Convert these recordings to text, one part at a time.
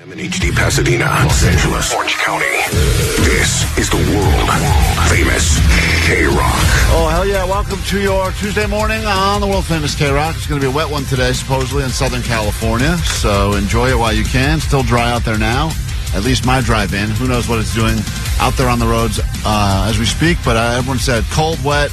In HD Pasadena, Los Angeles, Orange County. This is the world famous KROQ. Oh, hell yeah. Welcome to your Tuesday morning on the world famous KROQ. It's going to be a wet one today, supposedly, in Southern California. So enjoy it while you can. Still dry out there now. At least my drive-in. Who knows what it's doing out there on the roads as we speak. But everyone said cold, wet,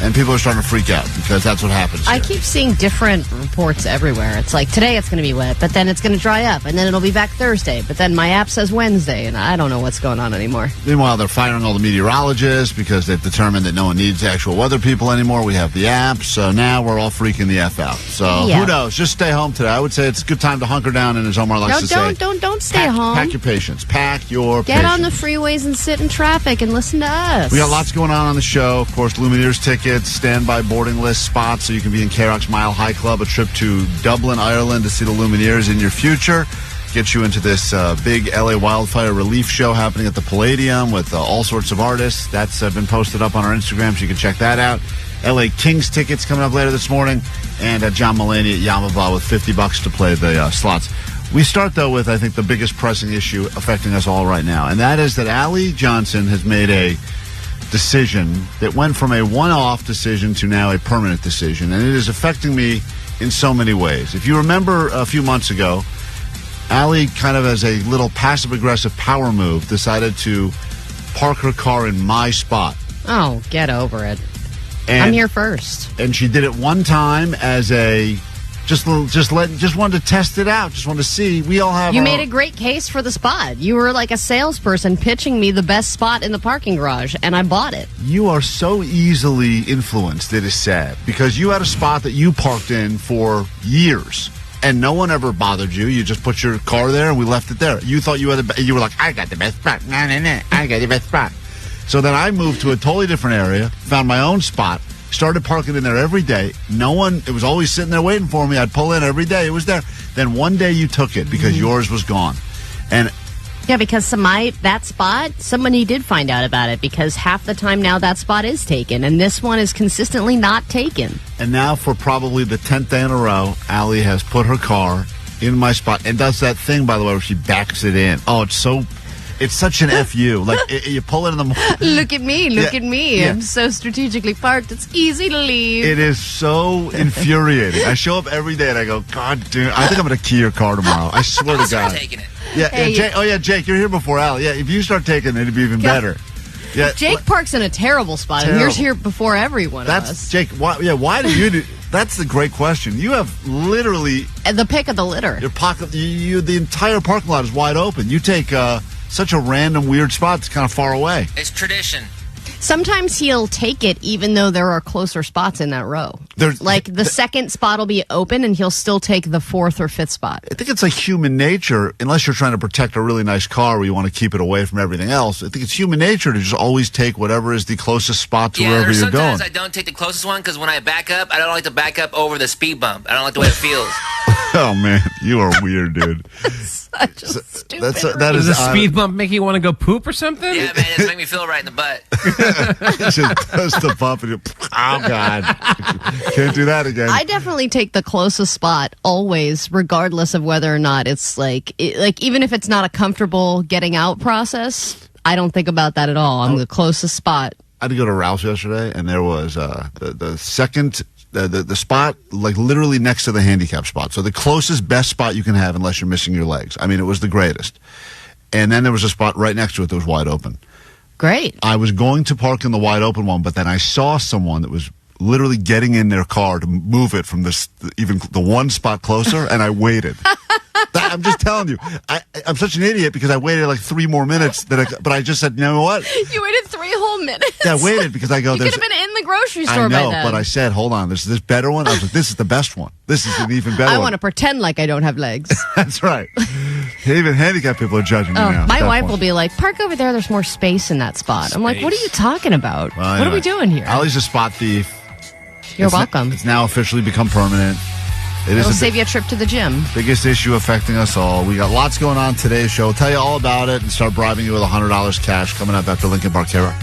and people are starting to freak out because that's what happens here. I keep seeing different reports everywhere. It's like, today it's going to be wet, but then it's going to dry up, and then it'll be back Thursday. But then my app says Wednesday, and I don't know what's going on anymore. Meanwhile, they're firing all the meteorologists because they've determined that no one needs actual weather people anymore. We have the app, so now we're all freaking the F out. So Who knows? Just stay home today. I would say it's a good time to hunker down, and as Omar likes to say, don't stay home. Pack your patience. Pack your patience. Get on the freeways and sit in traffic and listen to us. We got lots going on the show. Of course, Lumineers tickets, standby boarding list spots so you can be in KROQ's Mile High Club, a trip to Dublin, Ireland to see the Lumineers in your future. Get you into this big LA wildfire relief show happening at the Palladium with all sorts of artists. That's been posted up on our Instagram, so you can check that out. LA Kings tickets coming up later this morning, and John Mulaney at Yamava with $50 to play the slots. We start, though, with, I think, the biggest pressing issue affecting us all right now, and that is that Allie Johnson has made a decision that went from a one-off decision to now a permanent decision, and it is affecting me in so many ways. If you remember a few months ago, Allie, kind of as a little passive-aggressive power move, decided to park her car in my spot. Oh, get over it. And, I'm here first. And she did it one time as a just wanted to test it out. Just wanted to see. We all have. You made a great case for the spot. You were like a salesperson pitching me the best spot in the parking garage, and I bought it. You are so easily influenced. It is sad because you had a spot that you parked in for years, and no one ever bothered you. You just put your car there, and we left it there. You thought you had you were like, I got the best spot. Nah, I got the best spot. So then I moved to a totally different area, found my own spot. Started parking in there every day. No one, it was always sitting there waiting for me. I'd pull in every day. It was there. Then one day you took it because yours was gone. And yeah, because that spot, somebody did find out about it because half the time now that spot is taken, and this one is consistently not taken. And now for probably the 10th day in a row, Allie has put her car in my spot and does that thing, by the way, where she backs it in. Oh, it's such an FU. Like, you pull it in the morning. Look at me. Yeah. I'm so strategically parked. It's easy to leave. It is so infuriating. I show up every day and I go, God, dude, I think I'm going to key your car tomorrow. I swear to God. Taking it. Yeah, hey, Jake, you're here before Allie. Yeah, if you start taking it, it'd be even better. Yeah, Jake parks in a terrible spot, and you're here before every one of us. Jake, why do you do... That's the great question. You have literally... the pick of the litter. Your pocket, the entire parking lot is wide open. You take... such a random, weird spot that's kind of far away. It's tradition. Sometimes he'll take it even though there are closer spots in that row. The second spot will be open and he'll still take the fourth or fifth spot. I think it's like human nature, unless you're trying to protect a really nice car where you want to keep it away from everything else. I think it's human nature to just always take whatever is the closest spot to wherever you're going. Sometimes I don't take the closest one because when I back up, I don't like to back up over the speed bump. I don't like the way it feels. Oh, man, you are weird, dude. Such a stupid Does a speed bump make you want to go poop or something? Yeah, man, it doesn't make me feel right in the butt. It just does the bump and you, oh, God. Can't do that again. I definitely take the closest spot always, regardless of whether or not it's even if it's not a comfortable getting out process, I don't think about that at all. I'm the closest spot. I had to go to Ralph's yesterday, and there was the second... The spot, like literally next to the handicap spot. So the closest, best spot you can have unless you're missing your legs. I mean, it was the greatest. And then there was a spot right next to it that was wide open. Great. I was going to park in the wide open one, but then I saw someone that was literally getting in their car to move it from even the one spot closer, and I waited. I'm just telling you, I'm such an idiot because I waited like 3 more minutes. But I just said, you know what? You waited 3 whole minutes. Yeah, I waited because I go. You could have been in the grocery store by then. I know, but I said, hold on, there's this better one. I was like, this is the best one. This is an even better one. I want to pretend like I don't have legs. That's right. Even handicapped people are judging me now. My wife will be like, park over there. There's more space in that spot. I'm like, what are you talking about? Well, what are we doing here? Allie's a spot thief. You're welcome. It's now officially become permanent. It'll save you a trip to the gym. Biggest issue affecting us all. We got lots going on today's show. We'll tell you all about it and start bribing you with $100 cash coming up after Lincoln Park KROQ.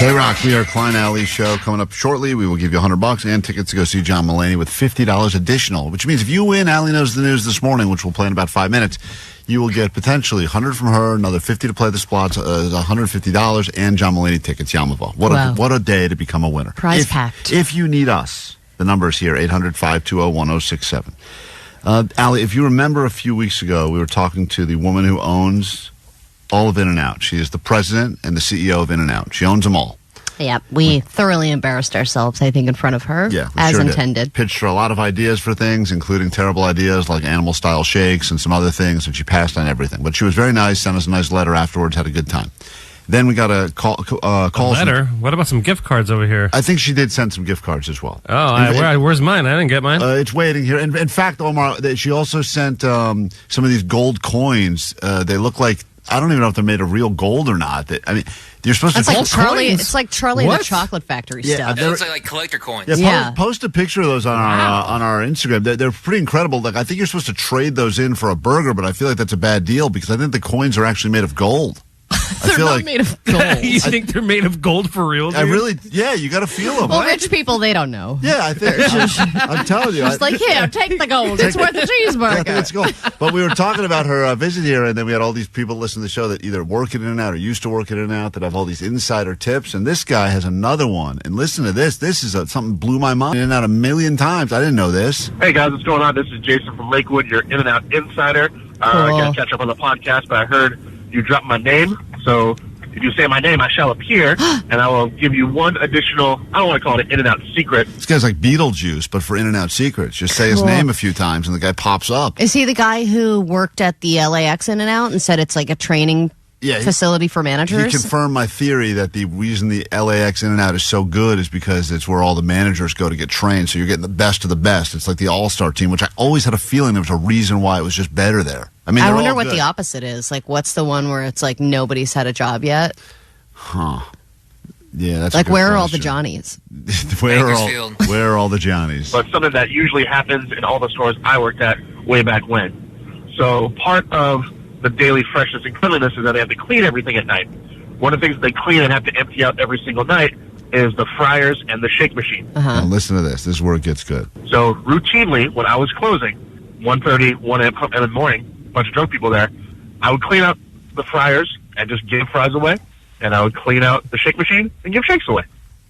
K-Rock, we are Klein Alley show coming up shortly. We will give you $100 and tickets to go see John Mulaney with $50 additional, which means if you win Allie Knows the News this morning, which we'll play in about 5 minutes, you will get potentially $100 from her, another $50 to play the spots, $150, and John Mulaney tickets, Yamava. What a day to become a winner. Prize packed. If you need us, the number is here, 800-520-1067. Allie, if you remember a few weeks ago, we were talking to the woman who owns all of In-N-Out. She is the president and the CEO of In-N-Out. She owns them all. Yeah, we thoroughly embarrassed ourselves, I think, in front of her, as intended. Pitched her a lot of ideas for things, including terrible ideas like animal-style shakes and some other things, and she passed on everything. But she was very nice, sent us a nice letter afterwards, had a good time. Then we got a call. Letter? What about some gift cards over here? I think she did send some gift cards as well. Oh, where's mine? I didn't get mine. It's waiting here. In fact, Omar, she also sent some of these gold coins. They look like, I don't even know if they're made of real gold or not. You're supposed to. Like Charlie. It's like Charlie and the Chocolate Factory stuff. It looks like collector coins. Post a picture of those on our Instagram. They're pretty incredible. Like, I think you're supposed to trade those in for a burger, but I feel like that's a bad deal because I think the coins are actually made of gold. They're not made of gold. You think they're made of gold for real, dude? You got to feel them. Well, rich people, they don't know. Yeah, I think. I'm telling you. It's like, here, take the gold. It's worth a cheeseburger. I think it's gold. But we were talking about her visit here, and then we had all these people listen to the show that either work at In-N-Out or used to work at In-N-Out that have all these insider tips, and this guy has another one. And listen to this. This is something blew my mind. In-N-Out a million times. I didn't know this. Hey, guys, what's going on? This is Jason from Lakewood, your In-N-Out insider. I got to catch up on the podcast, but I heard you dropped my name, so if you say my name, I shall appear, and I will give you one additional, I don't want to call it an In-N-Out secret. This guy's like Beetlejuice, but for In-N-Out secrets. Just say his name a few times, and the guy pops up. Is he the guy who worked at the LAX In-N-Out and said it's like a training facility for managers? He confirmed my theory that the reason the LAX In-N-Out is so good is because it's where all the managers go to get trained, so you're getting the best of the best. It's like the all-star team, which I always had a feeling there was a reason why it was just better there. I mean, I wonder what the opposite is. Like, what's the one where it's like nobody's had a job yet? Huh. Yeah, that's like, where are all the Johnnies? where are all the Johnnies? But something that usually happens in all the stores I worked at way back when. So part of the daily freshness and cleanliness is that they have to clean everything at night. One of the things they clean and have to empty out every single night is the fryers and the shake machine. Now listen to this. This is where it gets good. So routinely, when I was closing, 1:30, 1 a.m. in the morning, a bunch of drunk people there, I would clean out the fryers and just give fries away, and I would clean out the shake machine and give shakes away.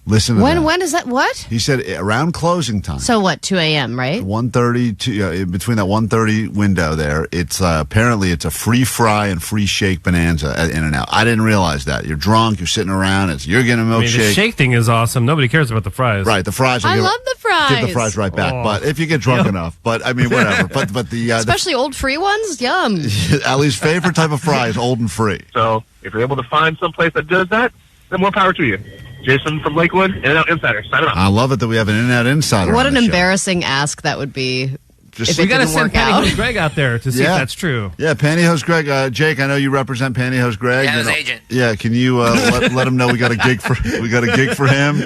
Listen to that. When is that? What? He said around closing time. So what, 2 a.m., right? 1:30, between that 1:30 window there, it's apparently it's a free fry and free shake bonanza at In-N-Out. I didn't realize that. You're drunk, you're sitting around, you're getting a milkshake. The shake thing is awesome. Nobody cares about the fries. Right, the fries. I love the fries. Give the fries right back. But if you get drunk enough, but I mean, whatever. But the especially old free ones, yum. Allie's favorite type of fry is old and free. So if you're able to find some place that does that, then more power to you. Jason from Lakewood, In-N-Out Insider. Sign it up. I love it that we have an In-N-Out Insider. What an embarrassing ask that would be. We got to send Pantyhose Greg out there to see if that's true. Yeah, Pantyhose Greg. Jake, I know you represent Pantyhose Greg. Yeah, his agent. Yeah, can you let him know we got a gig for him?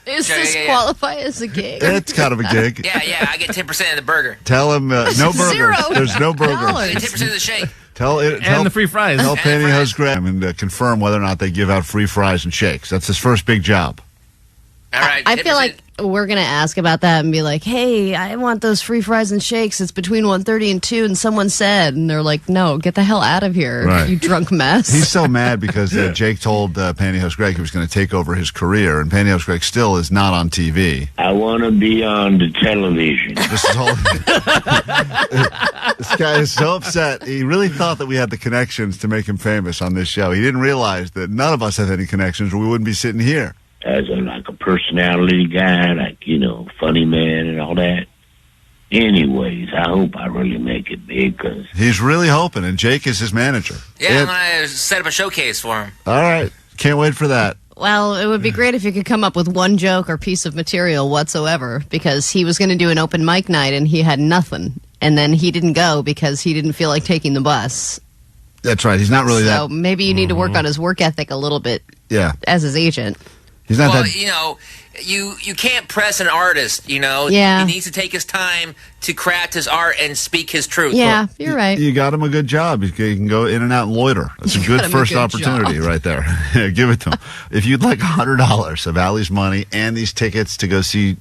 Is this qualify as a gig? It's kind of a gig. Yeah, I get 10% of the burger. Tell him no burgers. There's no burgers. I get 10% of the shake. Tell the free fries. Tell Pantyhose Greg and confirm whether or not they give out free fries and shakes. That's his first big job. All right. I feel like we're going to ask about that and be like, hey, I want those free fries and shakes. It's between 1:30 and 2, and someone said, and they're like, no, get the hell out of here, you drunk mess. He's so mad because Jake told Pantyhose Greg he was going to take over his career, and Pantyhose Greg still is not on TV. I want to be on the television. This guy is so upset. He really thought that we had the connections to make him famous on this show. He didn't realize that none of us have any connections or we wouldn't be sitting here. As a personality guy, funny man and all that. Anyways, I hope I really make it big because he's really hoping, and Jake is his manager. Yeah, I'm going to set up a showcase for him. All right. Can't wait for that. Well, it would be great if you could come up with one joke or piece of material whatsoever, because he was going to do an open mic night and he had nothing. And then he didn't go because he didn't feel like taking the bus. That's right. He's not really that. So maybe you need to work on his work ethic a little bit as his agent. He's not well, that. you know, you can't press an artist, you know. Yeah. He needs to take his time to craft his art and speak his truth. Yeah, you're right. You got him a good job. You can go in and out and loiter. That's a good first opportunity right there. Yeah, give it to him. If you'd like $100 of Allie's money and these tickets to go see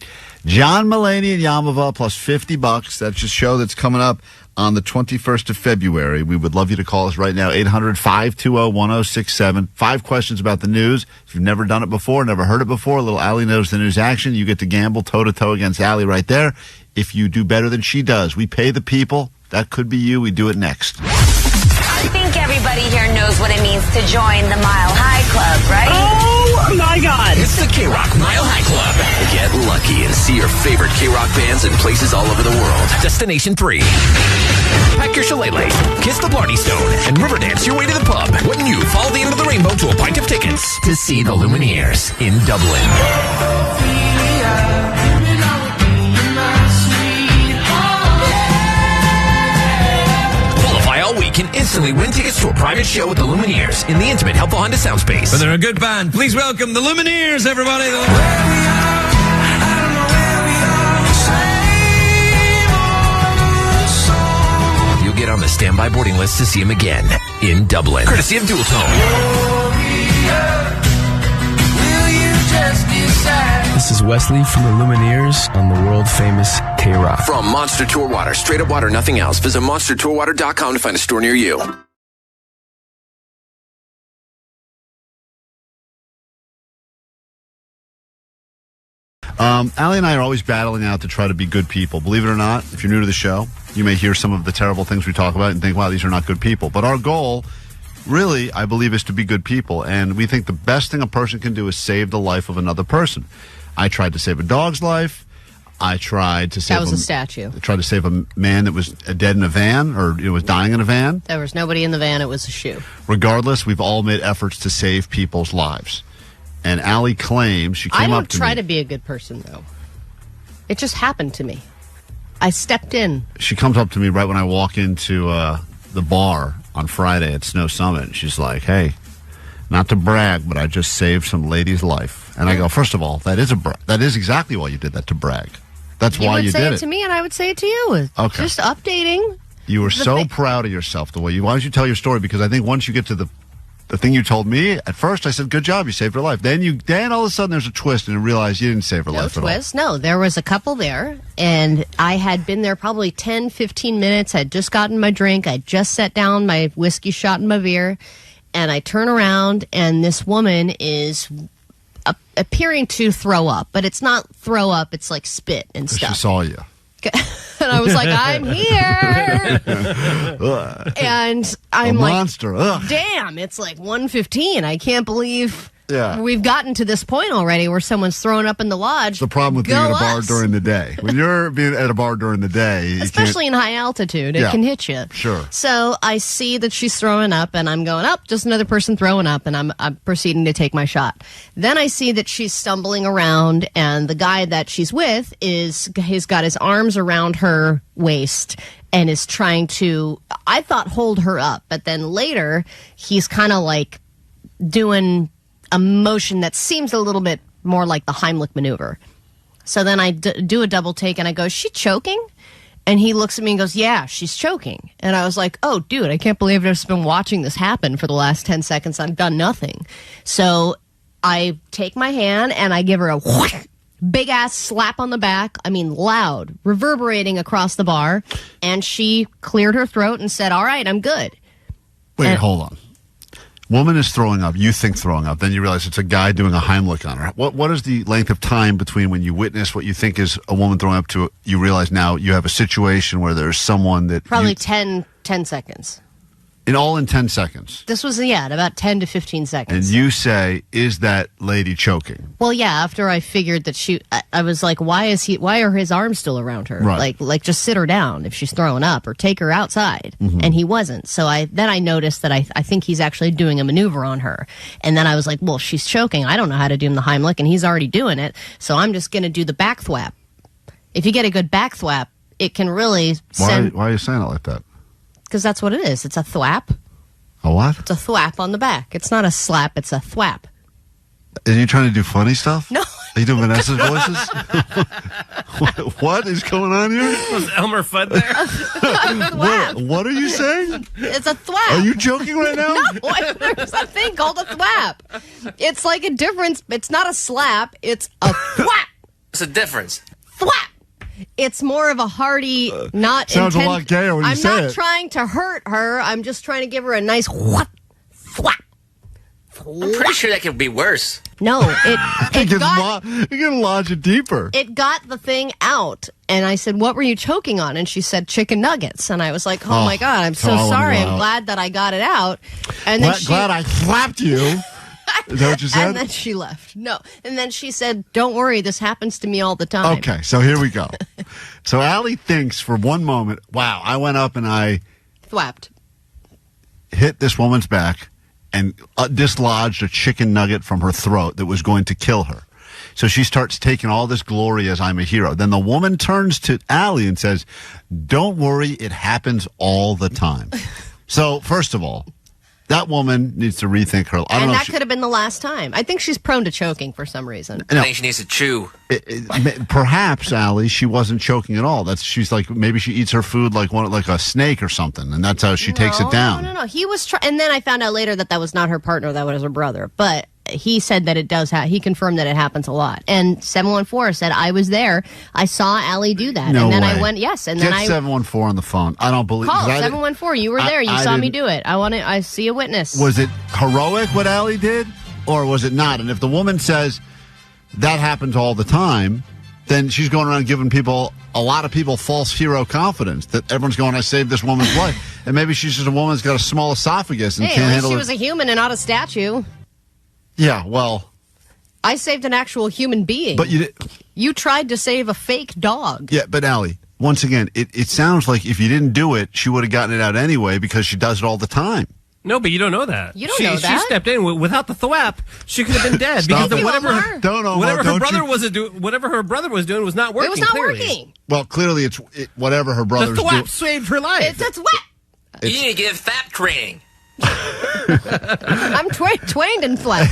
John Mulaney and Yamava plus $50, that's a show that's coming up on the 21st of February. We would love you to call us right now, 800-520-1067. 5 questions about the news. If you've never done it before, never heard it before, a little Allie knows the news action. You get to gamble toe-to-toe against Allie right there. If you do better than she does, we pay the people. That could be you. We do it next. I think everybody here knows what it means to join the Mile High Club, right? Oh my God! It's the KROQ Mile High Club. Get lucky and see your favorite KROQ bands in places all over the world. Destination 3. Pack your shillelagh, kiss the Blarney Stone, and river dance your way to the pub when you follow the end of the rainbow to a pint of tickets to see the Lumineers in Dublin. All week and instantly win tickets to a private show with the Lumineers in the intimate, helpful Honda sound space. But they're a good band. Please welcome the Lumineers, everybody. You'll get on the standby boarding list to see him again in Dublin, courtesy of Dual Tone. This is Wesley from the Lumineers on the World Famous KROQ. From Monster Tour Water, straight up water, nothing else. Visit monstertourwater.com to find a store near you. Allie and I are always battling out to try to be good people. Believe it or not, if you're new to the show, you may hear some of the terrible things we talk about and think, wow, these are not good people. But our goal, really, I believe, is to be good people. And we think the best thing a person can do is save the life of another person. I tried to save a dog's life. I tried to save That was a statue. I tried to save a man that was dead in a van or was dying in a van. There was nobody in the van. It was a shoe. Regardless, we've all made efforts to save people's lives. And Allie claims she came up to me. I don't try to be a good person, though. It just happened to me. I stepped in. She comes up to me right when I walk into the bar on Friday at Snow Summit. And she's like, hey, not to brag, but I just saved some lady's life. And I go, first of all, that is exactly why you did that, to brag. That's why you did it. You would say it to me, and I would say it to you. Okay. Just updating. You were so proud of yourself the way you. Why don't you tell your story? Because I think once you get to the thing you told me, at first I said, good job, you saved her life. Then all of a sudden there's a twist and you realize you didn't save her life at all. No twist. No, there was a couple there, and I had been there probably 10, 15 minutes. I'd just gotten my drink. I just set down my whiskey shot and my beer, and I turn around, and this woman is appearing to throw up, but it's not throw up. It's like spit and stuff. She saw you. And I was like, I'm here. And I'm like, monster. Ugh. Damn, it's like 1:15. I can't believe Yeah. We've gotten to this point already where someone's throwing up in the lodge. The problem with being at a bar during the day. When you're being at a bar during the day, especially in high altitude, it can hit you. Sure. So I see that she's throwing up, and I'm going, up, just another person throwing up, and I'm proceeding to take my shot. Then I see that she's stumbling around, and the guy that she's with he's got his arms around her waist and is trying to, I thought, hold her up. But then later, he's kind of like doing a motion that seems a little bit more like the Heimlich maneuver. So then I do a double take and I go, is she choking? And he looks at me and goes, yeah, she's choking. And I was like, oh, dude, I can't believe I've just been watching this happen for the last 10 seconds. I've done nothing. So I take my hand and I give her a big ass slap on the back. I mean, loud, reverberating across the bar. And she cleared her throat and said, all right, I'm good. Wait, hold on. Woman is throwing up. You think throwing up. Then you realize it's a guy doing a Heimlich on her. What is the length of time between when you witness what you think is a woman throwing up to you realize now you have a situation where there's someone that... Probably 10 seconds. In 10 seconds. This was, about 10 to 15 seconds. And you say, is that lady choking? Well, yeah, after I figured that I was like, why are his arms still around her? Right. Like just sit her down if she's throwing up or take her outside. Mm-hmm. And he wasn't. So then I noticed that I think he's actually doing a maneuver on her. And then I was like, well, she's choking. I don't know how to do the Heimlich, and he's already doing it. So I'm just going to do the back thwap. If you get a good back thwap, it can really send... Why are you saying it like that? Because that's what it is. It's a thwap. A what? It's a thwap on the back. It's not a slap. It's a thwap. Are you trying to do funny stuff? No. Are you doing Vanessa's voices? What is going on here? Was Elmer Fudd there? What are you saying? It's a thwap. Are you joking right now? No, there's a thing called a thwap. It's like a difference. It's not a slap. It's a thwap. What's the difference? Thwap. It's more of a hearty, not sounds a lot gayer when you say it. I'm not trying to hurt her. I'm just trying to give her a nice whap. Thwap. I'm pretty sure that could be worse. No, you can lodge it deeper. It got the thing out, and I said, "What were you choking on?" And she said, "Chicken nuggets." And I was like, "Oh my God, I'm so sorry. I'm glad that I got it out." And then glad I slapped you. Is that what you said? And then she left. No, and then she said, "Don't worry, this happens to me all the time." Okay, so here we go. So Allie thinks for one moment, "Wow, I went up and I thwapped, hit this woman's back." And dislodged a chicken nugget from her throat that was going to kill her. So she starts taking all this glory as I'm a hero. Then the woman turns to Allie and says, "Don't worry, it happens all the time." So, first of all, that woman needs to rethink her. I don't know. That could have been the last time. I think she's prone to choking for some reason. I think she needs to chew. Perhaps, Allie, she wasn't choking at all. She's like, maybe she eats her food like a snake or something, and that's how she takes it down. No. He was and then I found out later that was not her partner, that was her brother. But he said that it does he confirmed that it happens a lot. And 714 said, "I was there. I saw Allie do that." No and then way. I went, yes. And Get then 714 on the phone. I don't believe. Call 714. You were there. You saw me do it. I see a witness. Was it heroic what Allie did, or was it not? And if the woman says that happens all the time, then she's going around giving a lot of people false hero confidence that everyone's going, "I saved this woman's life." And maybe she's just a woman that's got a small esophagus and can't handle it. She was a human and not a statue. Yeah, well, I saved an actual human being. But you tried to save a fake dog. Yeah, but Allie, once again, it sounds like if you didn't do it, she would have gotten it out anyway because she does it all the time. No, but you don't know that. You don't know that. She stepped in without the thwap. She could have been dead because whatever her brother was doing was not working. It was not clearly. working. Well, clearly whatever her brother was doing. The thwap saved her life. It's a thwap. You need to give FAP training. I'm twained in flesh.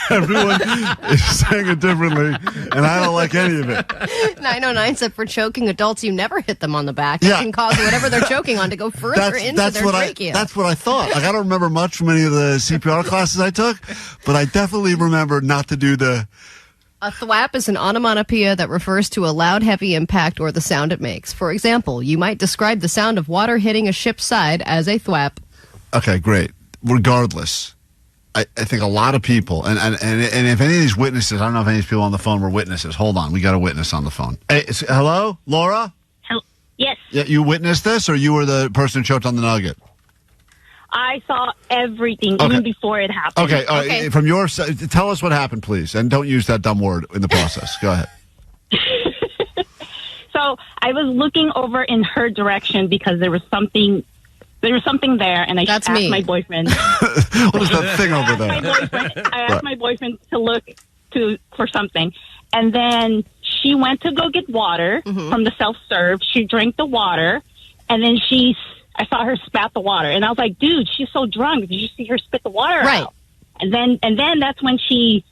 Everyone is saying it differently, and I don't like any of it. 909 said for choking adults, you never hit them on the back. It can cause whatever they're choking on to go further into their trachea. That's what I thought. Like, I don't remember much from any of the CPR classes I took, but I definitely remember not to do the... A thwap is an onomatopoeia that refers to a loud, heavy impact or the sound it makes. For example, you might describe the sound of water hitting a ship's side as a thwap. Okay, great. Regardless, I think a lot of people, and if any of these witnesses, I don't know if any of these people on the phone were witnesses. Hold on, we got a witness on the phone. Hey, hello, Laura? Yes. Yeah, you witnessed this, or you were the person who choked on the nugget? I saw everything, even before it happened. Okay. From your side, tell us what happened, please, and don't use that dumb word in the process. Go ahead. So I was looking over in her direction because there was something there, and I asked my boyfriend. What is that thing over there? I asked my boyfriend to look for something, and then she went to go get water from the self-serve. She drank the water, and then I saw her spat the water, and I was like, "Dude, she's so drunk. Did you see her spit the water out?" And then that's when she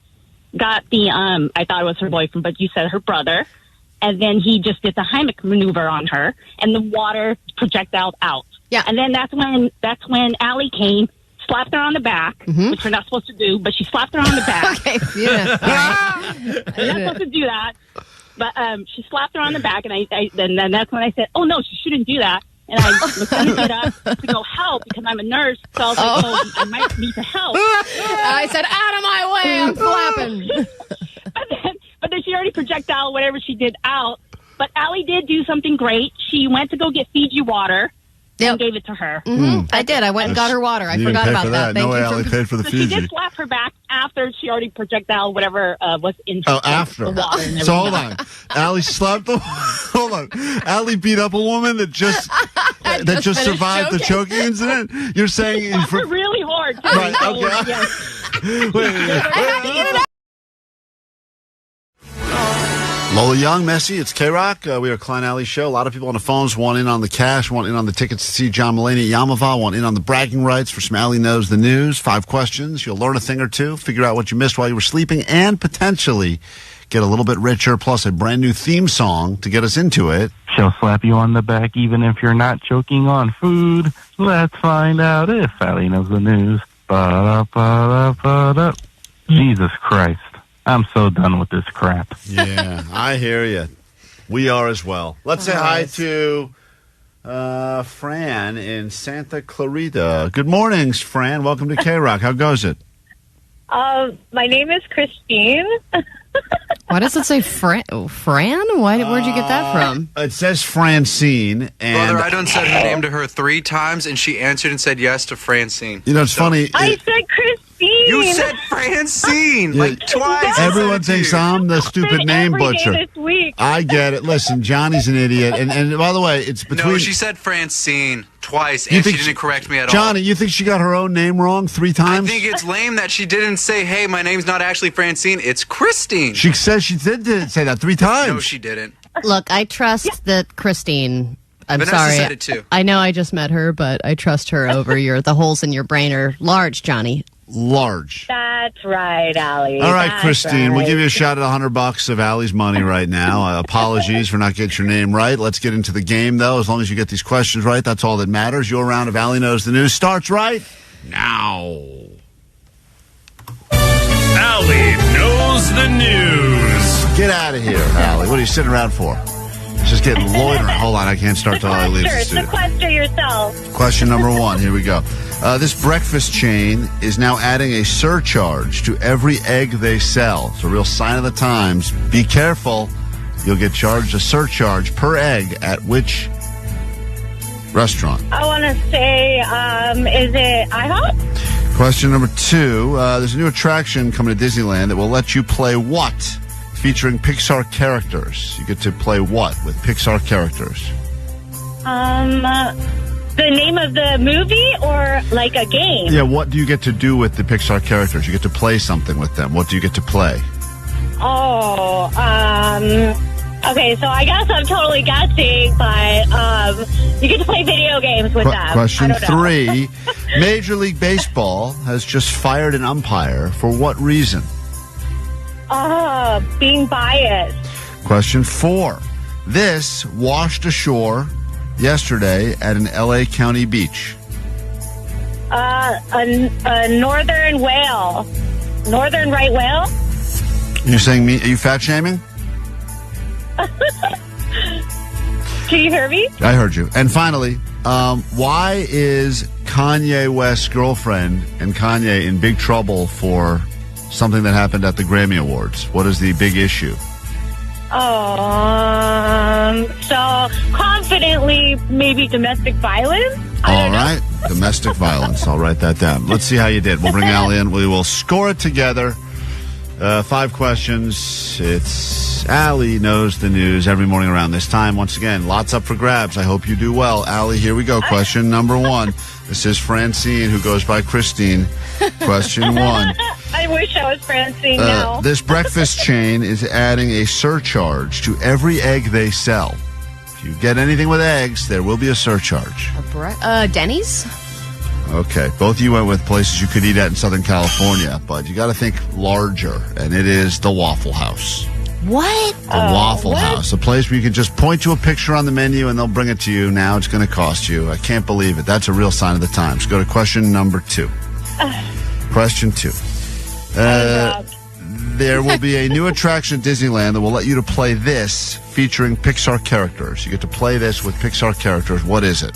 got the I thought it was her boyfriend, but you said her brother, and then he just did the Heimlich maneuver on her, and the water projectile out. Yeah, and then that's when Allie came, slapped her on the back, which we're not supposed to do, but she slapped her on the back. Okay, yeah. You're not supposed to do that, but she slapped her on the back, and then that's when I said, "Oh no, she shouldn't do that." And I was going to get up to go help because I'm a nurse, so I was like, I might need to help. I said, "Out of my way, I'm flapping." But then she already projectile whatever she did out. But Allie did do something great. She went to go get Fiji water. And gave it to her. I did. I went and got her water. I forgot about that. No way Allie paid for the Fiji. She did slap her back after she already projectile whatever was in after. The water. And so hold on. Allie slapped the... Hold on. Allie beat up a woman that just survived the choking incident? You're saying... She slapped her really hard. Too. Right, okay. Yes. Wait. Lola Young, Messi, it's KROQ. We are Klein Alley Show. A lot of people on the phones want in on the cash, want in on the tickets to see John Mulaney at Yamava, want in on the bragging rights for some Alley Knows the News. 5 questions. You'll learn a thing or two, figure out what you missed while you were sleeping, and potentially get a little bit richer, plus a brand new theme song to get us into it. She'll slap you on the back even if you're not choking on food. Let's find out if Alley knows the news. Ba-da-ba-da-ba-da. Jesus Christ. I'm so done with this crap. Yeah, I hear you. We are as well. Let's say hi to Fran in Santa Clarita. Good morning, Fran. Welcome to KROQ. How goes it? My name is Christine. Why does it say Fran? Where'd you get that from? It says Francine. And Brother, I done said her name to her 3 times, and she answered and said yes to Francine. You know, it's funny. I said Christine. You said Francine like twice. Everyone thinks I'm the stupid name butcher. This week. I get it. Listen, Johnny's an idiot. And by the way, it's between... No, she said Francine twice, and she didn't correct me at all. Johnny, you think she got her own name wrong 3 times? I think it's lame that she didn't say, hey, my name's not actually Francine, it's Christine. She says she didn't say that 3 times. No, she didn't. Look, I trust that Christine... I'm Vanessa sorry. said it too. I know I just met her, but I trust her over the holes in your brain are large, Johnny. Large. That's right, Allie. All right, That's Christine, right. we'll give you a shot at $100 of Allie's money right now. Apologies for not getting your name right. Let's get into the game, though. As long as you get these questions right, that's all that matters. Your round of Allie Knows the News starts right now. Allie Knows the News. Get out of here, Allie. What are you sitting around for? Just getting loitering. Hold on, I can't start till Allie leaves the studio. Sequester yourself. Question number 1. Here we go. This breakfast chain is now adding a surcharge to every egg they sell. It's a real sign of the times. Be careful. You'll get charged a surcharge per egg at which restaurant? I want to say, is it IHOP? Question number 2. There's a new attraction coming to Disneyland that will let you play what? Featuring Pixar characters. You get to play what with Pixar characters? The name of the movie or like a game? Yeah, what do you get to do with the Pixar characters? You get to play something with them. What do you get to play? Oh, okay, so I guess I'm totally guessing, but you get to play video games with them. Question I don't know. 3. Major League Baseball has just fired an umpire for what reason? Being biased. Question 4. This washed ashore yesterday at an L.A. County beach. A northern whale. Northern right whale? You're saying me? Are you fat shaming? Can you hear me? I heard you. And finally, why is Kanye West's girlfriend and Kanye in big trouble for something that happened at the Grammy Awards? What is the big issue? So confidently, maybe domestic violence? All right. Domestic violence. I'll write that down. Let's see how you did. We'll bring Allie in. We will score it together. 5 questions. It's Allie Knows the News every morning around this time. Once again, lots up for grabs. I hope you do well. Allie, here we go. Question number 1. This is Francine, who goes by Christine. Question 1. I wish I was Francine now. This breakfast chain is adding a surcharge to every egg they sell. If you get anything with eggs, there will be a surcharge. Denny's? Okay. Both of you went with places you could eat at in Southern California, but you got to think larger, and it is the Waffle House. What? The Waffle House, a place where you can just point to a picture on the menu and they'll bring it to you. Now it's going to cost you. I can't believe it. That's a real sign of the times. Go to question number 2. Question 2. There will be a new attraction at Disneyland that will let you to play this featuring Pixar characters. You get to play this with Pixar characters. What is it?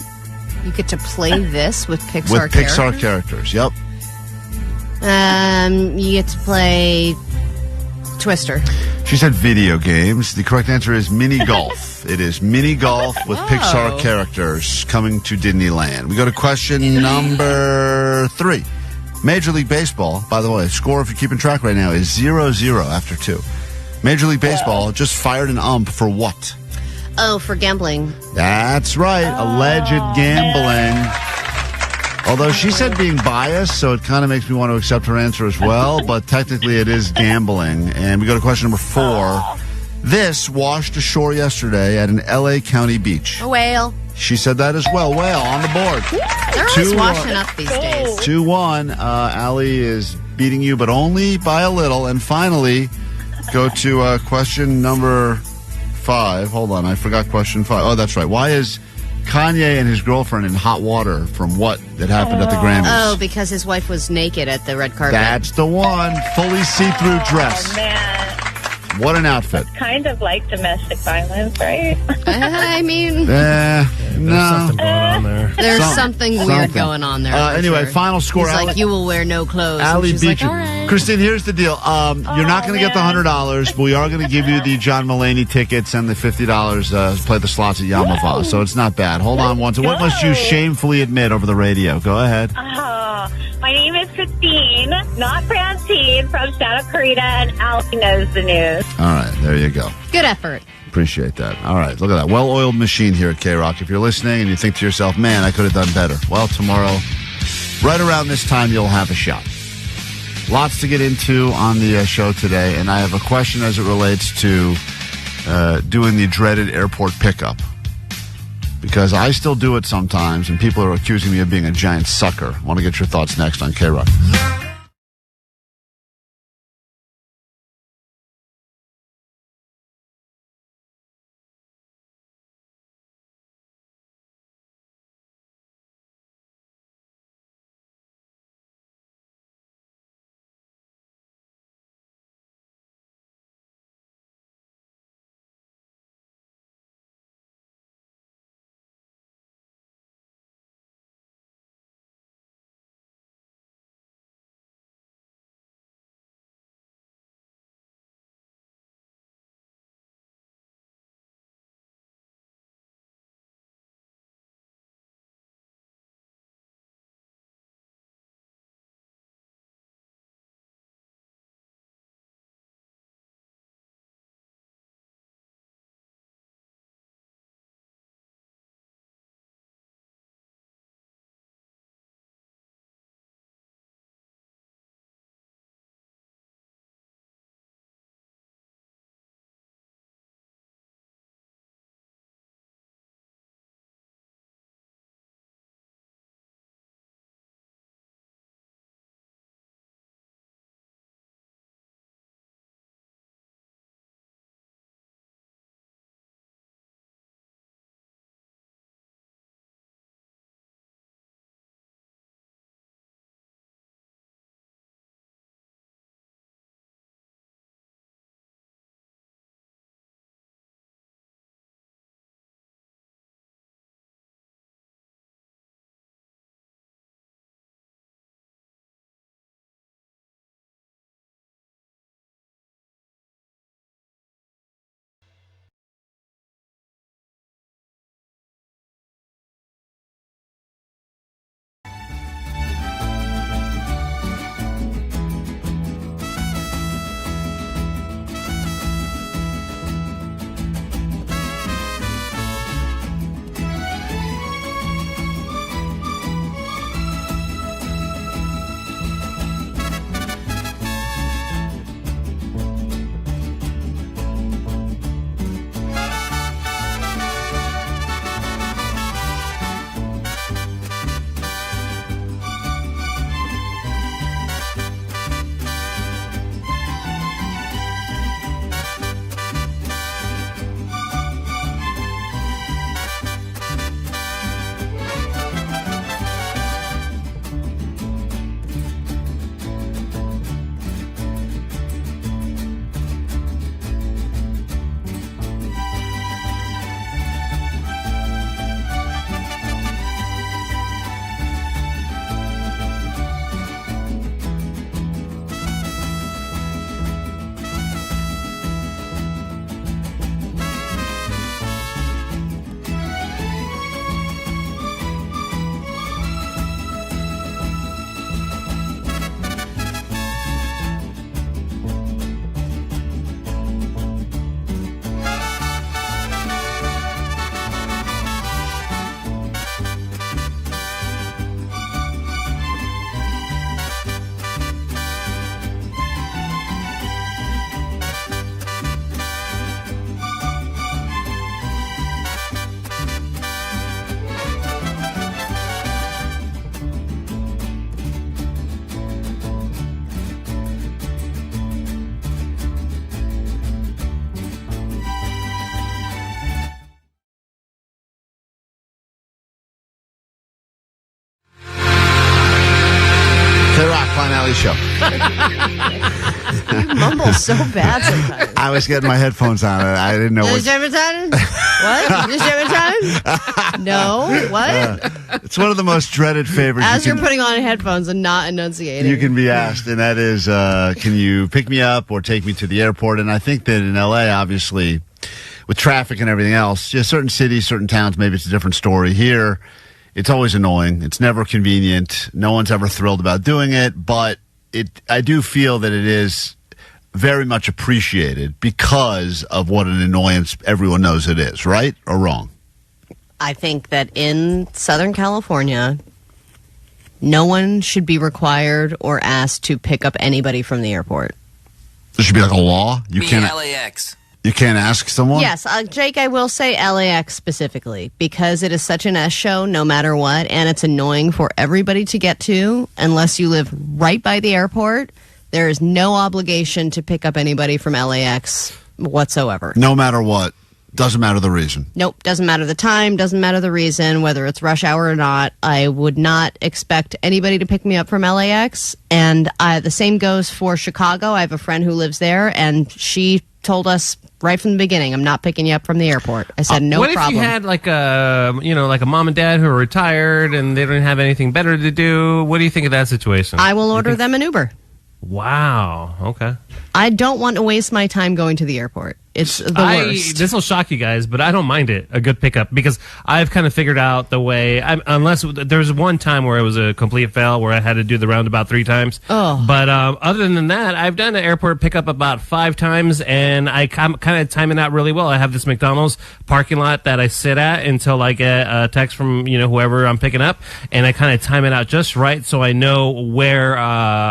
You get to play this with Pixar characters? With Pixar characters, yep. You get to play Twister. She said video games. The correct answer is mini golf. It is mini golf with Pixar characters coming to Disneyland. We go to question number 3. Major League Baseball, by the way, score if you're keeping track right now is 0-0 after 2. Major League Baseball just fired an ump for what? Oh, for gambling. That's right. Alleged gambling. Although she said being biased, so it kind of makes me want to accept her answer as well. But technically it is gambling. And we go to question number 4. This washed ashore yesterday at an L.A. County beach. A whale. She said that as well. Whale on the board. They're always washing up these days. 2-1. Allie is beating you, but only by a little. And finally, go to question number 5. Hold on, I forgot question 5. Oh, that's right. Why is Kanye and his girlfriend in hot water from what that happened at the Grammys? Oh, because his wife was naked at the red carpet. That's the one. Fully see-through dress. Oh, man. What an outfit. Kind of like domestic violence, right? I mean... no. Something going on there. There's something weird going on there. Anyway, final score. He's like, you will wear no clothes. Allie beat like, you. all right. Christine, here's the deal. You're not going to get the $100, but we are going to give you the John Mulaney tickets and the $50 to play the slots at Yamava. So it's not bad. Hold on one second. What must you shamefully admit over the radio? Go ahead. My name is Christine, not Francine, from Santa Clarita, and Allie knows the news. All right, there you go. Good effort. Appreciate that. All right, look at that. Well-oiled machine here at KROQ. If you're listening and you think to yourself, man, I could have done better. Well, tomorrow, right around this time, you'll have a shot. Lots to get into on the show today, and I have a question as it relates to doing the dreaded airport pickup. Because I still do it sometimes, and people are accusing me of being a giant sucker. I want to get your thoughts next on KROQ. Daily Show. You mumble so bad sometimes. I was getting my headphones on. I didn't know what. What? No. What? It's one of the most dreaded favors. As you're putting on headphones and not enunciating. You can be asked, and that is, can you pick me up or take me to the airport? And I think that in L.A., obviously, with traffic and everything else, just certain cities, certain towns, maybe it's a different story. Here, it's always annoying. It's never convenient. No one's ever thrilled about doing it, but I do feel that it is very much appreciated because of what an annoyance everyone knows it is, right or wrong? I think that in Southern California, no one should be required or asked to pick up anybody from the airport. There should be like a law. You can't LAX. You can't ask someone? Yes, Jake, I will say LAX specifically because it is such an S show no matter what, and it's annoying for everybody to get to unless you live right by the airport. There is no obligation to pick up anybody from LAX whatsoever. No matter what. Doesn't matter the reason. Nope. Doesn't matter the time. Doesn't matter the reason, whether it's rush hour or not. I would not expect anybody to pick me up from LAX. And the same goes for Chicago. I have a friend who lives there, and she told us right from the beginning, I'm not picking you up from the airport. I said, no problem. What if you had like a mom and dad who are retired and they don't have anything better to do? What do you think of that situation? I will order them an Uber. Wow. Okay. I don't want to waste my time going to the airport. It's the worst. This will shock you guys, but I don't mind it, a good pickup, because I've kind of figured out the way, unless there's one time where it was a complete fail where I had to do the roundabout 3 times. Oh. But other than that, I've done an airport pickup about 5 times, and I'm kind of timing out really well. I have this McDonald's parking lot that I sit at until I get a text from whoever I'm picking up, and I kind of time it out just right so I know where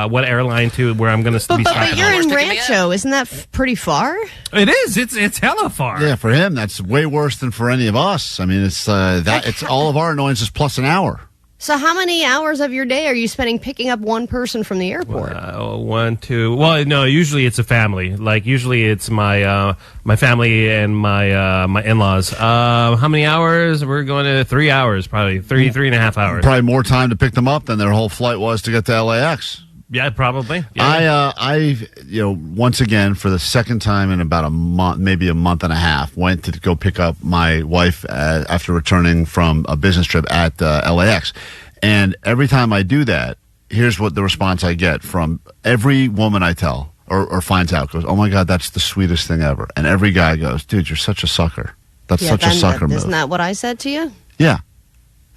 what airline to where I'm going to be stopping. But you're in Rancho. Isn't that pretty far? It is. It's hella far. Yeah, for him, that's way worse than for any of us. I mean, it's all of our annoyances plus an hour. So how many hours of your day are you spending picking up one person from the airport? 1, 2. Well, no, usually it's a family. Like, usually it's my family and my in-laws. How many hours? We're going to 3 hours, probably. 3.5 hours. Probably more time to pick them up than their whole flight was to get to LAX. Yeah, probably. Yeah. I once again, for the second time in about a month, maybe a month and a half, went to go pick up my wife after returning from a business trip at LAX. And every time I do that, here's what the response I get from every woman I tell or finds out goes, "Oh my God, that's the sweetest thing ever." And every guy goes, "Dude, you're such a sucker. That's such a sucker move." Isn't that what I said to you? Yeah.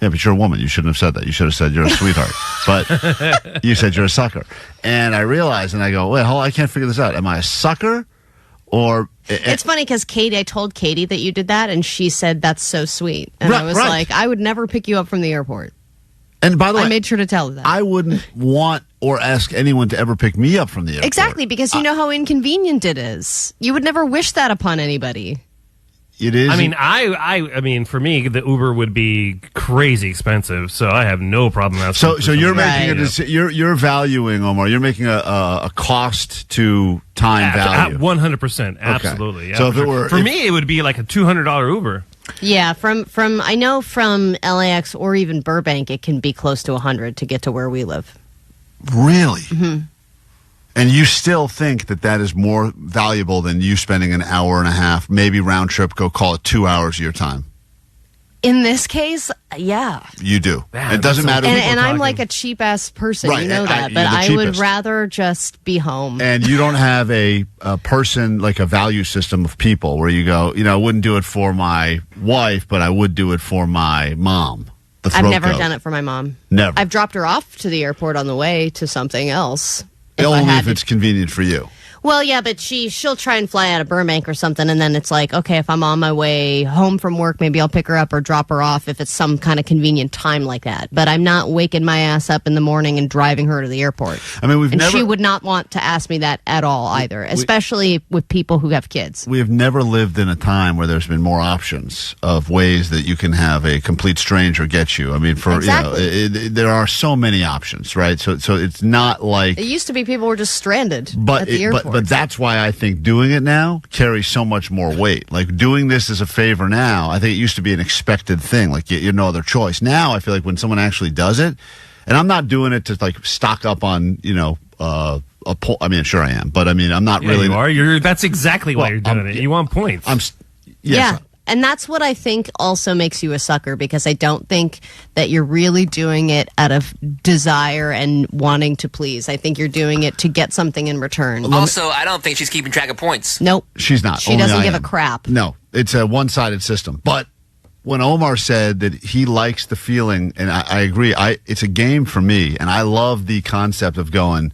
Yeah, but you're a woman. You shouldn't have said that. You should have said you're a sweetheart. But you said you're a sucker. And I realized, and I go, wait, hold on, I can't figure this out. Am I a sucker or... It's funny because I told Katie that you did that, and she said, that's so sweet. And I was like, I would never pick you up from the airport. And by the way, I made sure to tell her that. I wouldn't want or ask anyone to ever pick me up from the airport. Exactly, because you know how inconvenient it is. You would never wish that upon anybody. It is. I mean, I mean, for me, the Uber would be crazy expensive, so I have no problem. So you're making you're valuing, Omar. You're making a cost to time value. 100%, absolutely. Okay. Yeah, So if it were for me, it would be like a $200 Uber. Yeah, from I know from LAX or even Burbank, it can be close to $100 to get to where we live. Really? Mm-hmm. And you still think that is more valuable than you spending an hour and a half, maybe round trip, go call it 2 hours of your time? In this case, yeah. You do. Man, it doesn't matter. And I'm like a cheap-ass person, right, you know that. But I would rather just be home. And you don't have a person, like a value system of people where you go, I wouldn't do it for my wife, but I would do it for my mom. I've never done it for my mom. Never. I've dropped her off to the airport on the way to something else. Only if it's convenient for you. Well, yeah, but she'll try and fly out of Burbank or something, and then it's like, okay, if I'm on my way home from work, maybe I'll pick her up or drop her off if it's some kind of convenient time like that. But I'm not waking my ass up in the morning and driving her to the airport. I mean, she would not want to ask me that at all either, especially with people who have kids. We have never lived in a time where there's been more options of ways that you can have a complete stranger get you. I mean, there are so many options, right? So it's not like it used to be people were just stranded at the airport. But that's why I think doing it now carries so much more weight. Like doing this as a favor now, I think it used to be an expected thing. Like you had no other choice. Now I feel like when someone actually does it, And I'm not doing it to like stock up on, I mean, sure I am, but I mean, I'm not really. You are. That's exactly why you're doing it. You want points. Yeah. And that's what I think also makes you a sucker, because I don't think that you're really doing it out of desire and wanting to please. I think you're doing it to get something in return. Also, I don't think she's keeping track of points. Nope. She's not. She doesn't give a crap. No, it's a one-sided system. But when Omar said that he likes the feeling, and I agree, it's a game for me, and I love the concept of going,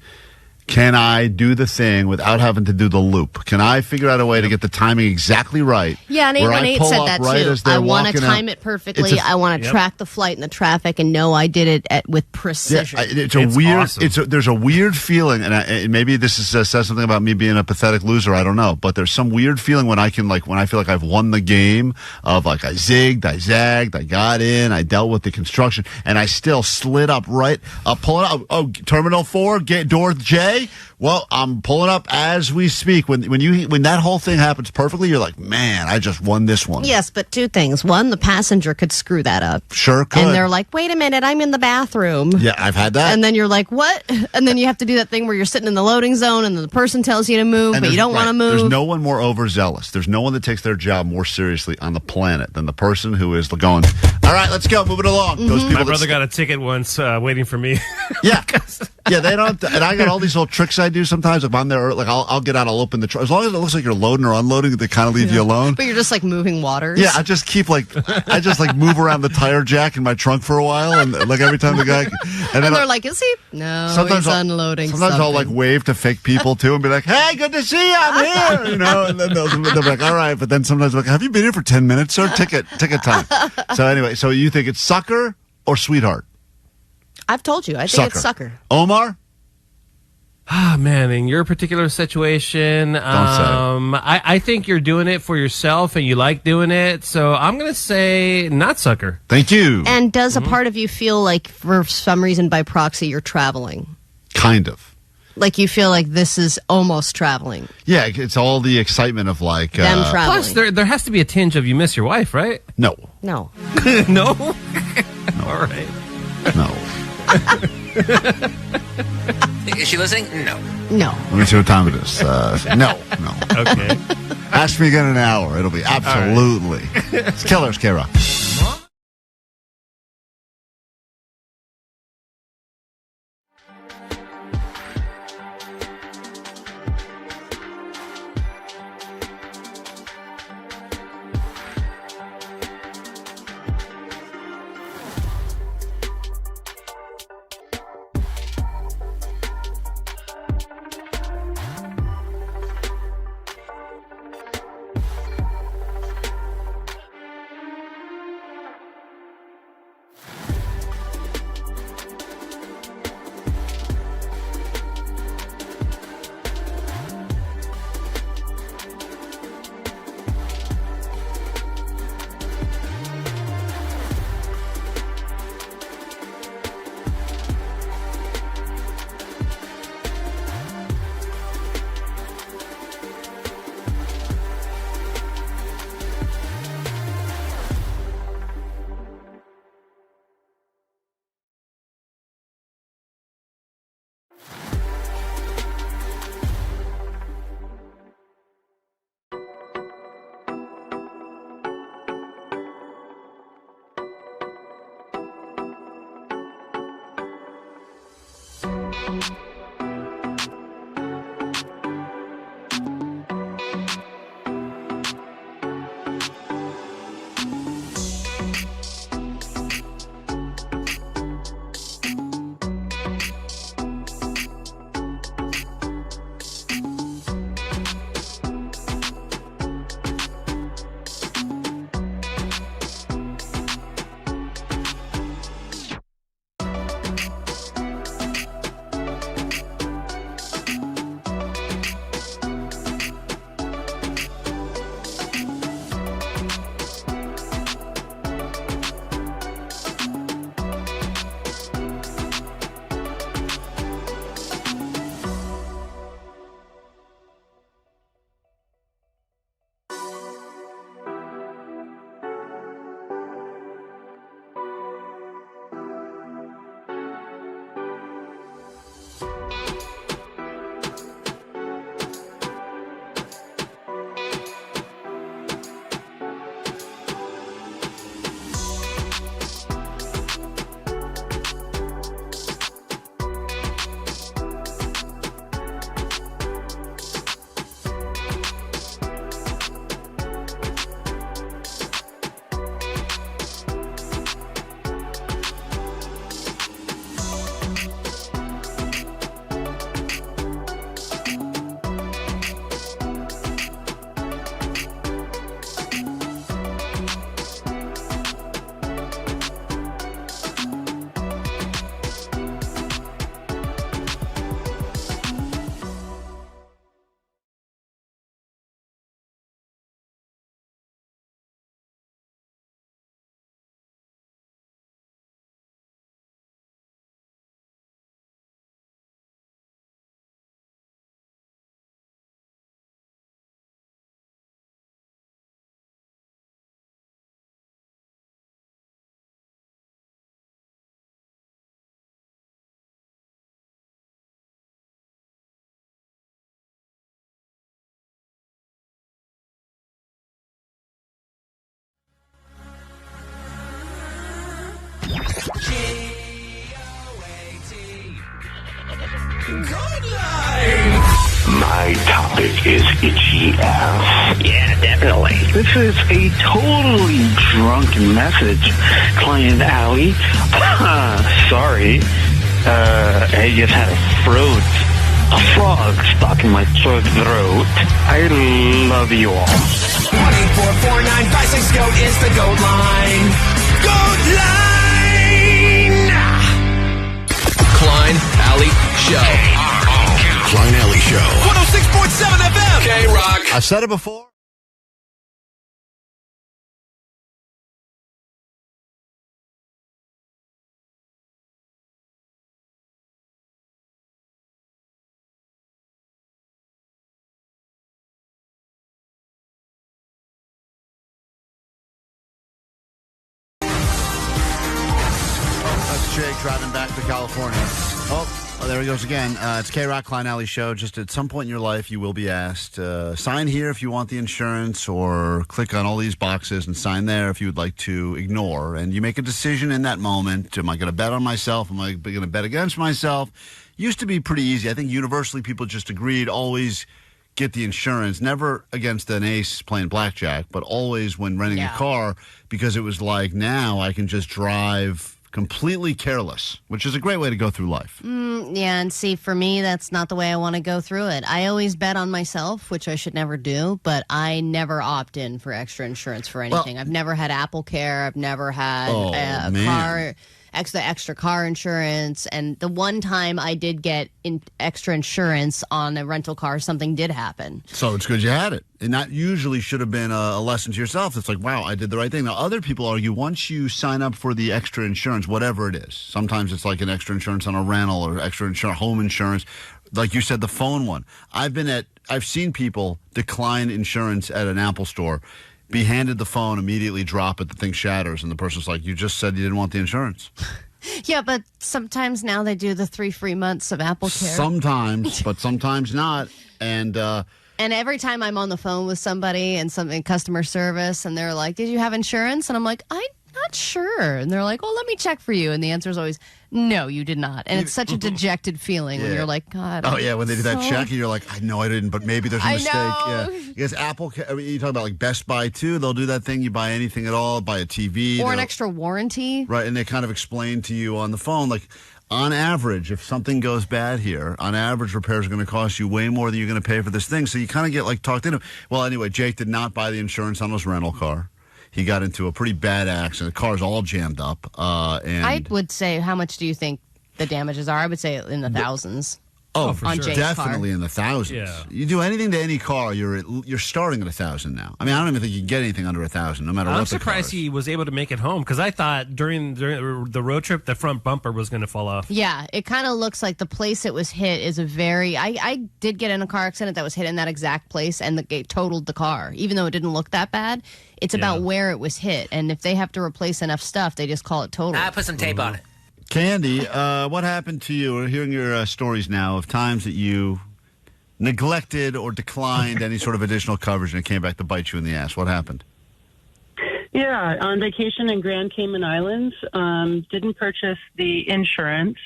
can I do the thing without having to do the loop? Can I figure out a way to get the timing exactly right? Yeah, and 818 said that too. I want to time it perfectly. I want to track the flight and the traffic and know I did it with precision. Yeah, it's weird. Awesome. There's a weird feeling, and maybe this says something about me being a pathetic loser. I don't know, but there's some weird feeling when I feel like I've won the game of like I zigged, I zagged, I got in, I dealt with the construction, and I still slid up right. Pull it up. Oh, Terminal 4, door J. Well, I'm pulling up as we speak. When that whole thing happens perfectly, you're like, man, I just won this one. Yes, but two things. One, the passenger could screw that up. Sure could. And they're like, wait a minute, I'm in the bathroom. Yeah, I've had that. And then you're like, what? And then you have to do that thing where you're sitting in the loading zone and the person tells you to move, but you don't want to move. There's no one more overzealous. There's no one that takes their job more seriously on the planet than the person who is going, all right, let's go, move it along. Mm-hmm. Those people My brother got a ticket once waiting for me. Yeah. Yeah, they don't. And I got all these little tricks I do sometimes. If I'm there, like I'll get out, I'll open the truck. As long as it looks like you're loading or unloading, they kind of leave you alone. But you're just like moving waters. Yeah, I just move around the tire jack in my trunk for a while, and like every time the guy, and then they're like, "Is he? No, sometimes he's unloading." Sometimes I'll like wave to fake people too and be like, "Hey, good to see you. I'm here," And then they'll be like, "All right," but then sometimes they're like, "Have you been here for 10 minutes, sir? Ticket time." So anyway, so you think it's sucker or sweetheart? I've told you, I think it's sucker. Omar. Ah, man, in your particular situation, I think you're doing it for yourself and you like doing it. So I'm going to say not sucker. Thank you. And does a part of you feel like for some reason by proxy you're traveling? Kind of. Like you feel like this is almost traveling. Yeah, it's all the excitement of like... them traveling. Plus, there has to be a tinge of you miss your wife, right? No. No. No? All right. No. Is she listening? No. No. Let me see what time it is. No. Okay. Ask me again in an hour. It'll be absolutely. It's Killers KROQ. My topic is itchy ass. Yeah, definitely. This is a totally drunken message, Client Alley. Sorry. I just had a frog stuck in my throat. I love you all. 1-844-956-GOAT is the GOAT line. GOAT line! Klein Alley Show. Klein Alley Show. 106.7 FM. KROQ. I've said it before. That's Jake driving back to California. Oh, there he goes again. It's KROQ Klein Alley Show. Just at some point in your life, you will be asked, sign here if you want the insurance, or click on all these boxes and sign there if you would like to ignore. And you make a decision in that moment. Am I going to bet on myself? Am I going to bet against myself? Used to be pretty easy. I think universally people just agreed always get the insurance, never against an ace playing blackjack, but always when renting a car, because it was like, now I can just drive completely careless, which is a great way to go through life. Yeah, and see, for me, that's not the way I want to go through it. I always bet on myself, which I should never do, but I never opt in for extra insurance for anything. I've never had Apple Care. I've never had a car, extra car insurance. And the one time I did get extra insurance on a rental car, something did happen. So it's good you had it. And that usually should have been a lesson to yourself. It's like, wow, I did the right thing. Now, other people argue once you sign up for the extra insurance, whatever it is, sometimes it's like an extra insurance on a rental or extra insurance, home insurance. Like you said, the phone one. I've seen people decline insurance at an Apple store, be handed the phone, immediately drop it, the thing shatters, and the person's like, you just said you didn't want the insurance. Yeah, but sometimes now they do the 3 free months of Apple Care. Sometimes, but sometimes not. And every time I'm on the phone with somebody and in customer service, and they're like, did you have insurance? And I'm like, I'm not sure. And they're like, well, let me check for you. And the answer is always, no, you did not. And it's such a dejected feeling when you're like, God. Oh, yeah, when they do that check, and you're like, I know I didn't, but maybe there's a mistake. Yeah. Because Apple, you talk about like Best Buy, too. They'll do that thing. You buy anything at all, buy a TV. Or an extra warranty. Right, and they kind of explain to you on the phone, like, on average, if something goes bad here, on average, repairs are going to cost you way more than you're going to pay for this thing. So you kind of get like talked into. Well, anyway, Jake did not buy the insurance on his rental car. He got into a pretty bad accident. The car's all jammed up. And I would say, how much do you think the damages are? I would say in the thousands. Oh, for sure. Definitely in the thousands. Yeah. You do anything to any car, you're starting at 1,000 now. I mean, I don't even think you can get anything under 1,000, no matter what. I'm surprised he was able to make it home, because I thought during the road trip the front bumper was going to fall off. Yeah, it kind of looks like the place it was hit is a very. I did get in a car accident that was hit in that exact place, and it totaled the car, even though it didn't look that bad. It's about where it was hit, and if they have to replace enough stuff, they just call it total. I put some tape on it. Candy, what happened to you? We're hearing your stories now of times that you neglected or declined any sort of additional coverage and it came back to bite you in the ass. What happened? Yeah, on vacation in Grand Cayman Islands, didn't purchase the insurance.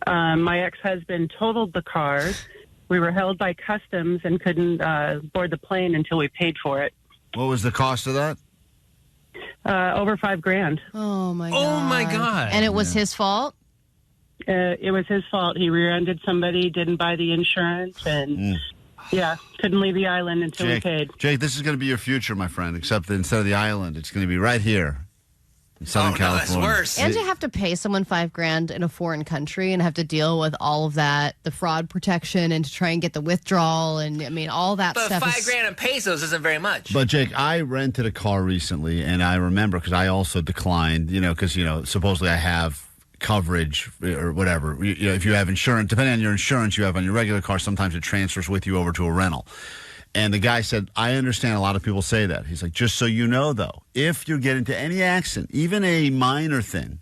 My ex-husband totaled the car. We were held by customs and couldn't board the plane until we paid for it. What was the cost of that? Over $5,000. Oh my god! Oh my god! And it was his fault. It was his fault. He rear-ended somebody, didn't buy the insurance, and couldn't leave the island until we paid. Jake, this is going to be your future, my friend. Except that instead of the island, it's going to be right here in Southern California. No, that's worse. And to have to pay someone $5,000 in a foreign country and have to deal with all of that, the fraud protection, and to try and get the withdrawal, and I mean all that but stuff. But $5,000 in pesos isn't very much. But Jake, I rented a car recently, and I remember because I also declined. Because supposedly I have coverage or whatever. If you have insurance, depending on your insurance you have on your regular car, sometimes it transfers with you over to a rental. And the guy said, I understand a lot of people say that. He's like, just so you know, though, if you get into any accident, even a minor thing,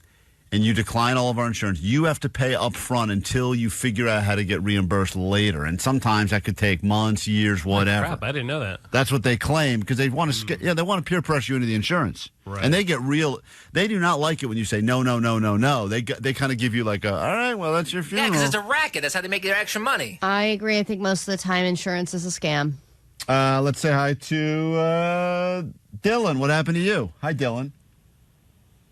and you decline all of our insurance, you have to pay up front until you figure out how to get reimbursed later. And sometimes that could take months, years, whatever. Crap, I didn't know that. That's what they claim because they want to. They want to peer pressure you into the insurance, Right. and they get real. They do not like it when you say no, no, no, no, no. They kind of give you like all right, well, that's your Yeah, funeral. because it's a racket. That's how they make their extra money. I agree. I think most of the time insurance is a scam. Let's say hi to Dylan. What happened to you? Hi, Dylan.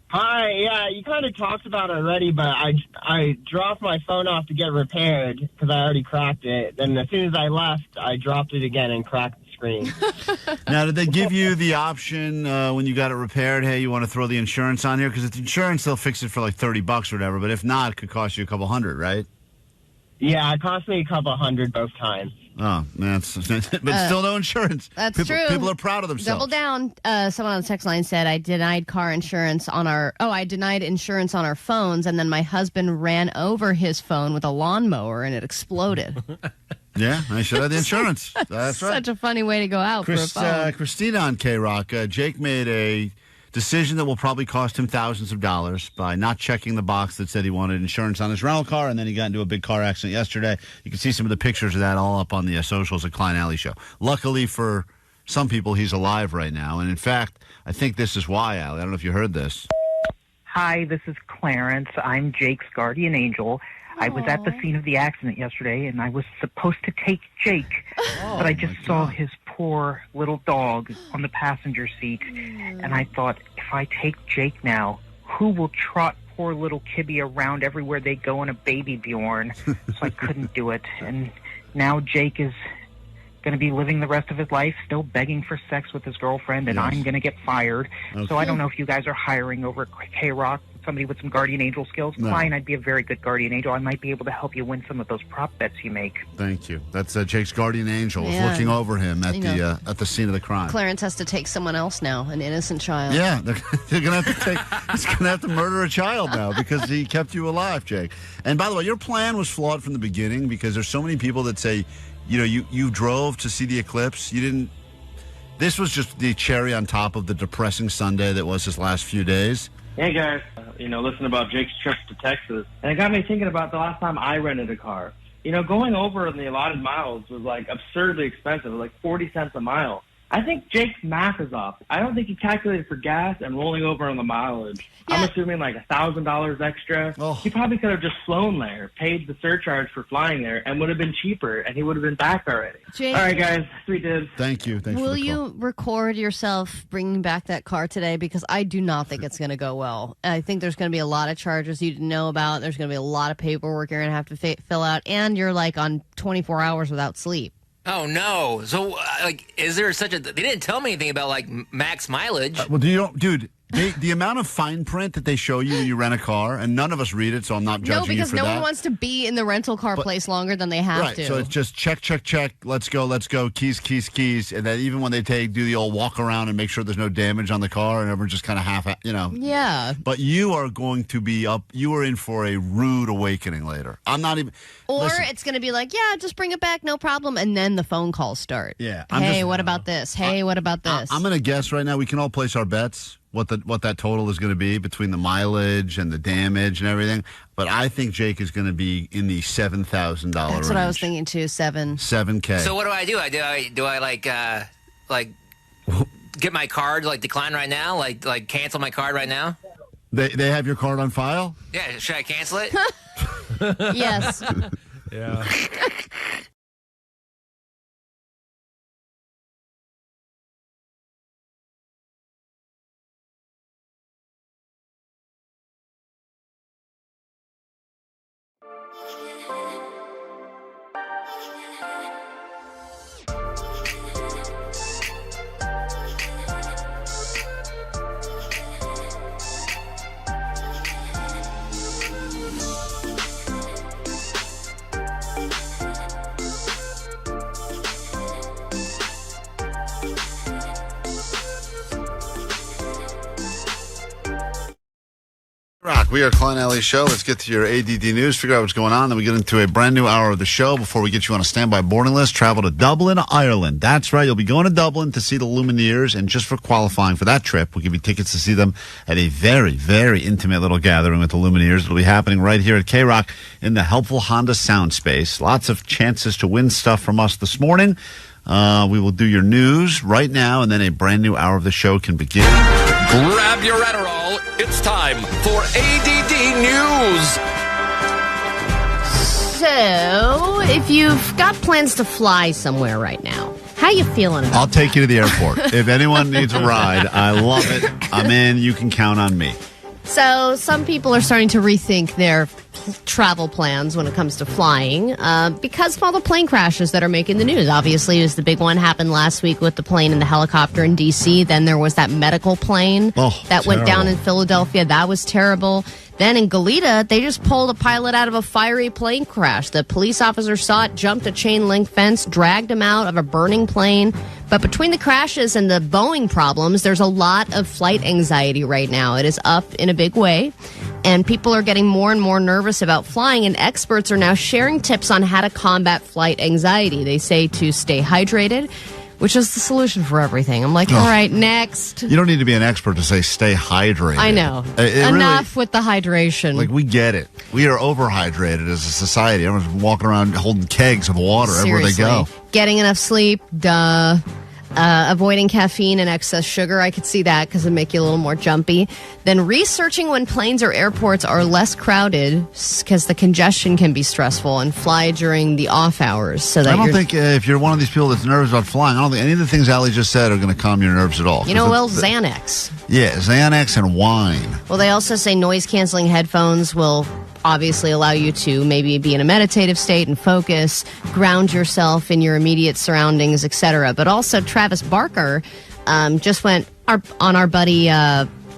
Hi, yeah, you kind of talked about it already, but I dropped my phone off to get repaired because I already cracked it. Then as soon as I left, I dropped it again and cracked the screen. Now, did they give you the option when you got it repaired? Hey, you want to throw the insurance on here? Because it's insurance, they'll fix it for like $30 or whatever. But if not, it could cost you a couple hundred, right? Yeah, it cost me a couple hundred both times. Oh man, but still no insurance. That's People- true. People are proud of themselves. Double down. Someone on the text line said I denied insurance on our phones, and then my husband ran over his phone with a lawnmower, and it exploded. Yeah, I should have the insurance. That's right. Such a funny way to go out for a phone. Christina on KROQ. Jake made a decision that will probably cost him thousands of dollars by not checking the box that said he wanted insurance on his rental car, and then he got into a big car accident yesterday. You can see some of the pictures of that all up on the socials at Klein Alley Show. Luckily for some people, he's alive right now, and in fact, I think this is why, Allie. I don't know if you heard this. Hi, this is Clarence. I'm Jake's guardian angel. I was at the scene of the accident yesterday, and I was supposed to take Jake, but I just saw his poor little dog on the passenger seat, and I thought, if I take Jake now, who will trot poor little Kibby around everywhere they go in a baby Bjorn? So I couldn't do it, and now Jake is going to be living the rest of his life still begging for sex with his girlfriend, and I'm going to get fired. Okay. So I don't know if you guys are hiring over at KROQ somebody with some guardian angel skills. No. Klein, I'd be a very good guardian angel. I might be able to help you win some of those prop bets you make. Thank you. That's Jake's guardian angel is Yeah. looking over him at You know. the scene of the crime. Clarence has to take someone else now, an innocent child. Yeah, they're going to have to he's going to have to murder a child now because he kept you alive, Jake. And by the way, your plan was flawed from the beginning because there's so many people that say, you drove to see the eclipse. You didn't. This was just the cherry on top of the depressing Sunday that was his last few days. Hey guys, listen about Jake's trip to Texas, and it got me thinking about the last time I rented a car. Going over in the allotted miles was like absurdly expensive, like 40 cents a mile. I think Jake's math is off. I don't think he calculated for gas and rolling over on the mileage. Yeah. I'm assuming like $1,000 extra. Oh. He probably could have just flown there, paid the surcharge for flying there, and would have been cheaper, and he would have been back already. Jake, all right, guys, sweet dudes. Thank you. Thanks will for the call. you record yourself bringing back that car today? Because I do not think it's going to go well. I think there's going to be a lot of charges you didn't know about. There's going to be a lot of paperwork you're going to have to fill out, and you're like on 24 hours without sleep. Oh no! So, is there such a? They didn't tell me anything about max mileage. Well, dude? The amount of fine print that they show you when you rent a car, and none of us read it, so I'm not judging you for that. No, because no one wants to be in the rental car place longer than they have to. So it's just check, let's go, keys, and then even when they do the old walk around and make sure there's no damage on the car, and everyone's just kind of half, Yeah. But you are going to be up. You are in for a rude awakening later. I'm not even. Or listen, it's going to be like, yeah, just bring it back, no problem, and then the phone calls start. Yeah. Hey, what about this? Hey, what about this? I'm going to guess right now. We can all place our bets. What that total is going to be between the mileage and the damage and everything, but I think Jake is going to be in the $7,000 range. That's what I was thinking too. $7K. So what do I do? Do I get my card decline right now? Like cancel my card right now? They have your card on file? Yeah. Should I cancel it? Yes. Yeah. K-Rock. We are Klein Alley's show. Let's get to your ADD news, figure out what's going on. Then we get into a brand new hour of the show. Before we get you on a standby boarding list, travel to Dublin, Ireland. That's right. You'll be going to Dublin to see the Lumineers. And just for qualifying for that trip, we'll give you tickets to see them at a very, very intimate little gathering with the Lumineers. It'll be happening right here at K-Rock in the helpful Honda sound space. Lots of chances to win stuff from us this morning. We will do your news right now, and then a brand new hour of the show can begin. Grab your Adderall. It's time for ADD News. So, if you've got plans to fly somewhere right now, how you feeling about I'll take you to the airport. If anyone needs a ride, I love it. I'm in. You can count on me. So some people are starting to rethink their travel plans when it comes to flying because of all the plane crashes that are making the news. Obviously, it was the big one happened last week with the plane and the helicopter in D.C. Then there was that medical plane that went down in Philadelphia. That was terrible. Then in Goleta, they just pulled a pilot out of a fiery plane crash. The police officer saw it, jumped a chain link fence, dragged him out of a burning plane. But between the crashes and the Boeing problems, there's a lot of flight anxiety right now. It is up in a big way, and people are getting more and more nervous about flying, and experts are now sharing tips on how to combat flight anxiety. They say to stay hydrated, which is the solution for everything. I'm like, all right, next. You don't need to be an expert to say stay hydrated. I know. Enough with the hydration. Like, we get it. We are overhydrated as a society. Everyone's walking around holding kegs of water everywhere they go. Getting enough sleep, duh. Avoiding caffeine and excess sugar, I could see that because it'd make you a little more jumpy. Then researching when planes or airports are less crowded because the congestion can be stressful, and fly during the off hours. So that I don't think if you're one of these people that's nervous about flying, I don't think any of the things Allie just said are going to calm your nerves at all. You know, well, Xanax. Yeah, Xanax and wine. Well, they also say noise-canceling headphones will obviously allow you to maybe be in a meditative state and focus, ground yourself in your immediate surroundings, etc. But also Travis Barker just went on our buddy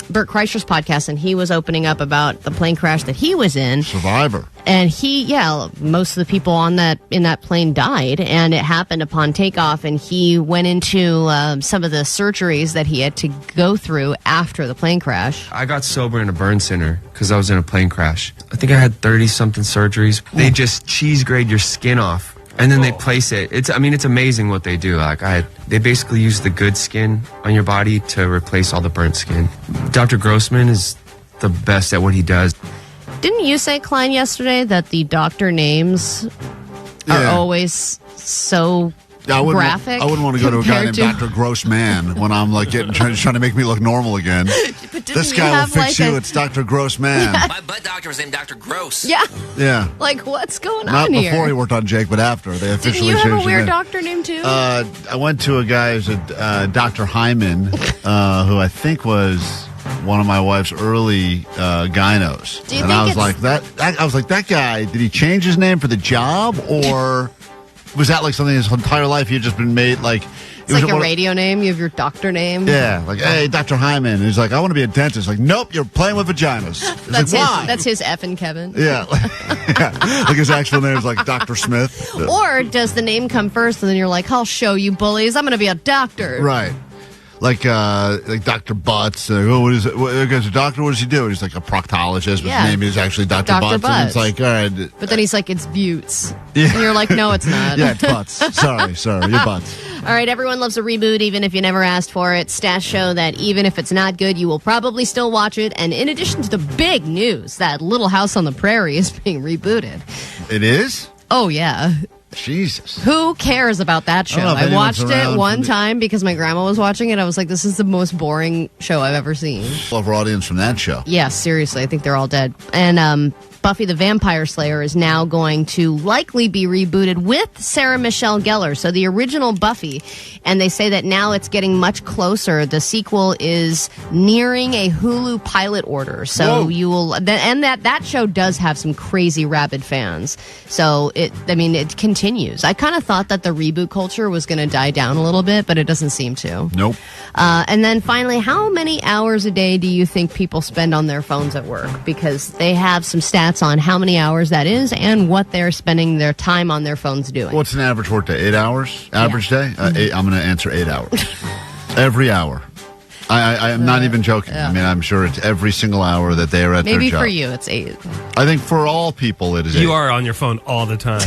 Bert Kreischer's podcast, and he was opening up about the plane crash that he was in. Survivor. And most of the people in that plane died, and it happened upon takeoff, and he went into some of the surgeries that he had to go through after the plane crash. I got sober in a burn center because I was in a plane crash. I think I had 30-something surgeries. They just cheese grade your skin off, and then they place it. It's amazing what they do. They basically use the good skin on your body to replace all the burnt skin. Dr. Grossman is the best at what he does. Didn't you say, Klein, yesterday that the doctor names are always so graphic? I wouldn't want to go to a guy named Dr. Grossman when I'm like trying to make me look normal again. This guy will fix you. It's Dr. Grossman. Yeah. My butt doctor was named Dr. Gross. Yeah. Yeah. Like, what's going Not on here? before he worked on Jake, but after. They officially Didn't you have changed a weird his name. doctor name, too? I went to a guy who's a Dr. Hyman, who I think was one of my wife's early gynos. Do you and think I was it's... like, that guy, did he change his name for the job, or was that like something his entire life he had just been made like? It's like a radio name. You have your doctor name. Yeah, like, hey, Dr. Hyman. And he's like, I want to be a dentist. Like, nope, you're playing with vaginas. That's his effing Kevin. Yeah. Like his actual name is like Dr. Smith. Or does the name come first and then you're like, I'll show you bullies. I'm going to be a doctor. Right. Like Dr. Butts. What is it? What, guy's a doctor. What does he do? And he's like a proctologist, but his name is actually Dr. Butts. And it's like, all right. But then he's like, it's Buttes. Yeah. And you're like, no, it's not. Yeah, it's Butts. Sorry, your Butts. All right, everyone loves a reboot, even if you never asked for it. Stats show that even if it's not good, you will probably still watch it. And in addition to the big news that Little House on the Prairie is being rebooted. It is? Oh, yeah. Jesus. Who cares about that show? I watched it one time because my grandma was watching it. I was like, this is the most boring show I've ever seen. Love our audience from that show. Yeah, seriously. I think they're all dead. And Buffy the Vampire Slayer is now going to likely be rebooted with Sarah Michelle Gellar, so the original Buffy. And they say that now it's getting much closer. The sequel is nearing a Hulu pilot order. So you will, and that show does have some crazy rabid fans. So it continues. I kind of thought that the reboot culture was going to die down a little bit, but it doesn't seem to. Nope. And then finally, how many hours a day do you think people spend on their phones at work? Because they have some stats on how many hours that is and what they're spending their time on their phones doing. What's an average work day? 8 hours? Average day? I'm going to answer 8 hours. Every hour. I am not even joking. Yeah. I mean, I'm sure it's every single hour that they are at Maybe their job. for you, it's 8. I think for all people, it is 8. You are on your phone all the time.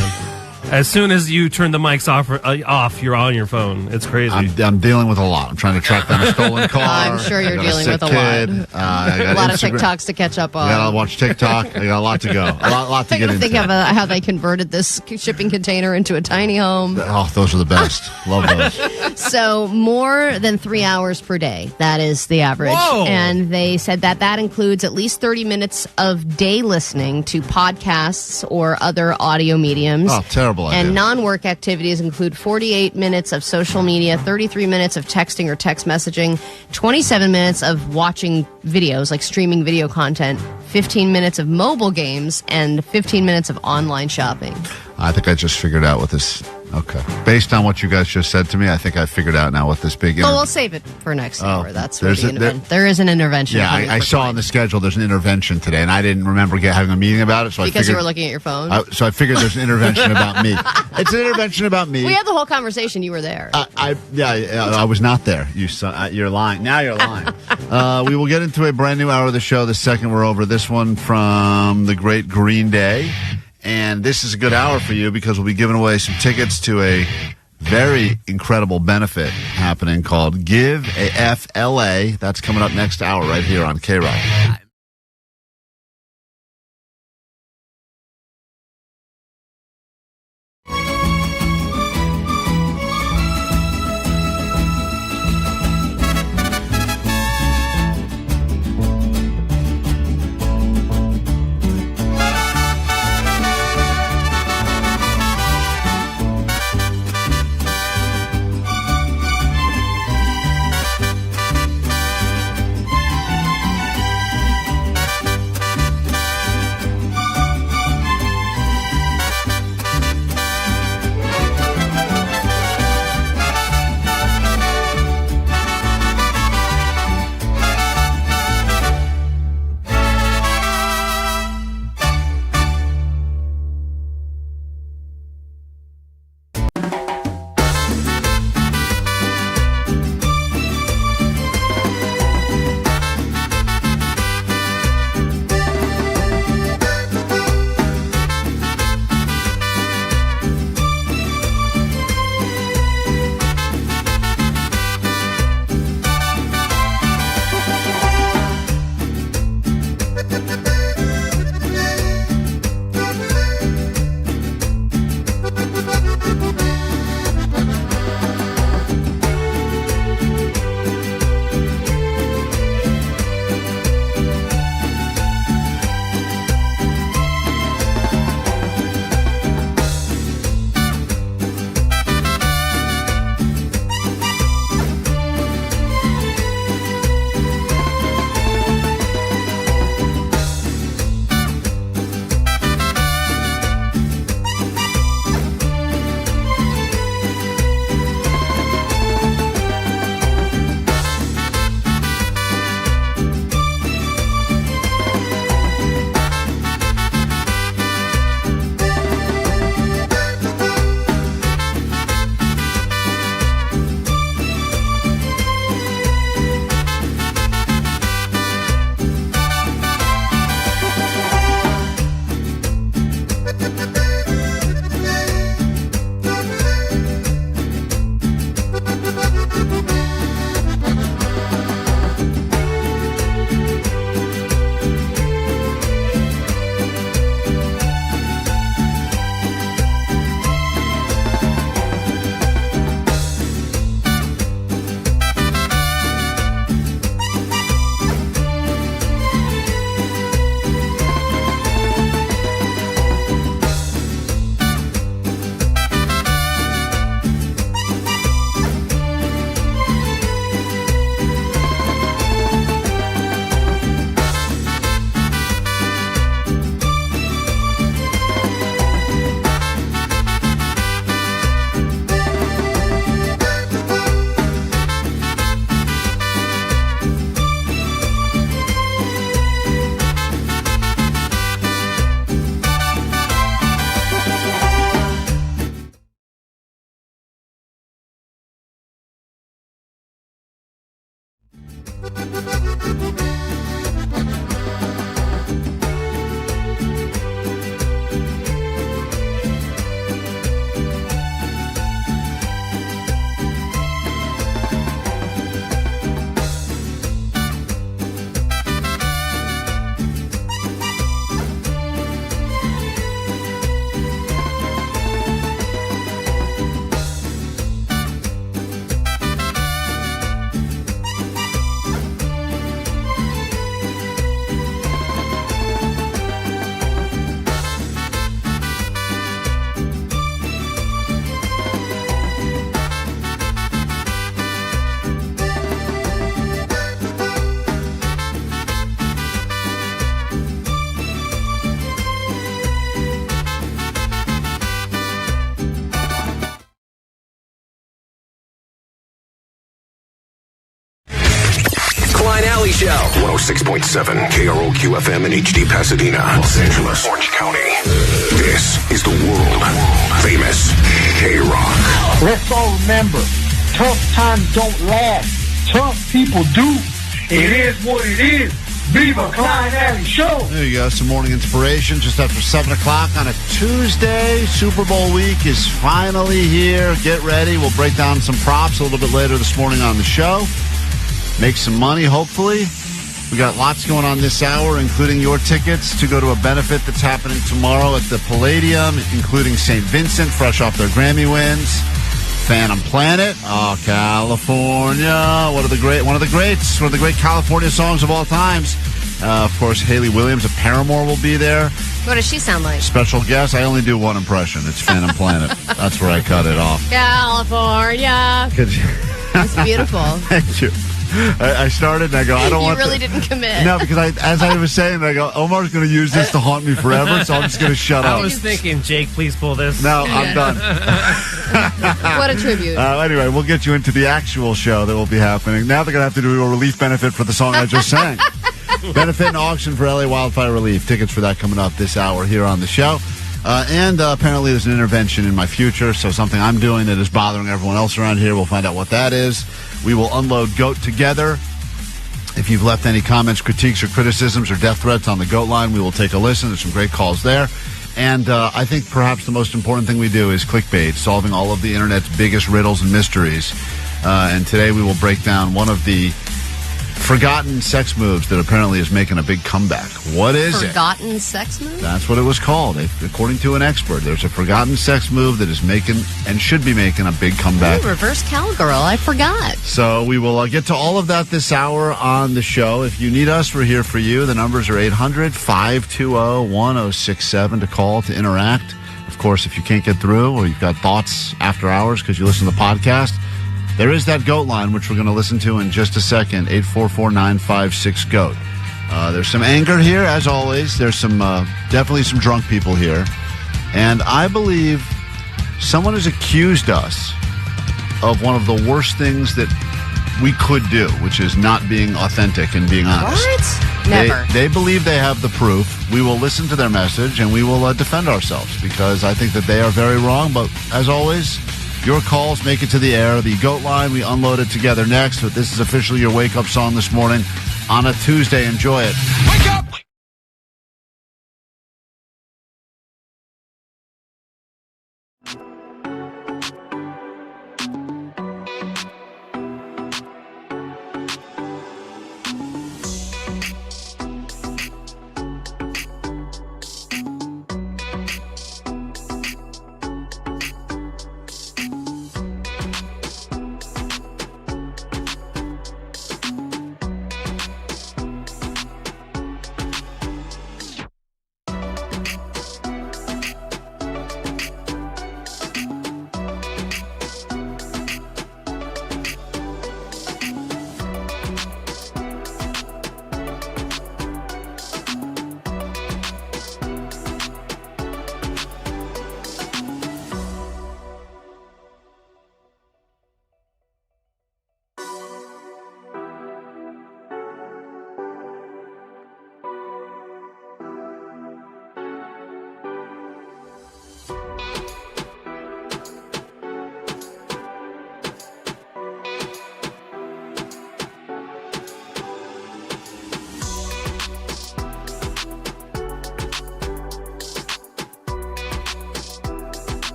As soon as you turn the mics off, you're on your phone. It's crazy. I'm dealing with a lot. I'm trying to track down a stolen car. I'm sure you're dealing with a lot. A lot of TikToks to catch up on. I gotta watch TikTok. I got a lot to go. A lot to get into. Think of how they converted this shipping container into a tiny home. Oh, those are the best. Love those. So more than 3 hours per day. That is the average. Whoa. And they said that includes at least 30 minutes of day listening to podcasts or other audio mediums. Oh, terrible idea. And non-work activities include 48 minutes of social media, 33 minutes of texting or text messaging, 27 minutes of watching videos, like streaming video content, 15 minutes of mobile games, and 15 minutes of online shopping. I think I just figured out what this... Okay. Based on what you guys just said to me, I think I figured out now what this big... Well, we'll save it for next hour. That's where there is an intervention. Yeah, I saw on the schedule there's an intervention today, and I didn't remember having a meeting about it. So because you were looking at your phone? So I figured there's an intervention about me. It's an intervention about me. We had the whole conversation. You were there. I was not there. You're lying. Now you're lying. We will get into a brand new hour of the show the second we're over. This one from the great Green Day. And this is a good hour for you because we'll be giving away some tickets to a very incredible benefit happening called Give a FLA. That's coming up next hour right here on KROQ. Klein Alley Show. 106.7 KROQ FM in HD Pasadena, Los Angeles, Orange County. This is the world famous KROQ. Let's all remember, tough times don't last. Tough people do. It is what it is. Viva Klein Alley Show. There you go. Some morning inspiration just after 7 o'clock on a Tuesday. Super Bowl week is finally here. Get ready. We'll break down some props a little bit later this morning on the show. Make some money, hopefully. We got lots going on this hour, including your tickets to go to a benefit that's happening tomorrow at the Palladium, including St. Vincent, fresh off their Grammy wins. Phantom Planet, oh, California, one of the great California songs of all times. Of course, Haley Williams of Paramore will be there. What does she sound like? Special guest. I only do one impression. It's Phantom Planet. That's where I cut it off. California. It's beautiful. Thank you. I started and I go, I don't want You really didn't commit. No, because as I was saying, I go, Omar's going to use this to haunt me forever, so I'm just going to shut up. I was thinking, Jake, please pull this. No, I'm done. What a tribute. Anyway, we'll get you into the actual show that will be happening. Now they're going to have to do a relief benefit for the song I just sang. Benefit and auction for LA wildfire relief. Tickets for that coming up this hour here on the show. And apparently there's an intervention in my future, so something I'm doing that is bothering everyone else around here. We'll find out what that is. We will unload GOAT together. If you've left any comments, critiques, or criticisms or death threats on the GOAT line, we will take a listen. There's some great calls there. And I think perhaps the most important thing we do is Clickbait, solving all of the Internet's biggest riddles and mysteries. And today we will break down one of the forgotten sex moves that apparently is making a big comeback. What is it? Forgotten sex move? That's what it was called. According to an expert, there's a forgotten sex move that is making and should be making a big comeback. Ooh, reverse cowgirl. I forgot. So we will get to all of that this hour on the show. If you need us, we're here for you. The numbers are 800-520-1067 to call to interact. Of course, if you can't get through or you've got thoughts after hours because you listen to the podcast, there is that GOAT line, which we're going to listen to in just a second, 844-956-GOAT. There's some anger here, as always. There's some definitely some drunk people here. And I believe someone has accused us of one of the worst things that we could do, which is not being authentic and being honest. What? Never. They believe they have the proof. We will listen to their message, and we will defend ourselves, because I think that they are very wrong. But as always, your calls make it to the air. The GOAT line, we unload it together next. But this is officially your wake-up song this morning on a Tuesday. Enjoy it. Wake up!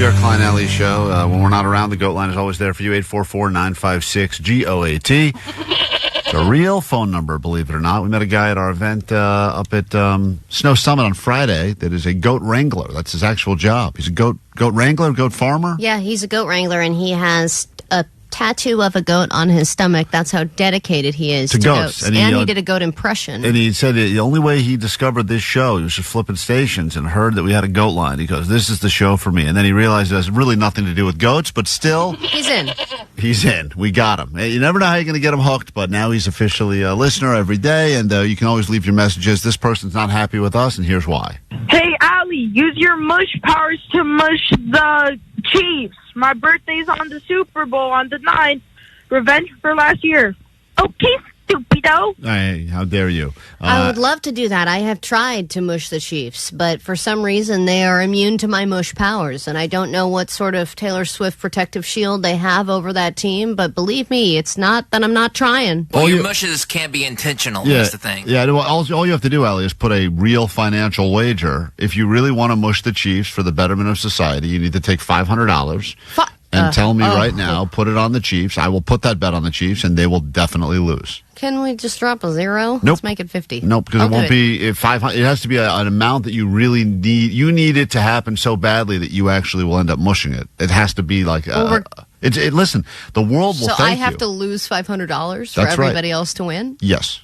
We are Klein Alley Show. When we're not around, the GOAT line is always there for you, 844-956-GOAT. It's a real phone number, believe it or not. We met a guy at our event up at Snow Summit on Friday that is a goat wrangler. That's his actual job. He's a goat wrangler, goat farmer? Yeah, he's a goat wrangler, and he has a tattoo of a goat on his stomach. That's how dedicated he is to goats. And he did a goat impression. And he said the only way he discovered this show, he was just flipping stations and heard that we had a goat line. He goes, this is the show for me. And then he realized it has really nothing to do with goats, but still... He's in. He's in. We got him. You never know how you're going to get him hooked, but now he's officially a listener every day, and you can always leave your messages. This person's not happy with us, and here's why. Hey, Allie, use your mush powers to mush the Chiefs. My birthday's on the Super Bowl on the 9th. Revenge for last year. Okay, stupido. Hey, how dare you? I would love to do that. I have tried to mush the Chiefs, but for some reason they are immune to my mush powers, and I don't know what sort of Taylor Swift protective shield they have over that team, but believe me, it's not that I'm not trying. Well, your mushes can't be intentional, that's the thing. Yeah, all you have to do, Allie, is put a real financial wager. If you really want to mush the Chiefs for the betterment of society, you need to take $500 and tell me right now, put it on the Chiefs. I will put that bet on the Chiefs, and they will definitely lose. Can we just drop a zero? Nope. Let's make it 50. Nope, because it won't be 500. It has to be an amount that you really need. You need it to happen so badly that you actually will end up mushing it. It has to be like. Listen, the world will. So thank I have you. to lose $500 for That's everybody else to win. Yes.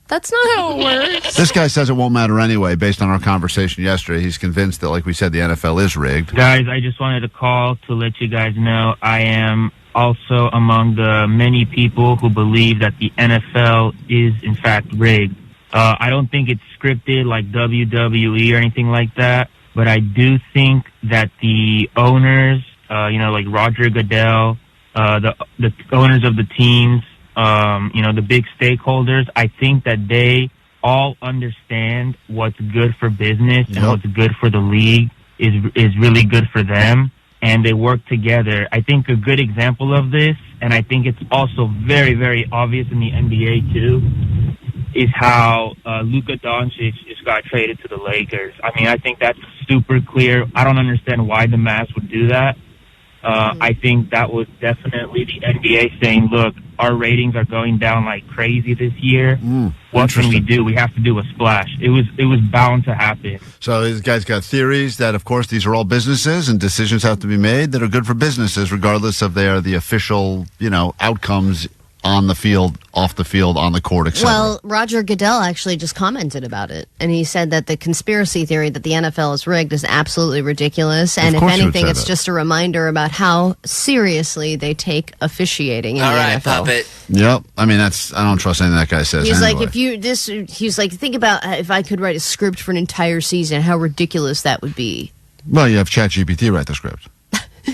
That's not how it works. This guy says it won't matter anyway. Based on our conversation yesterday, he's convinced that, like we said, the NFL is rigged. Guys, I just wanted to call to let you guys know I am also among the many people who believe that the NFL is, in fact, rigged. I don't think it's scripted like WWE or anything like that, but I do think that the owners, like Roger Goodell, the owners of the teams, the big stakeholders, I think that they all understand what's good for business and what's good for the league is really good for them, and they work together. I think a good example of this, and I think it's also very, very obvious in the NBA too, is how Luka Doncic just got traded to the Lakers. I mean, I think that's super clear. I don't understand why the Mavs would do that. I think that was definitely the NBA saying, look, our ratings are going down like crazy this year. What can we do? We have to do a splash. It was bound to happen. So these guys got theories that, of course, these are all businesses and decisions have to be made that are good for businesses, regardless of the official, outcomes on the field, off the field, on the court, etc. Well, Roger Goodell actually just commented about it, and he said that the conspiracy theory that the NFL is rigged is absolutely ridiculous, and if anything, it's just a reminder about how seriously they take officiating in the NFL. Puppet. Yep. I mean, I don't trust anything that guy says. He's anyway. he's like, think about if I could write a script for an entire season, how ridiculous that would be. Well, you have ChatGPT write the script.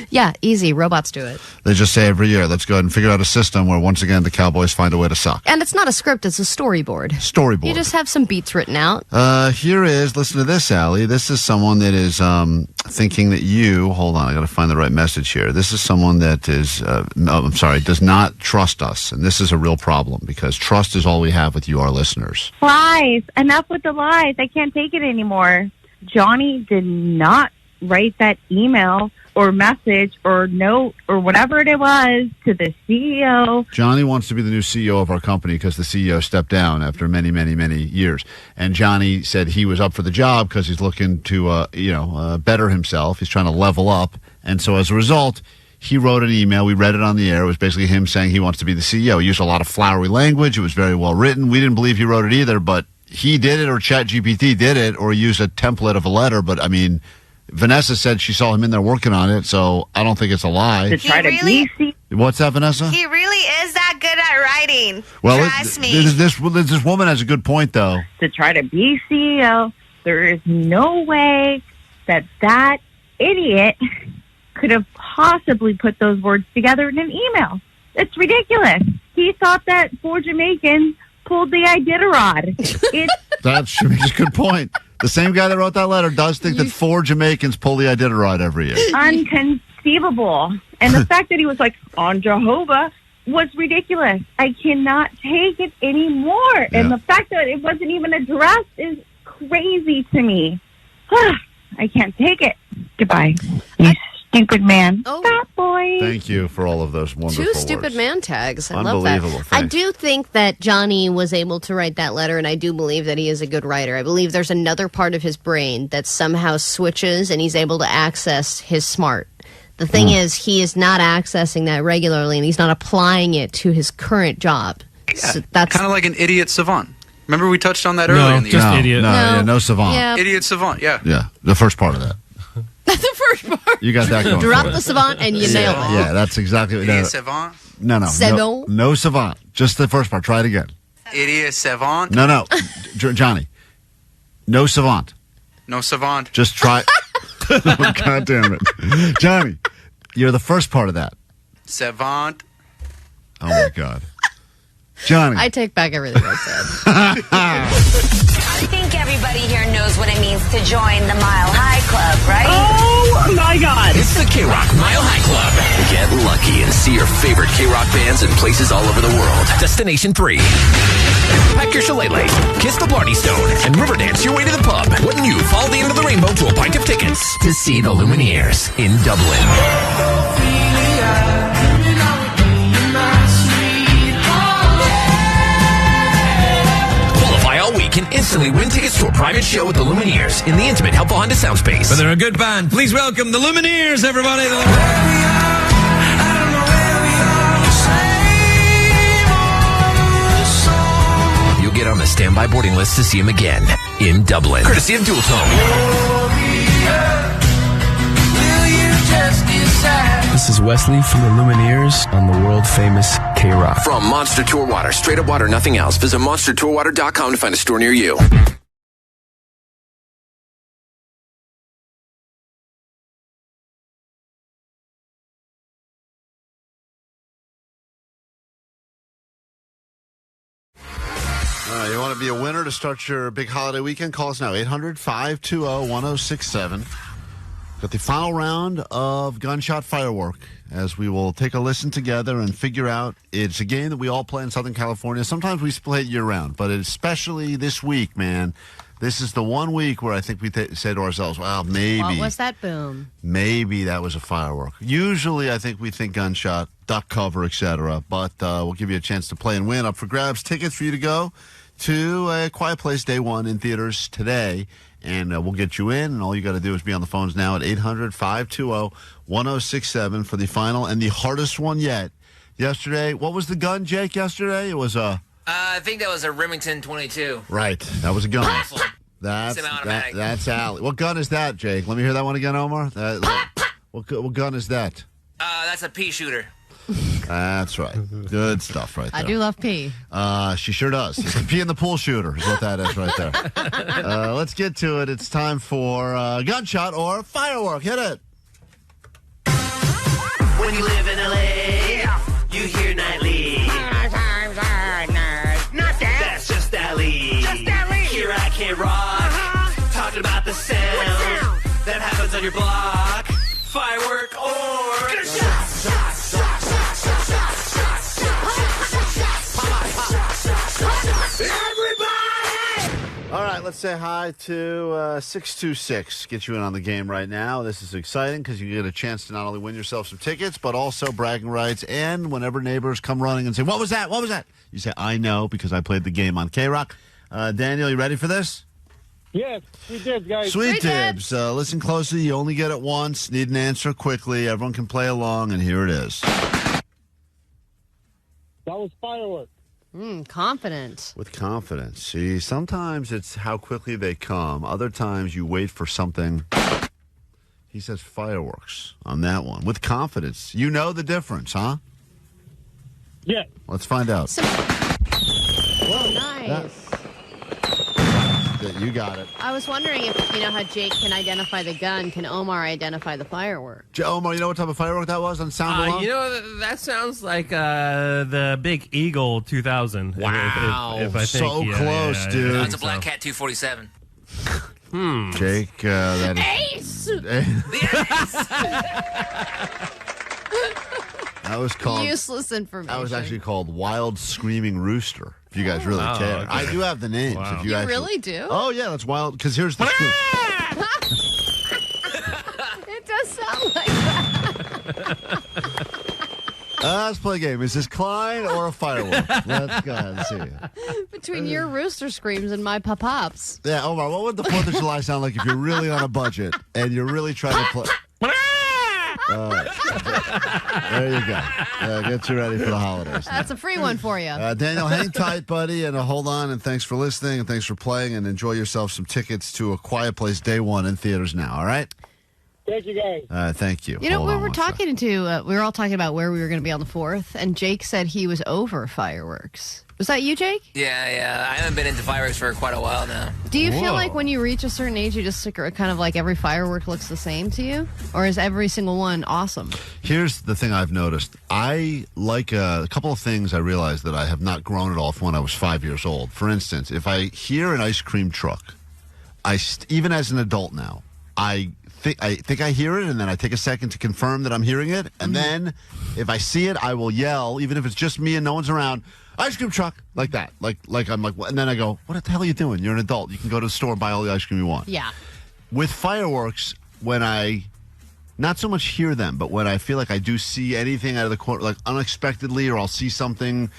Yeah, easy. Robots do it. They just say every year, let's go ahead and figure out a system where, once again, the Cowboys find a way to suck. And it's not a script, it's a storyboard. Storyboard. You just have some beats written out. Listen to this, Allie. This is someone that is thinking that hold on, I got to find the right message here. This is someone that is, does not trust us. And this is a real problem because trust is all we have with you, our listeners. Lies. Enough with the lies. I can't take it anymore. Johnny did not write that email or message or note or whatever it was to the CEO. Johnny wants to be the new CEO of our company because the CEO stepped down after many, many, many years. And Johnny said he was up for the job because he's looking to, better himself. He's trying to level up. And so as a result, he wrote an email. We read it on the air. It was basically him saying he wants to be the CEO. He used a lot of flowery language. It was very well written. We didn't believe he wrote it either, but he did it, or ChatGPT did it, or used a template of a letter. But, I mean, Vanessa said she saw him in there working on it, so I don't think it's a lie. To try to be What's that, Vanessa? He really is that good at writing. Well, Trust me. This woman has a good point, though. To try to be CEO, there is no way that idiot could have possibly put those words together in an email. It's ridiculous. He thought that 4 Jamaicans pulled the Iditarod. That's a good point. The same guy that wrote that letter does think that 4 Jamaicans pull the Iditarod every year. Unconceivable. And the fact that he was like, on Jehovah, was ridiculous. I cannot take it anymore. Yeah. And the fact that it wasn't even addressed is crazy to me. I can't take it. Goodbye. You stupid man. Oh. Fat boy. Thank you for all of those wonderful Two stupid words. man tags. I love that. Unbelievable. I Thanks. do think that Johnny was able to write that letter, and I do believe that he is a good writer. I believe there's another part of his brain that somehow switches, and he's able to access his smart. The thing is, he is not accessing that regularly, and he's not applying it to his current job. So that's Kind of like an idiot savant. Remember we touched on that earlier in the just year? idiot. No savant. Yeah. Idiot savant, yeah. Yeah, the first part of that. the first part. You got that going. Drop for you. the savant, and you nailed it. Yeah, that's exactly what Idiot savant? No savant. Just the first part. Try it again. Idiot savant? No. Johnny. No savant. No savant. Just try. God damn it. Johnny, you're the first part of that. Savant. Oh, my God. Johnny. I take back everything I said. I think everybody here knows what it means to join the Mile High Club, right? Oh my God! It's the KROQ Mile High Club. Get lucky and see your favorite KROQ bands in places all over the world. Destination 3. Pack your shillelagh, kiss the Blarney Stone, and river dance your way to the pub. When you follow the end of the rainbow to a pint of tickets to see the Lumineers in Dublin. All week and instantly win tickets to a private show with the Lumineers in the intimate, helpful Honda sound space. But they're a good band. Please welcome the Lumineers, everybody. You'll get on the standby boarding list to see him again in Dublin, courtesy of Dual Tone. This is Wesley from the Lumineers on the world famous KROQ. From Monster Tour Water, straight up water, nothing else. Visit monstertourwater.com to find a store near you. You want to be a winner to start your big holiday weekend? Call us now, 800-520-1067. Got the final round of Gunshot Firework, as we will take a listen together and figure out. It's a game that we all play in Southern California. Sometimes we play it year-round, but especially this week, man. This is the one week where I think we say to ourselves, well, maybe. What was that boom? Maybe that was a firework. Usually, I think we think gunshot, duck cover, etc. But we'll give you a chance to play and win. Up for grabs, tickets for you to go to A Quiet Place Day 1 in theaters today. And we'll get you in, and all you got to do is be on the phones now at 800-520-1067 for the final and the hardest one yet. Yesterday, what was the gun, Jake, yesterday? It was a... I think that was a Remington 22. Right, that was a gun. That's Semi-automatic. that's Allie. What gun is that, Jake? Let me hear that one again, Omar. What gun is that? That's a pea shooter. That's right. Good stuff right there. I do love pee. She sure does. It's a pee in the pool shooter is what that is right there. Let's get to it. It's time for gunshot or firework. Hit it. When you live in L.A., you hear nightly. Not that. That's just Ali. Just Ali. Here at KROQ, talking about the sound that happens on your block. Firework or gunshot. All right, let's say hi to 626. Get you in on the game right now. This is exciting because you get a chance to not only win yourself some tickets, but also bragging rights. And whenever neighbors come running and say, what was that? What was that? You say, I know, because I played the game on KROQ. Daniel, you ready for this? Yes, we did, guys. Sweet dibs. Listen closely. You only get it once. Need an answer quickly. Everyone can play along, and here it is. That was fireworks. Confident. With confidence. See, sometimes it's how quickly they come. Other times you wait for something. He says fireworks on that one. With confidence. You know the difference, huh? Yeah. Let's find out. Whoa, nice. You got it. I was wondering if, you know how Jake can identify the gun, can Omar identify the firework? Omar, you know what type of firework that was on sound alone? You know, that sounds like the Big Eagle 2000. Wow. If I think, So close, dude. That's a Black Cat 247. Jake, that is... That was called... Useless information. That was actually called Wild Screaming Rooster, if you guys really care. Okay. I do have the names. Wow. If you You really do? Oh, yeah, that's Wild, because here's the... It does sound Let's play a game. Is this Klein or a firework? Let's go ahead and see. Between your rooster screams and my pop-pops. Yeah, Omar, what would the 4th of July sound like if you're really on a budget and you're really trying to play? There you go. Get you ready for the holidays. That's a free one for you. Daniel, hang tight, buddy, and hold on, and thanks for listening, and thanks for playing, and enjoy yourself some tickets to A Quiet Place Day 1 in theaters now, all right? Thank you, guys. Thank you. You know, Hold we on were one second. talking to, we were all talking about where we were going to be on the 4th, and Jake said he was over fireworks. Was that you, Jake? Yeah. I haven't been into fireworks for quite a while now. Do you feel like when you reach a certain age, you just kind of like every firework looks the same to you? Or is every single one awesome? Here's the thing I've noticed. I like a couple of things I realized that I have not grown at all from when I was 5 years old. For instance, if I hear an ice cream truck, even as an adult now, I think I hear it, and then I take a second to confirm that I'm hearing it, and then if I see it, I will yell, even if it's just me and no one's around, ice cream truck, like that. Like I'm like, and then I go, what the hell are you doing? You're an adult. You can go to the store and buy all the ice cream you want. Yeah. With fireworks, when I not so much hear them, but when I feel like I do see anything out of the corner, like unexpectedly, or I'll see something,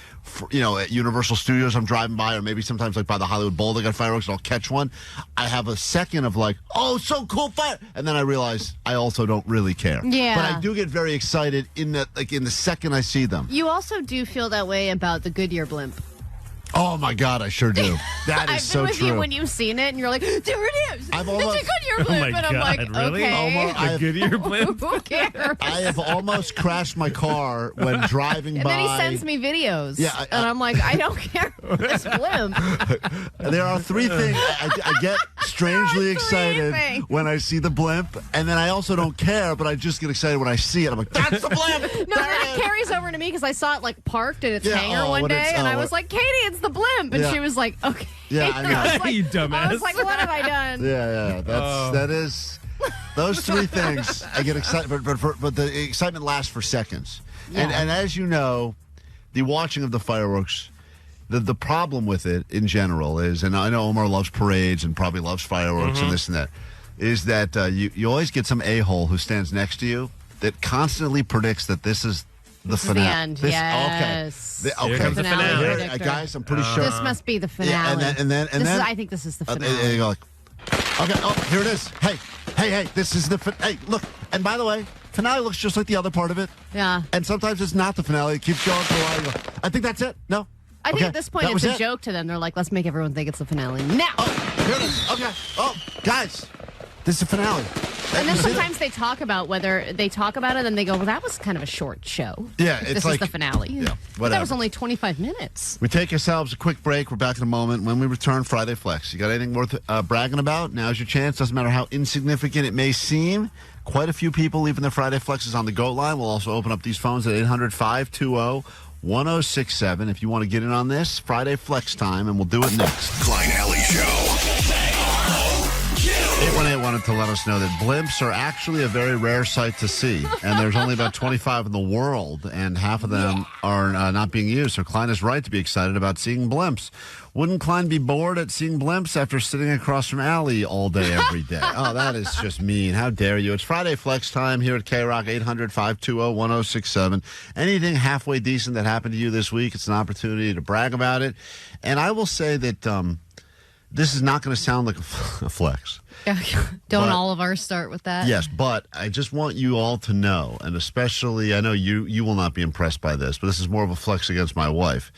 at Universal Studios I'm driving by, or maybe sometimes like by the Hollywood Bowl they got fireworks, and I'll catch one. I have a second of like, oh, so cool, fire, and then I realize I also don't really care. Yeah. But I do get very excited in the second I see them. You also do feel that way about the Goodyear blimp. Oh my God, I sure do. That is so I've been with true. you when you've seen it, and you're like, there it is. I've It's almost- a Goodyear blimp, and I'm like, really? okay. The Goodyear blimp? Who cares? I have almost crashed my car when driving And by. then he sends me videos. Yeah, and I'm like, I don't care about this blimp. There are three things. I get strangely excited things. when I see the blimp, and then I also don't care, but I just get excited when I see it. I'm like, that's the blimp! No, then it carries over to me because I saw it like parked in its Yeah, hangar one what day, it's- and I what- was like, Katie, it's the blimp. And Yeah. she was like, okay. Yeah, I And know. was like, You dumbass. I was like, what have I done? Yeah. That is those three things. I get excited, but the excitement lasts for seconds. Yeah. And as you know, the watching of the fireworks. The problem with it in general is, and I know Omar loves parades and probably loves fireworks and this and that, is that you always get some a-hole who stands next to you that constantly predicts that this is the finale. The end. Yes. Okay. Here comes the finale. Here, predictor. guys, I'm pretty sure. This must be the finale. Yeah, and then I think this is the finale. and you go like, okay, oh, here it is. Hey, this is the hey, look. And by the way, finale looks just like the other part of it. Yeah. And sometimes it's not the finale. It keeps going for a while. You go, I think that's it. No. I think Okay, at this point that it's was a it? joke to them. They're like, let's make everyone think it's the finale now. Here it is. Okay. Oh, guys, this is the finale. And then This is it. sometimes they talk about whether they talk about it, and they go, "Well, that was kind of a short show." Yeah, If it's this like is the finale. Yeah, But whatever. that was only 25 minutes. We take ourselves a quick break. We're back in a moment. When we return, Friday Flex. You got anything worth bragging about? Now's your chance. Doesn't matter how insignificant it may seem. Quite a few people leaving their Friday Flexes on the GOAT line. We'll also open up these phones at 800-520-1067. If you want to get in on this, Friday Flex time, and we'll do it next. Klein Alley Show. 818 wanted to let us know that blimps are actually a very rare sight to see, and there's only about 25 in the world, and half of them are not being used. So Klein is right to be excited about seeing blimps. Wouldn't Klein be bored at seeing blimps after sitting across from Allie all day, every day? Oh, that is just mean. How dare you? It's Friday Flex time here at KROQ, 800-520-1067. Anything halfway decent that happened to you this week, it's an opportunity to brag about it. And I will say that this is not going to sound like a flex. Don't all of ours start with that? Yes, but I just want you all to know, and especially, I know you will not be impressed by this, but this is more of a flex against my wife.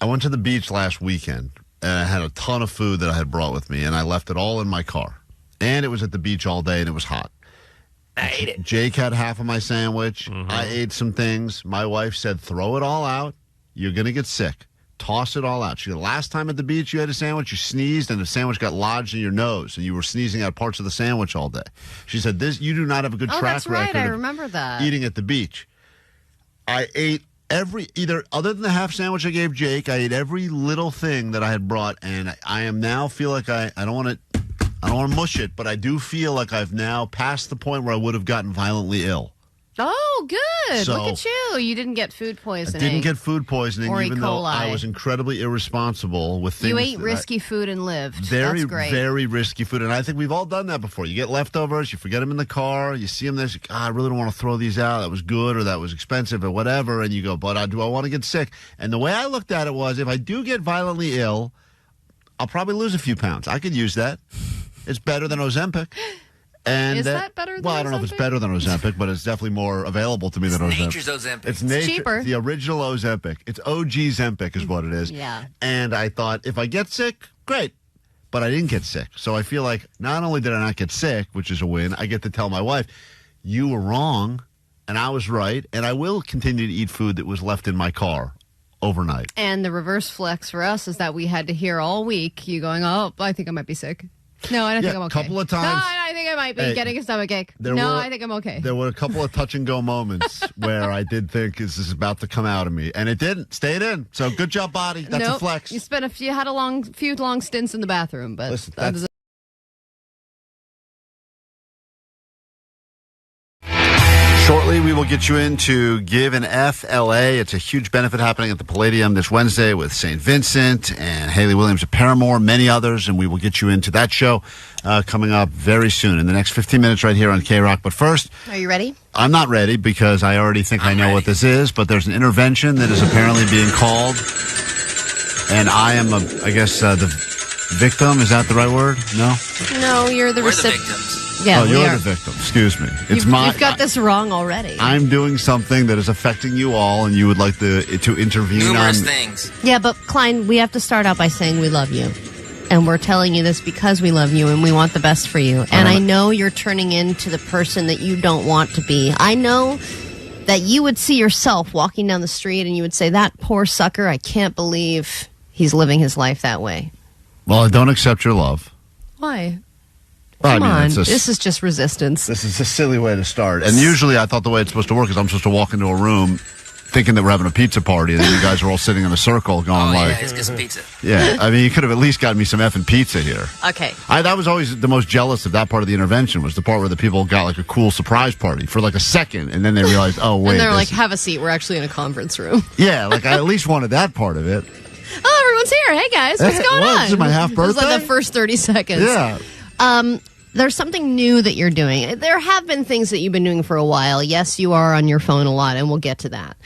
I went to the beach last weekend, and I had a ton of food that I had brought with me, and I left it all in my car. And it was at the beach all day, and it was hot. I ate it. Jake had half of my sandwich. I ate some things. My wife said, throw it all out. You're going to get sick. Toss it all out. She said, last time at the beach you had a sandwich, you sneezed, and the sandwich got lodged in your nose, and you were sneezing out parts of the sandwich all day. She said, you do not have a good Oh, track that's right. record I of remember that. eating at the beach. I ate other than the half sandwich I gave Jake, I ate every little thing that I had brought, and I am now feel like I don't want to mush it, but I do feel like I've now passed the point where I would have gotten violently ill. Oh, good. So, look at you. You didn't get food I poisoning. didn't get food poisoning, Or E. even though coli. I was incredibly irresponsible with things. You ate that risky food and lived. Very, That's great. very risky food. And I think we've all done that before. You get leftovers, you forget them in the car, you see them there, I really don't want to throw these out. That was good or that was expensive or whatever. And you go, but do I want to get sick? And the way I looked at it was, if I do get violently ill, I'll probably lose a few pounds. I could use that. It's better than Ozempic. And Is that better than Well, I don't know if it's better than Ozempic, but it's definitely more available to me than Ozempic. Nature's Ozempic. It's cheaper. The original Ozempic. It's OG Zempic is what it is. Yeah. And I thought, if I get sick, great. But I didn't get sick. So I feel like not only did I not get sick, which is a win, I get to tell my wife, you were wrong, and I was right, and I will continue to eat food that was left in my car overnight. And the reverse flex for us is that we had to hear all week you going, oh, I think I might be sick. No, I don't think I'm okay. A couple of times. No, I think I might be getting a stomachache. No, I think I'm okay. There were a couple of touch and go moments where I did think, this is about to come out of me. And it didn't. Stayed in. So good job, body. That's a flex. You spent few long stints in the bathroom, but Listen, that's Shortly, we will get you into Give an F LA. It's a huge benefit happening at the Palladium this Wednesday with St. Vincent and Haley Williams of Paramore, many others, and we will get you into that show coming up very soon in the next 15 minutes right here on KROQ. But first, Are you ready? I'm not ready because I already think I know what this is, but there's an intervention that is apparently being called, and I am, I guess, the victim. Is that the right word? No? No, you're the recipient. victims. Yeah, you're the victim. Excuse me. It's You've got this wrong already. I'm doing something that is affecting you all, and you would like to intervene Numerous on things. Yeah, but Klein, we have to start out by saying we love you. And we're telling you this because we love you and we want the best for you. And I know you're turning into the person that you don't want to be. I know that you would see yourself walking down the street and you would say, that poor sucker, I can't believe he's living his life that way. Well, I don't accept your love. Why? Well, Come on, it's this is just resistance. This is a silly way to start. And usually I thought the way it's supposed to work is I'm supposed to walk into a room thinking that we're having a pizza party, and then you guys are all sitting in a circle going Yeah, let's get some pizza. Yeah, I mean, you could have at least gotten me some effing pizza here. Okay. That was always the most jealous of that part of the intervention, was the part where the people got like a cool surprise party for like a second, and then they realized, oh, wait. And they're like, have a seat. We're actually in a conference room. Yeah, like I at least wanted that part of it. Oh, everyone's here. Hey, guys, what's going on? This is my half birthday? This is like the first 30 seconds. Yeah. There's something new that you're doing. There have been things that you've been doing for a while. Yes, you are on your phone a lot, and we'll get to that.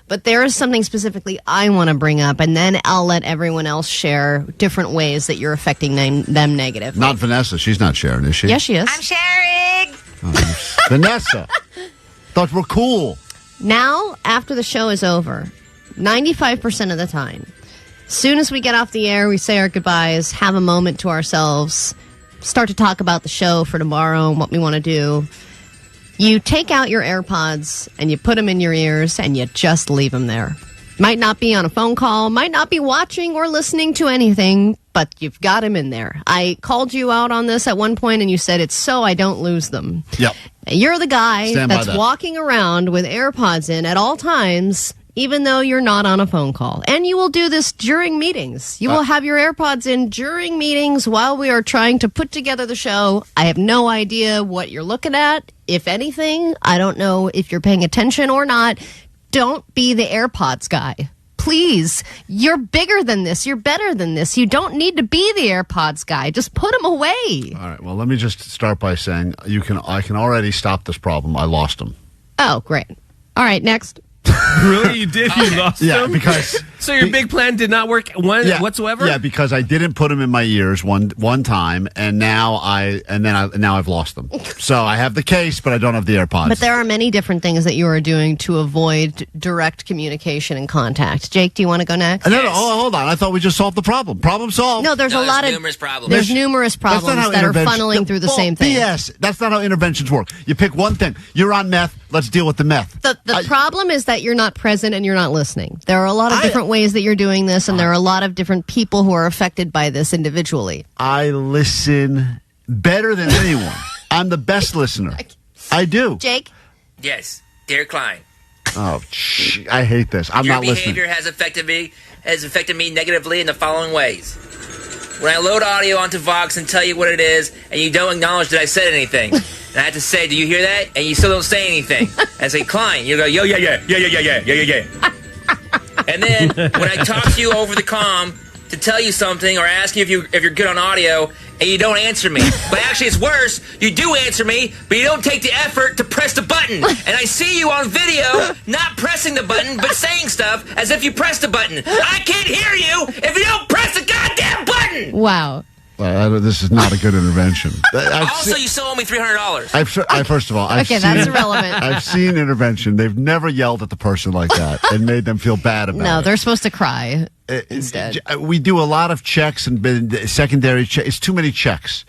But there is something specifically I want to bring up, and then I'll let everyone else share different ways that you're affecting them negatively. Not Vanessa. She's not sharing, is she? Yes, she is. I'm sharing. Vanessa. Thought we're cool. Now, after the show is over, 95% of the time, as soon as we get off the air, we say our goodbyes, have a moment to ourselves, start to talk about the show for tomorrow and what we want to do. You take out your AirPods and you put them in your ears and you just leave them there. Might not be on a phone call, might not be watching or listening to anything, but you've got them in there. I called you out on this at one point and you said it's so I don't lose them. Yep. You're the guy Stand by that's that. walking around with AirPods in at all times, even though you're not on a phone call. And you will do this during meetings. You will have your AirPods in during meetings while we are trying to put together the show. I have no idea what you're looking at, if anything. I don't know if you're paying attention or not. Don't be the AirPods guy. Please. You're bigger than this. You're better than this. You don't need to be the AirPods guy. Just put them away. All right. Well, let me just start by saying I can already stop this problem. I lost them. Oh, great. All right, next. Really? You did? You lost them? Yeah, because... So your big plan did not work whatsoever? Yeah, because I didn't put them in my ears one time, and now I've lost them. So I have the case, but I don't have the AirPods. But there are many different things that you are doing to avoid direct communication and contact. Jake, do you want to go next? No, hold on. I thought we just solved the problem. Problem solved. No, there's numerous problems. There's numerous problems that are funneling through the same thing. BS. That's not how interventions work. You pick one thing. You're on meth. Let's deal with the meth. The problem is that you're not present and you're not listening. There are a lot of different ways that you're doing this, and there are a lot of different people who are affected by this individually. I listen better than anyone. I'm the best listener. I do. Jake? Yes, dear Klein. Oh, I hate this. I'm not listening. Your behavior has affected me negatively in the following ways. When I load audio onto Vox and tell you what it is, and you don't acknowledge that I said anything, And I had to say, do you hear that? And you still don't say anything. And I say, Klein. You go, yo, yeah. And then when I talk to you over the comm to tell you something or ask you if you're good on audio, and you don't answer me. But actually, it's worse. You do answer me, but you don't take the effort to press the button. And I see you on video not pressing the button, but saying stuff as if you pressed the button. I can't hear you if you don't press the goddamn button! Wow. Well, this is not a good intervention. You still owe me $300. First of all, that's irrelevant. I've seen intervention. They've never yelled at the person like that and made them feel bad about it. No, they're supposed to cry instead. We do a lot of checks and secondary checks. It's too many checks.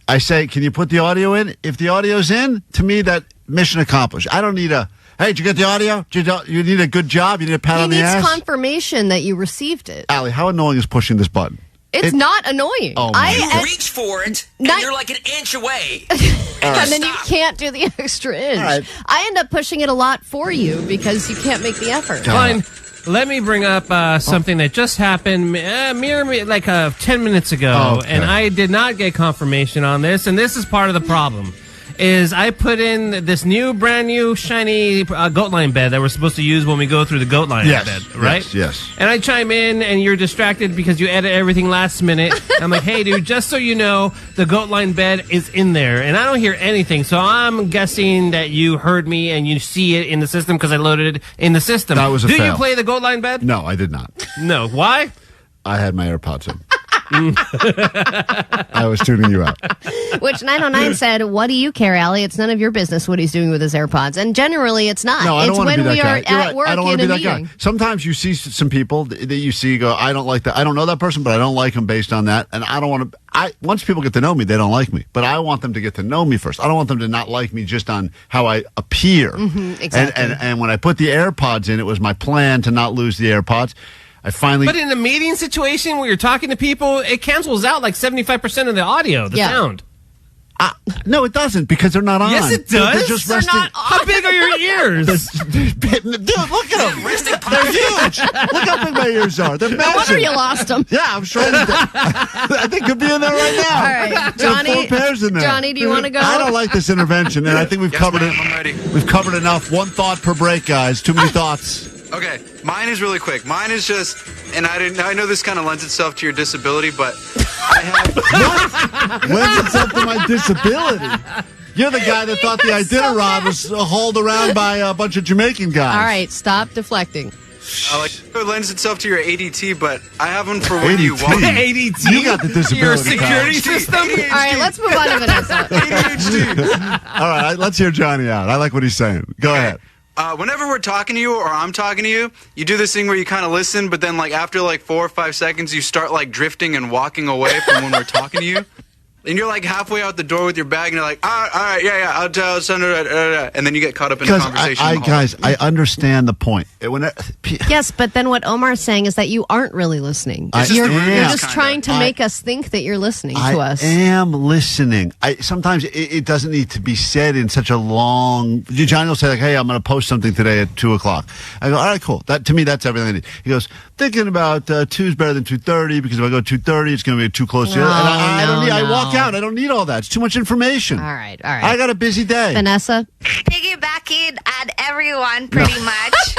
I say, can you put the audio in? If the audio's in, to me, that mission accomplished. I don't need a, hey, did you get the audio? You need a good job? You need a pat on the ass? He needs confirmation that you received it. Allie, how annoying is pushing this button? It's not annoying. Oh, you reach for it, and you're like an inch away. And then you can't do the extra inch. Right. I end up pushing it a lot for you because you can't make the effort. Fine. Let me bring up something that just happened like 10 minutes ago, and I did not get confirmation on this, and this is part of the problem. Is I put in this brand new, shiny goat line bed that we're supposed to use when we go through the goat line bed, right? Yes. And I chime in, and you're distracted because you edit everything last minute. I'm like, hey, dude, just so you know, the goat line bed is in there, and I don't hear anything. So I'm guessing that you heard me and you see it in the system because I loaded it in the system. That was a fail. fail. You play the goat line bed? No, I did not. No. Why? I had my AirPods in. I was tuning you out. Which 909 said, what do you care, Allie? It's none of your business what he's doing with his AirPods. And generally, it's not. No, I don't it's want to when be that we guy. are You're at right. work I don't want to in be a that meeting. guy. Sometimes you see some people that you see go, I don't like that. I don't know that person, but I don't like them based on that. And I don't want to. Once people get to know me, they don't like me. But I want them to get to know me first. I don't want them to not like me just on how I appear. Exactly. And when I put the AirPods in, it was my plan to not lose the AirPods. But in a meeting situation where you're talking to people, it cancels out like 75% of the audio, the sound. No, it doesn't because they're not on. Yes, it does. They're just resting. Not on. How big are your ears? Dude, look at them. They're huge. Look how big my ears are. They're massive. No wonder you lost them. Yeah, I'm sure. I think could be in there right now. All right, Johnny. There are 4 pairs in there. Johnny, do you want to go? I don't like this intervention, and I think we've covered it. I'm ready. We've covered enough. One thought per break, guys. Too many thoughts. Okay, mine is really quick. Mine is just, and I know this kind of lends itself to your disability, but I have... What? Lends itself to my disability? You're the guy that thought the Iditarod was hauled around by a bunch of Jamaican guys. All right, stop deflecting. It lends itself to your ADT, but I have one for when you walk. ADT? You got the disability. Your security card. system? ADHD. All right, let's move on to Vanessa. ADHD. All right, let's hear Johnny out. I like what he's saying. Go ahead. Whenever we're talking to you or I'm talking to you, you do this thing where you kind of listen, but then like after like 4 or 5 seconds, you start like drifting and walking away from when we're talking to you. And you're like halfway out the door with your bag, and you're like, all right, yeah, I'll tell Senator, and then you get caught up in a conversation. Guys, I understand the point. Yes, but then what Omar's saying is that you aren't really listening. You're just trying to make us think that you're listening to us. I am listening. Sometimes it doesn't need to be said in such a long... Johnny will say, like, hey, I'm going to post something today at 2 o'clock. I go, all right, cool. To me, that's everything I need. He goes, thinking about 2 is better than 2:30, because if I go 2:30, it's going to be too close to it. And I walk out. I don't need all that. It's too much information. All right. I got a busy day. Vanessa? Piggybacking at everyone, pretty much.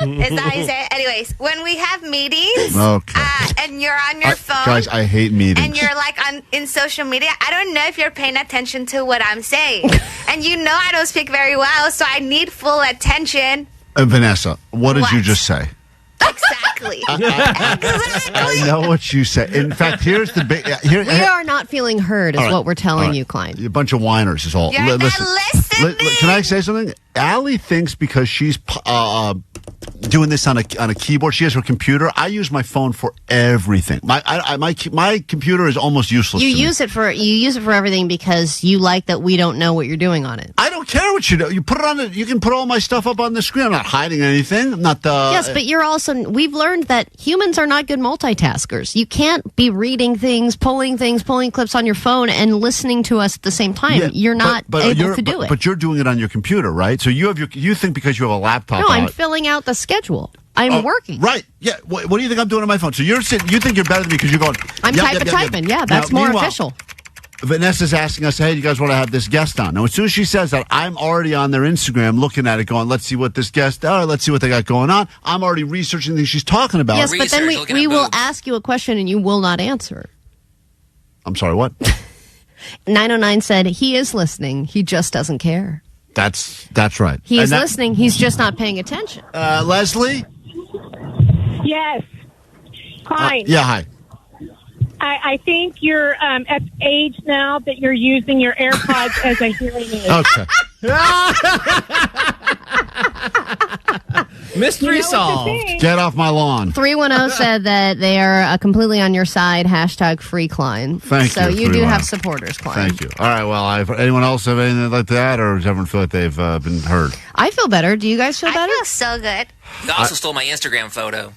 Is that how you say it? Anyways, when we have meetings and you're on your phone. Guys, I hate meetings. And you're like in social media, I don't know if you're paying attention to what I'm saying. And you know I don't speak very well, so I need full attention. Vanessa, what did you just say? Exactly. I know what you said. In fact, here's the big... We are not feeling heard is what we're telling you, Klein. You're a bunch of whiners is all. You're not listening. Can I say something? Allie thinks because she's doing this on a keyboard, she has her computer. I use my phone for everything. My computer is almost useless. You use it for everything because you like that we don't know what you're doing on it. I don't care what you do. You put it on. You can put all my stuff up on the screen. I'm not hiding anything. I'm not. Yes, but you're also. We've learned that humans are not good multitaskers. You can't be reading things, pulling clips on your phone, and listening to us at the same time. Yeah, you're not able to do it. But you're doing it on your computer, right? So you think because you have a laptop. No, I'm filling out the schedule. I'm working. Right. Yeah. What do you think I'm doing on my phone? So you think you're better than me because you're going. I'm typing. Yeah, that's more official. Vanessa's asking us, hey, do you guys want to have this guest on? Now, as soon as she says that, I'm already on their Instagram looking at it going, let's see what this guest, let's see what they got going on. I'm already researching things she's talking about. Yes, but then we will ask you a question and you will not answer. I'm sorry, what? 909 said he is listening. He just doesn't care. That's right. He is listening. He's just not paying attention. Leslie? Yes. Klein. Yeah, hi. I think you're at the age now that you're using your AirPods as a hearing aid. Okay. Mystery solved. Get off my lawn. 310 said that they are completely on your side. # free Klein. Thank so you. So you do have supporters, Klein. Thank you. All right. Well, anyone else have anything like that, or does everyone feel like they've been heard? I feel better. Do you guys feel better? I feel so good. You also stole my Instagram photo.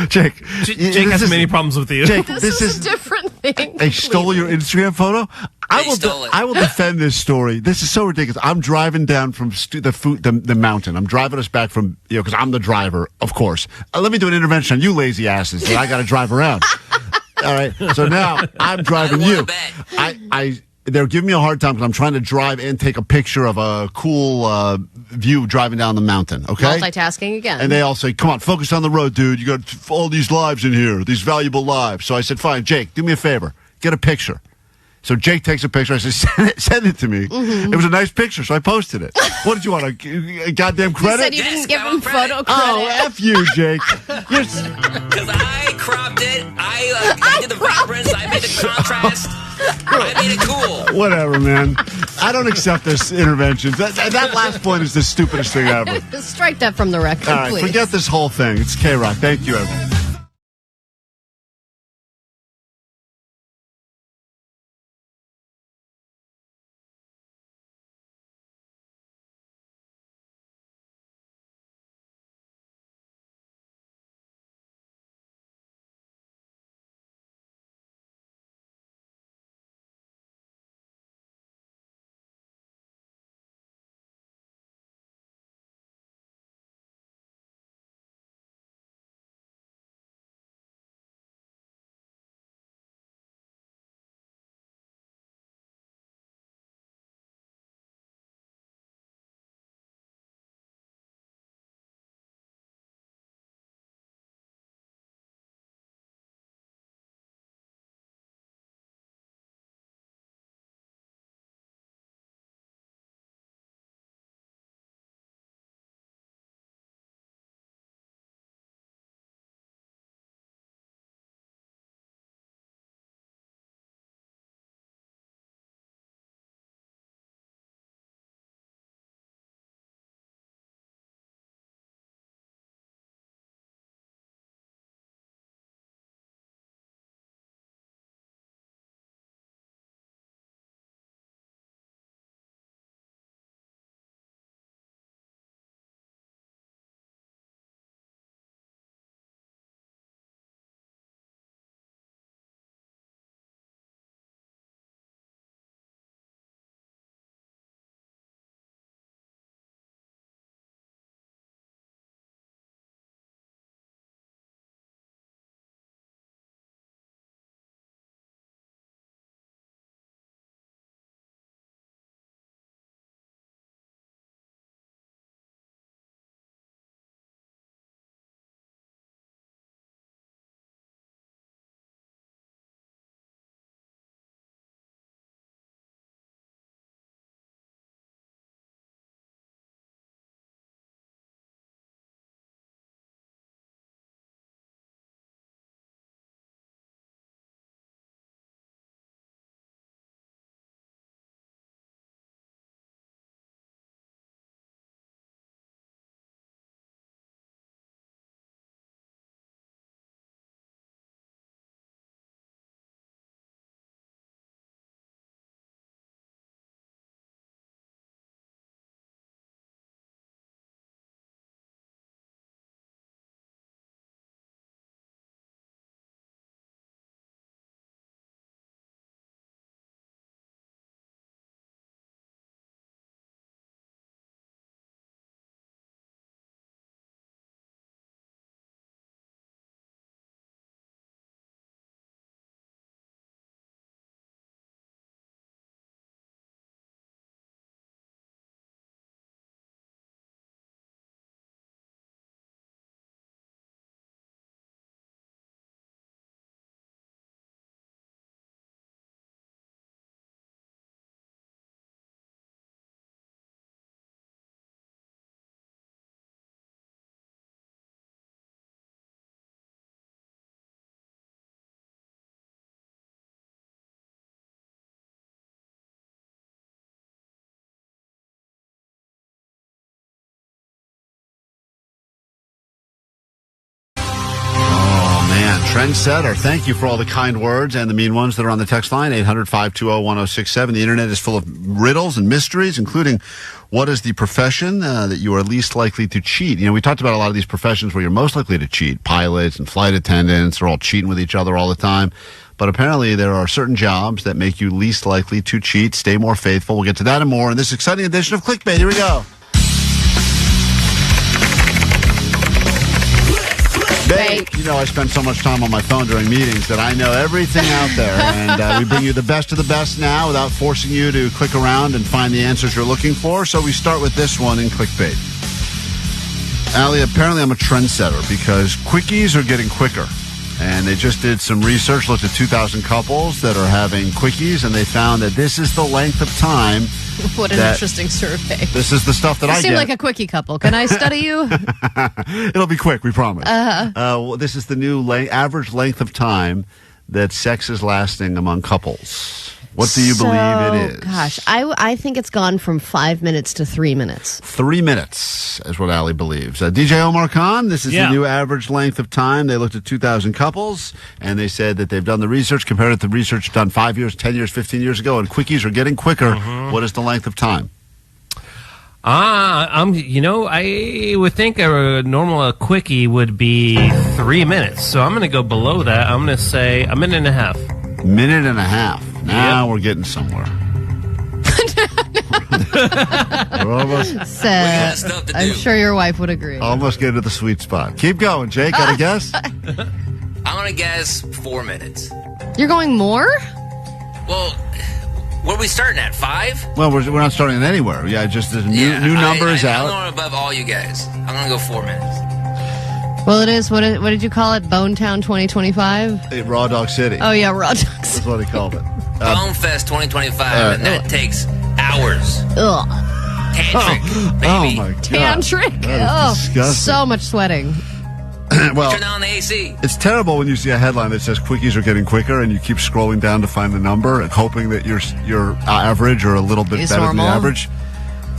Jake has many problems with you. Jake, this is a different thing. They stole your Instagram photo? I will defend this story. This is so ridiculous. I'm driving down from the mountain. I'm driving us back from, because I'm the driver, of course. Let me do an intervention on you lazy asses that I got to drive around. All right. So now I'm driving you. They're giving me a hard time because I'm trying to drive and take a picture of a cool view driving down the mountain, okay? Multitasking again. And they all say, come on, focus on the road, dude. You got all these lives in here, these valuable lives. So I said, fine, Jake, do me a favor. Get a picture. So Jake takes a picture. I said, send it to me. Mm-hmm. It was a nice picture, so I posted it. What did you want, a goddamn credit? You said you didn't give him photo credit. Oh, F you, Jake. Because I cropped it. I did the vibrance. I made the contrast. I made it cool. Whatever, man. I don't accept this intervention. That last point is the stupidest thing ever. Strike that from the record, All right, please. forget this whole thing. It's KROQ. Thank you, everyone. Trendsetter. Thank you for all the kind words and the mean ones that are on the text line, 800-520-1067. The internet is full of riddles and mysteries, including what is the profession that you are least likely to cheat? You know, we talked about a lot of these professions where you're most likely to cheat. Pilots and flight attendants, they're all cheating with each other all the time. But apparently there are certain jobs that make you least likely to cheat. Stay more faithful. We'll get to that and more in this exciting edition of Clickbait. Here we go. Bait. You know, I spend so much time on my phone during meetings that I know everything out there. And we bring you the best of the best now without forcing you to click around and find the answers you're looking for. So we start with this one in Clickbait. Allie, apparently I'm a trendsetter because quickies are getting quicker. And they just did some research, looked at 2,000 couples that are having quickies, and they found that this is the length of time. What an interesting survey. This is the stuff that I get. You seem like a quickie couple. Can I study you? It'll be quick, we promise. Uh-huh. This is the new average length of time that sex is lasting among couples. What do you believe it is? Gosh, I think it's gone from 5 minutes to 3 minutes. 3 minutes is what Allie believes. DJ Omar Khan, this is the new average length of time. They looked at 2,000 couples, and they said that they've done the research, compared it to research done 5 years, 10 years, 15 years ago, and quickies are getting quicker. Mm-hmm. What is the length of time? I would think a normal quickie would be 3 minutes. So I'm going to go below that. I'm going to say a minute and a half. Minute and a half. Now we're getting somewhere. We're almost, I'm sure your wife would agree. Almost getting to the sweet spot. Keep going, Jake. Got a guess? I'm going to guess 4 minutes. You're going more? Well, what are we starting at? 5? Well, we're not starting anywhere. Yeah, just the new numbers out. I'm going above all you guys. I'm going to go 4 minutes. Well, it is. What did you call it? Bone Town 2025? Raw Dog City. Oh, yeah, Raw Dog City. That's what he called it. Bone Fest 2025, and that takes hours. Ugh. Tantric, baby. Oh, my God. Tantric. That is disgusting. So much sweating. Well, turn on the AC. It's terrible when you see a headline that says quickies are getting quicker and you keep scrolling down to find the number and hoping that you're average or a little bit better than the average.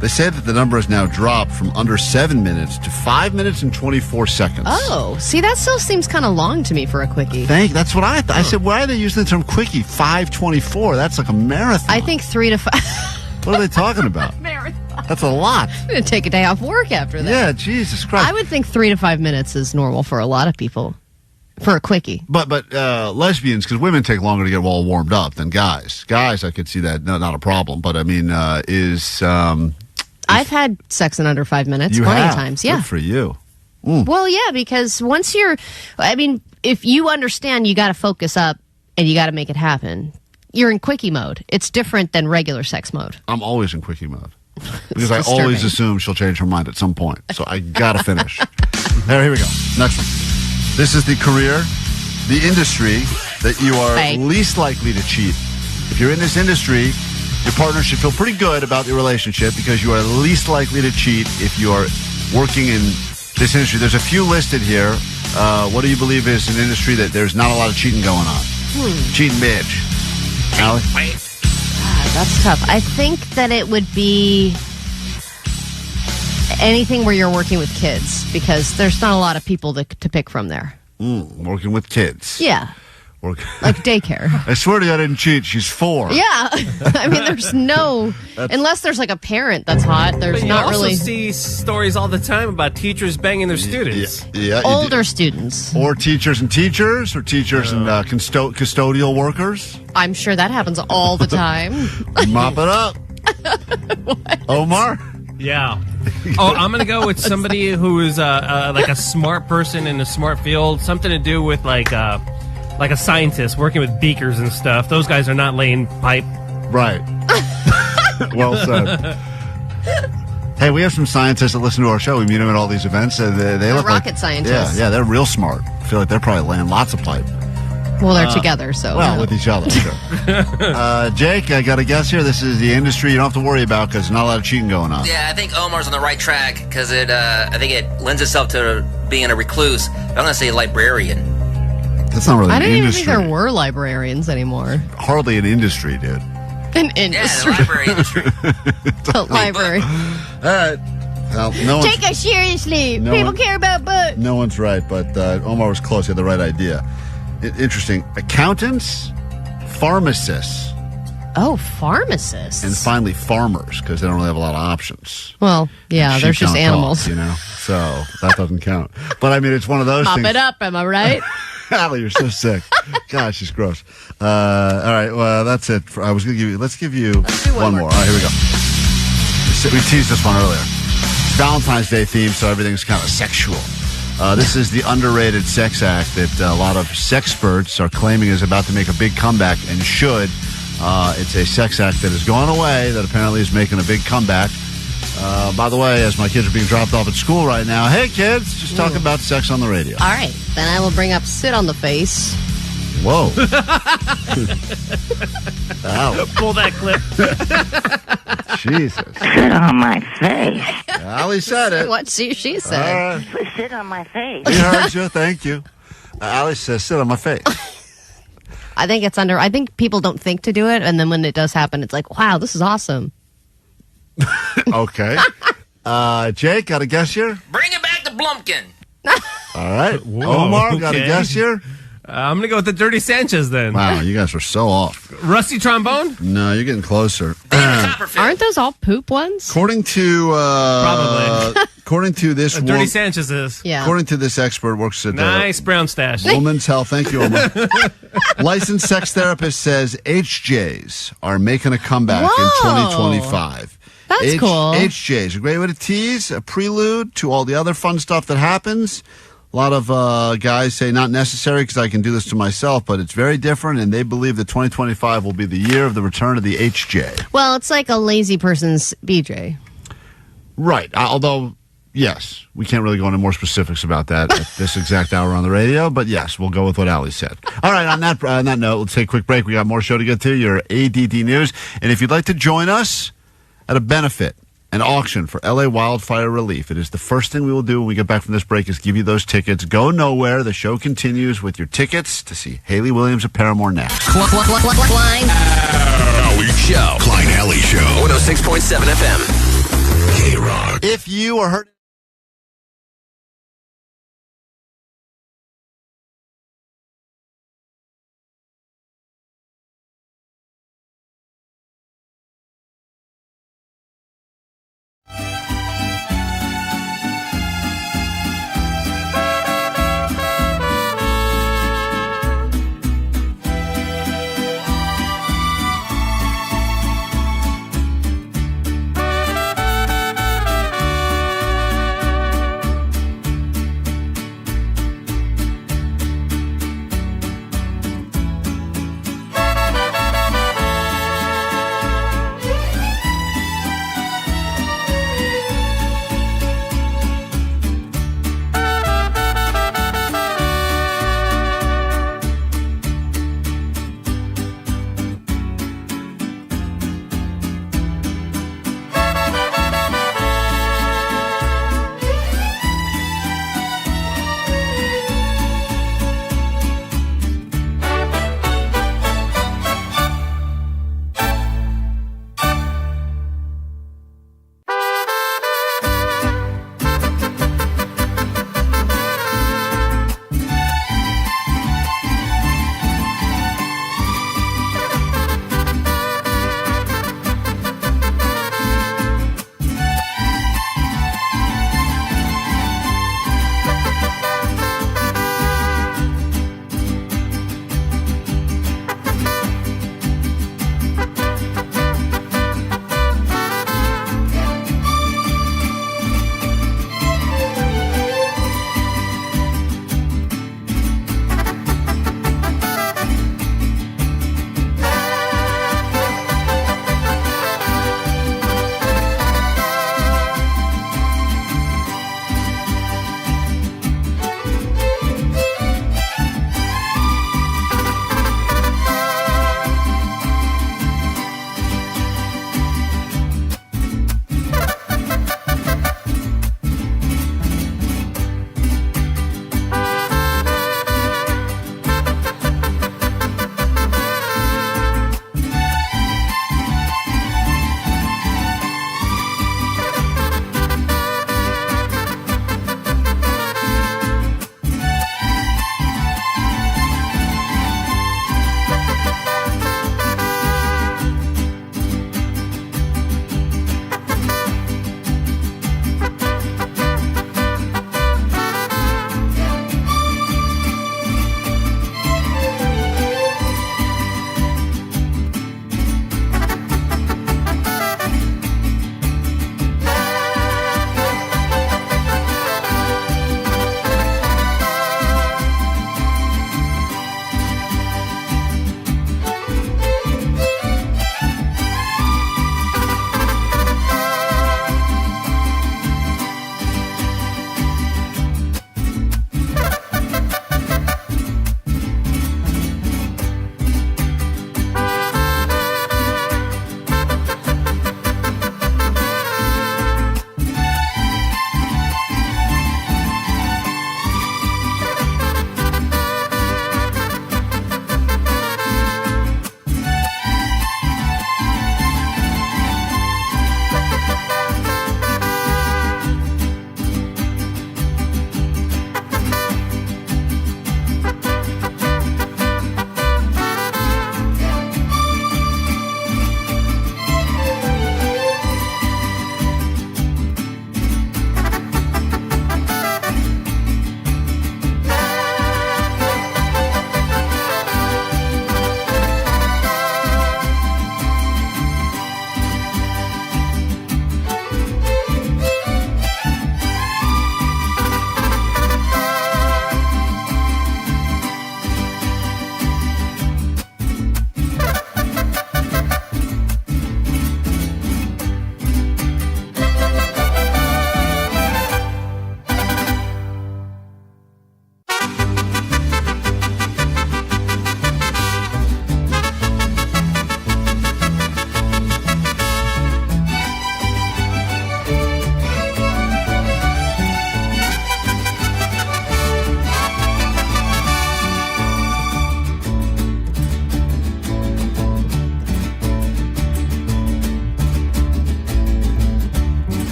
They say that the number has now dropped from under 7 minutes to 5 minutes and 24 seconds. Oh, see, that still seems kind of long to me for a quickie. That's what I thought. I said, why are they using the term quickie? 5:24. That's like a marathon. I think 3 to 5. What are they talking about? Marathon. That's a lot. I'm going to take a day off work after that. Yeah, Jesus Christ. I would think 3 to 5 minutes is normal for a lot of people. For a quickie. But lesbians, because women take longer to get all warmed up than guys. Guys, I could see that, not a problem. But I mean, I've had sex in under 5 minutes plenty of times. Yeah. Good for you. Well, yeah, because once if you understand you got to focus up and you got to make it happen, you're in quickie mode. It's different than regular sex mode. I'm always in quickie mode. Because I always assume she'll change her mind at some point. So I got to finish. Here we go. Next one. This is the career, the industry that you are least likely to cheat. If you're in this industry, your partner should feel pretty good about your relationship because you are least likely to cheat if you are working in this industry. There's a few listed here. What do you believe is an industry that there's not a lot of cheating going on? Cheating bitch. Allie? That's tough. I think that it would be anything where you're working with kids because there's not a lot of people to pick from there. Working with kids. Yeah. Like daycare. I swear to you, I didn't cheat. She's 4. Yeah. I mean, there's unless there's like a parent that's hot, there's not really. You also see stories all the time about teachers banging their students. Yeah. Older students. Or teachers and teachers, or teachers and custodial workers. I'm sure that happens all the time. Mop it up. Omar? Yeah. I'm going to go with somebody who is like a smart person in a smart field. Something to do with like a scientist working with beakers and stuff. Those guys are not laying pipe. Right. Well said. Hey, we have some scientists that listen to our show. We meet them at all these events. They look rocket scientists. Yeah, they're real smart. I feel like they're probably laying lots of pipe. Well, they're together, so. Well, with each other, sure. Jake, I got a guess here. This is the industry you don't have to worry about because there's not a lot of cheating going on. Yeah, I think Omar's on the right track because I think it lends itself to being a recluse. But I'm going to say librarian. That's not really an industry. I didn't even think there were librarians anymore. Hardly an industry, dude. An industry. Yeah, the library industry. The library. All right. Well, take us seriously. People care about books. No one's right, but Omar was close. He had the right idea. Interesting. Accountants, pharmacists, Oh, pharmacists. and finally farmers, because they don't really have a lot of options. Well, yeah, Sheep they're just don't animals. talk, So that doesn't count. But I mean, it's one of those Mop things. it up, am I right? Allie, you're so sick. Gosh, she's gross. All right, well, that's it. Let's give you one more. All right, here we go. We teased this one earlier. It's Valentine's Day themed, so everything's kind of sexual. This is the underrated sex act that a lot of sexperts are claiming is about to make a big comeback and should. It's a sex act that has gone away that apparently is making a big comeback. By the way, as my kids are being dropped off at school right now, hey kids, just talking about sex on the radio. All right, then I will bring up sit on the face. Whoa. Ow. Pull that clip. Jesus. Sit on my face. Allie said it. What she said. Sit on my face. We heard you. Thank you. Allie says, sit on my face. I think people don't think to do it, and then when it does happen, it's like, wow, this is awesome. Okay. Jake, got a guess here? Bring it back to Blumpkin. All right. Whoa, Omar, got a okay. guess here? I'm going to go with the Dirty Sanchez then. Wow, you guys are so off. Rusty trombone? No, you're getting closer. Aren't those all poop ones? According to Probably. According to this Dirty Sanchez is. Yeah. According to this expert, works at Nice brown stash. Women's Health. Thank you, Omar. Licensed sex therapist says HJs are making a comeback in 2025. That's cool. HJs, a great way to tease, a prelude to all the other fun stuff that happens. A lot of guys say not necessary because I can do this to myself, but it's very different, and they believe that 2025 will be the year of the return of the HJ. Well, it's like a lazy person's BJ. Right. Although, yes, we can't really go into more specifics about that at this exact hour on the radio, but yes, we'll go with what Allie said. All right, on that note, let's take a quick break. We got more show to get to, your ADD news. And if you'd like to join us at a benefit, an auction for LA wildfire relief. It is the first thing we will do when we get back from this break is give you those tickets. Go nowhere. The show continues with your tickets to see Haley Williams at Paramore next. Klein Alley Show. Klein Alley Show. 106.7 FM. K-Rock. If you are hurt.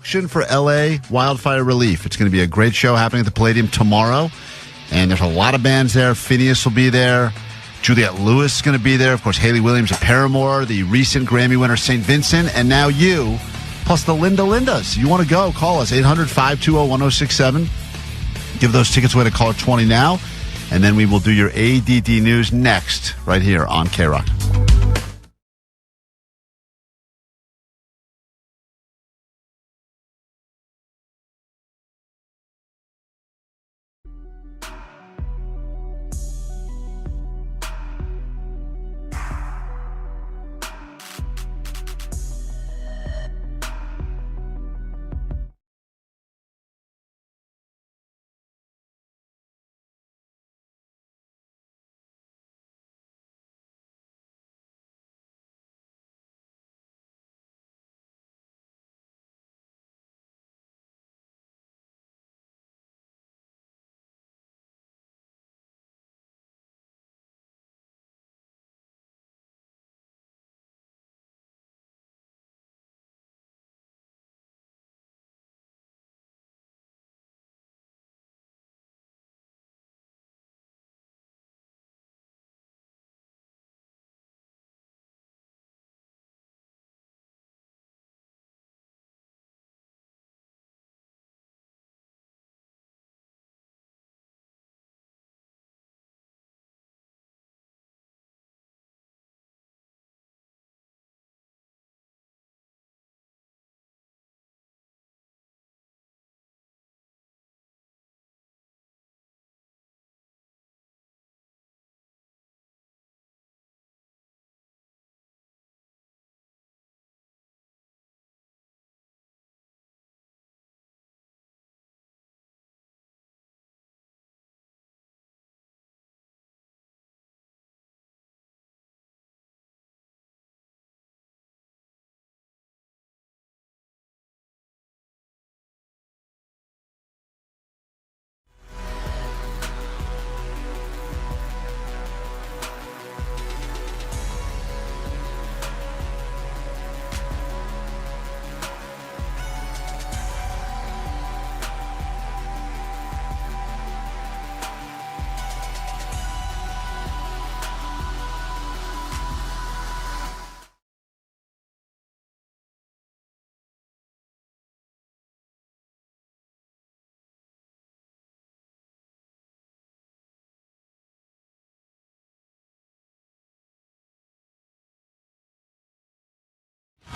auction for LA wildfire relief. It's going to be a great show happening at the Palladium tomorrow. And there's a lot of bands there. Phineas will be there. Juliette Lewis is going to be there. Of course, Haley Williams of Paramore, the recent Grammy winner St. Vincent, and now you, plus the Linda Lindas. You want to go, call us, 800-520-1067. Give those tickets away to caller 20 now. And then we will do your ADD news next, right here on KROQ.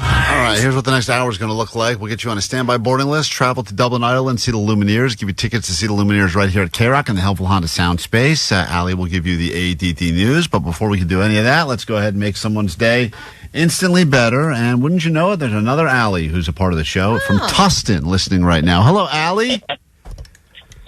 All right, here's what the next hour is going to look like. We'll get you on a standby boarding list, travel to Dublin, Ireland, see the Lumineers, give you tickets to see the Lumineers right here at KROQ in the helpful Honda Sound Space. Allie will give you the ADD news, but before we can do any of that, let's go ahead and make someone's day instantly better. And wouldn't you know it, there's another Allie who's a part of the show from Tustin listening right now. Hello, Allie.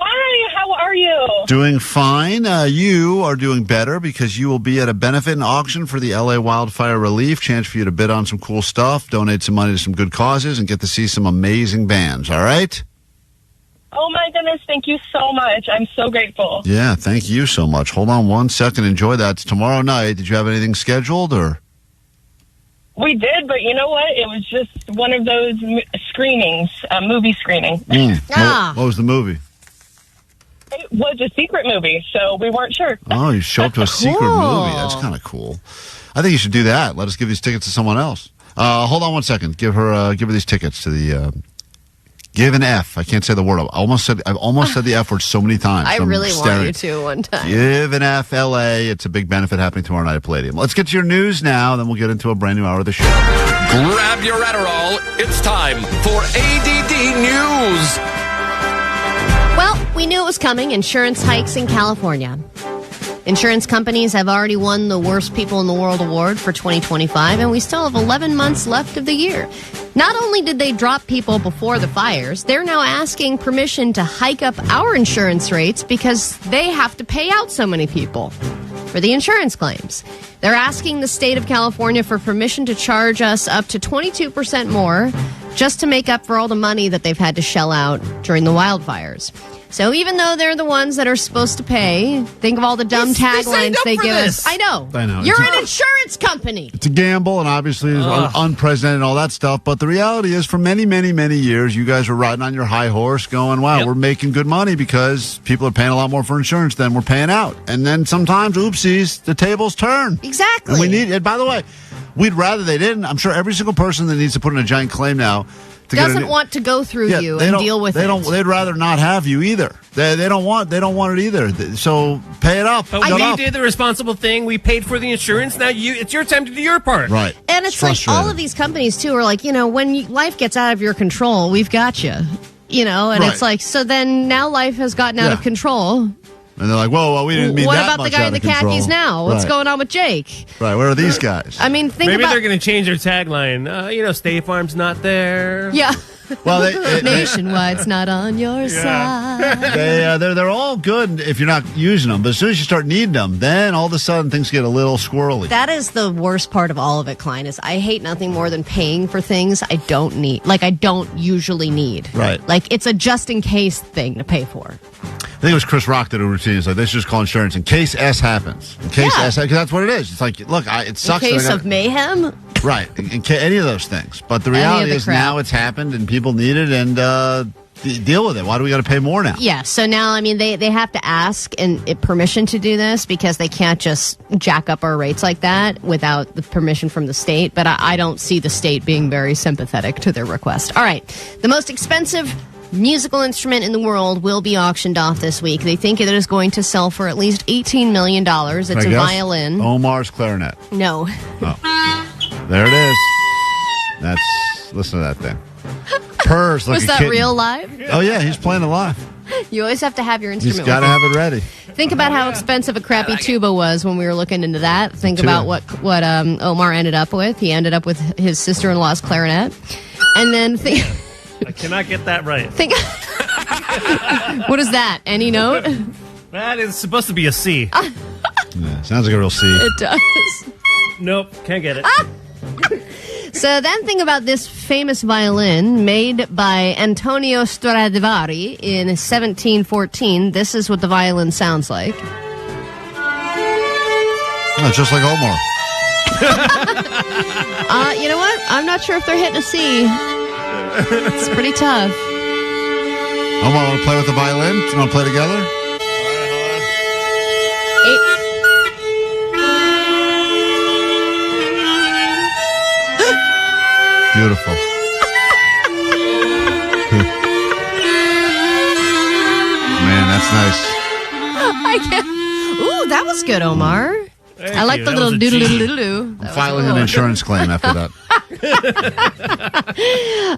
Hi, how are you? Doing fine. You are doing better because you will be at a benefit and auction for the LA wildfire relief. Chance for you to bid on some cool stuff, donate some money to some good causes, and get to see some amazing bands. All right? Oh, my goodness. Thank you so much. I'm so grateful. Yeah, thank you so much. Hold on one second. Enjoy that. It's tomorrow night. Did you have anything scheduled, or? We did, but you know what? It was just one of those screenings, movie screening. What was the movie? It was a secret movie, so we weren't sure. Oh, you show up to a secret movie. That's kind of cool. I think you should do that. Let us give these tickets to someone else. Hold on one second. Give her these tickets to the give an F. I can't say the word. I've almost said the F word so many times. I really want you to one time. Give an F, LA. It's a big benefit happening tomorrow night at Palladium. Let's get to your news now, then we'll get into a brand new hour of the show. Grab your Adderall. It's time for ADD News. Well, we knew it was coming. Insurance hikes in California. Insurance companies have already won the Worst People in the World award for 2025, and we still have 11 months left of the year. Not only did they drop people before the fires, they're now asking permission to hike up our insurance rates because they have to pay out so many people for the insurance claims. They're asking the state of California for permission to charge us up to 22% more just to make up for all the money that they've had to shell out during the wildfires. So even though they're the ones that are supposed to pay, think of all the dumb taglines they give us. I know. You're an insurance company. It's a gamble, and obviously it's unprecedented and all that stuff. But the reality is, for many, many, many years, you guys were riding on your high horse going, wow, we're making good money because people are paying a lot more for insurance than we're paying out. And then sometimes, oopsies, the tables turn. Exactly. And we need it. By the way, we'd rather they didn't. I'm sure every single person that needs to put in a giant claim now doesn't want to go through you and deal with it. They'd rather not have you either. They don't want it either. So pay it up. But we did the responsible thing. We paid for the insurance. Now it's your time to do your part. Right. And it's like all of these companies too are like, when life gets out of your control, we've got you. And it's like, so then now life has gotten out of control. And they're like, whoa, we didn't mean what that about much the guy in out the of control. khakis now? What's going on with Jake? Right, where are these guys? I mean, Maybe they're going to change their tagline. State Farm's not there. Yeah. Well, Nationwide's not on your side. They're all good if you're not using them, but as soon as you start needing them, then all of a sudden things get a little squirrely. That is the worst part of all of it, Klein, is I hate nothing more than paying for things I don't need. Like, I don't usually need. Right. Like, it's a just-in-case thing to pay for. I think it was Chris Rock that a routine. It's like, they should just call insurance in case S happens. In case S, because that's what it is. It's like, look, it sucks. In case of mayhem? Right. Any of those things. But the reality is now it's happened and people need it and deal with it. Why do we got to pay more now? Yeah. So now, I mean, they have to ask permission to do this because they can't just jack up our rates like that without the permission from the state. But I don't see the state being very sympathetic to their request. All right. The most expensive musical instrument in the world will be auctioned off this week. They think it is going to sell for at least $18 million. It's a violin. Omar's clarinet. No. Oh. There it is. Listen to that thing. Purrs like Was that real live? Oh, yeah, he's playing it live. You always have to have your instrument. He's got to have it ready. Think about how expensive a crappy tuba was when we were looking into that. Think about what Omar ended up with. He ended up with his sister-in-law's clarinet. And then I cannot get that right. What is that? Any note? That is supposed to be a C. Yeah, sounds like a real C. It does. Nope, can't get it. So then think about this famous violin made by Antonio Stradivari in 1714. This is what the violin sounds like. Oh, just like Omar. You know what? I'm not sure if they're hitting a C. It's pretty tough. Omar, want to play with the violin? Do you want to play together? Beautiful. Man, that's nice. I can't. Ooh, that was good, Omar. I like the little doodle-doodle-doodle. I'm filing an insurance claim after that.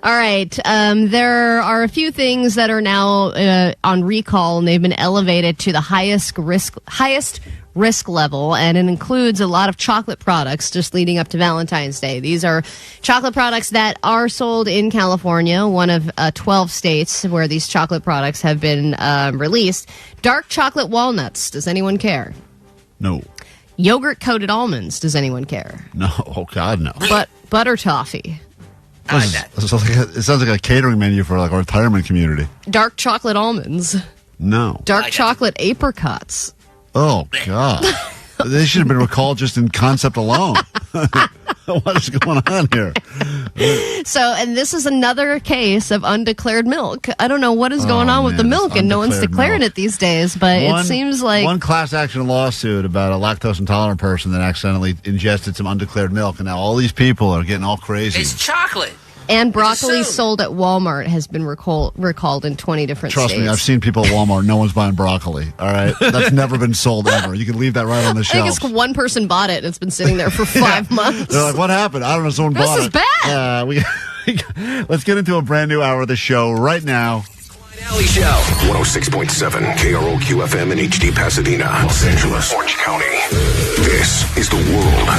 All right. There are a few things that are now on recall, and they've been elevated to the highest risk level, and it includes a lot of chocolate products just leading up to Valentine's Day. These are chocolate products that are sold in California, one of 12 states where these chocolate products have been released. Dark chocolate walnuts. Does anyone care? No. Yogurt-coated almonds. Does anyone care? No. Oh, God, no. But butter toffee. It sounds like a catering menu for like a retirement community. Dark chocolate almonds. No. Dark chocolate apricots. Oh, God. They should have been recalled just in concept alone. What is going on here? So, and this is another case of undeclared milk. I don't know what is going on with the milk, and no one's declaring it these days, but it seems like... One class action lawsuit about a lactose intolerant person that accidentally ingested some undeclared milk, and now all these people are getting all crazy. It's chocolate. And broccoli sold at Walmart has been recalled in 20 different states. Trust me, I've seen people at Walmart. No one's buying broccoli. All right? That's never been sold ever. You can leave that right on the shelf. I think it's one person bought it, and it's been sitting there for 5 months. They're like, what happened? I don't know. Someone bought it. This is bad. Let's get into a brand new hour of the show right now. Alley Show. 106.7 KROQ FM in HD Pasadena, Los Angeles, Orange County. This is the world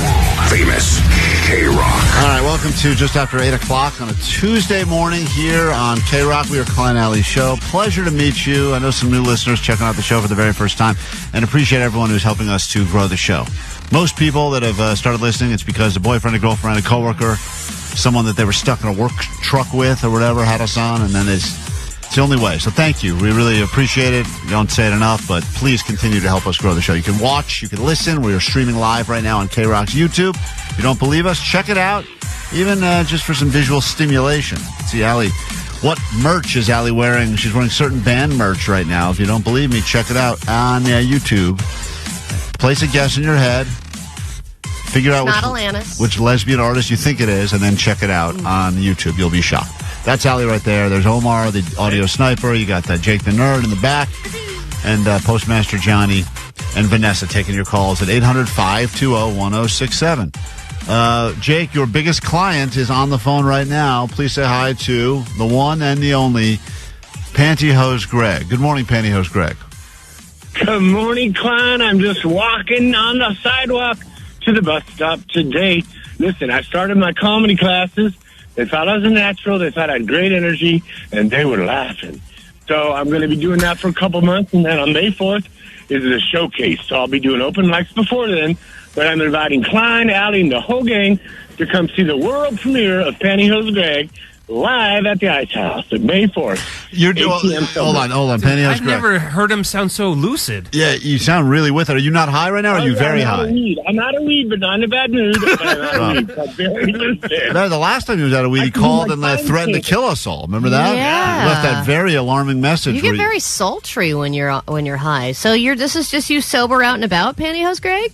famous KROQ. All right, welcome to just after 8 o'clock on a Tuesday morning here on KROQ. We are Klein Alley Show. Pleasure to meet you. I know some new listeners checking out the show for the very first time, and appreciate everyone who's helping us to grow the show. Most people that have started listening, it's because a boyfriend, a girlfriend, a coworker, someone that they were stuck in a work truck with or whatever had us on, and then it's It's the only way. So thank you. We really appreciate it. We don't say it enough, but please continue to help us grow the show. You can watch, you can listen. We are streaming live right now on KROQ's YouTube. If you don't believe us, check it out. Even just for some visual stimulation. See, Allie, what merch is Allie wearing? She's wearing certain band merch right now. If you don't believe me, check it out on YouTube. Place a guess in your head. Figure out which lesbian artist you think it is, and then check it out on YouTube. You'll be shocked. That's Allie right there. There's Omar, the audio sniper. You got Jake the Nerd in the back. And Postmaster Johnny and Vanessa taking your calls at 800-520-1067. Jake, your biggest client is on the phone right now. Please say hi to the one and the only Pantyhose Greg. Good morning, Pantyhose Greg. Good morning, Klein. I'm just walking on the sidewalk to the bus stop today. Listen, I started my comedy classes. They thought I was a natural. They thought I had great energy, and they were laughing. So I'm going to be doing that for a couple months, and then on May 4th is the showcase. So I'll be doing open mics before then, but I'm inviting Klein, Allie, and the whole gang to come see the world premiere of Pantyhose Greg live at the Ice House at May 4th. Hold on, Pantyhose I've Greg. never heard him sound so lucid. Yeah, you sound really with it. Are you not high right now, or are you very high? I'm not a weed, but not in a bad mood. But I'm not a weed. I'm very lucid. The last time he was out of weed, he called and threatened to kill us all. Remember that? Yeah. He left that very alarming message. You get very sultry when you're high. So this is just you sober out and about, Pantyhose Greg?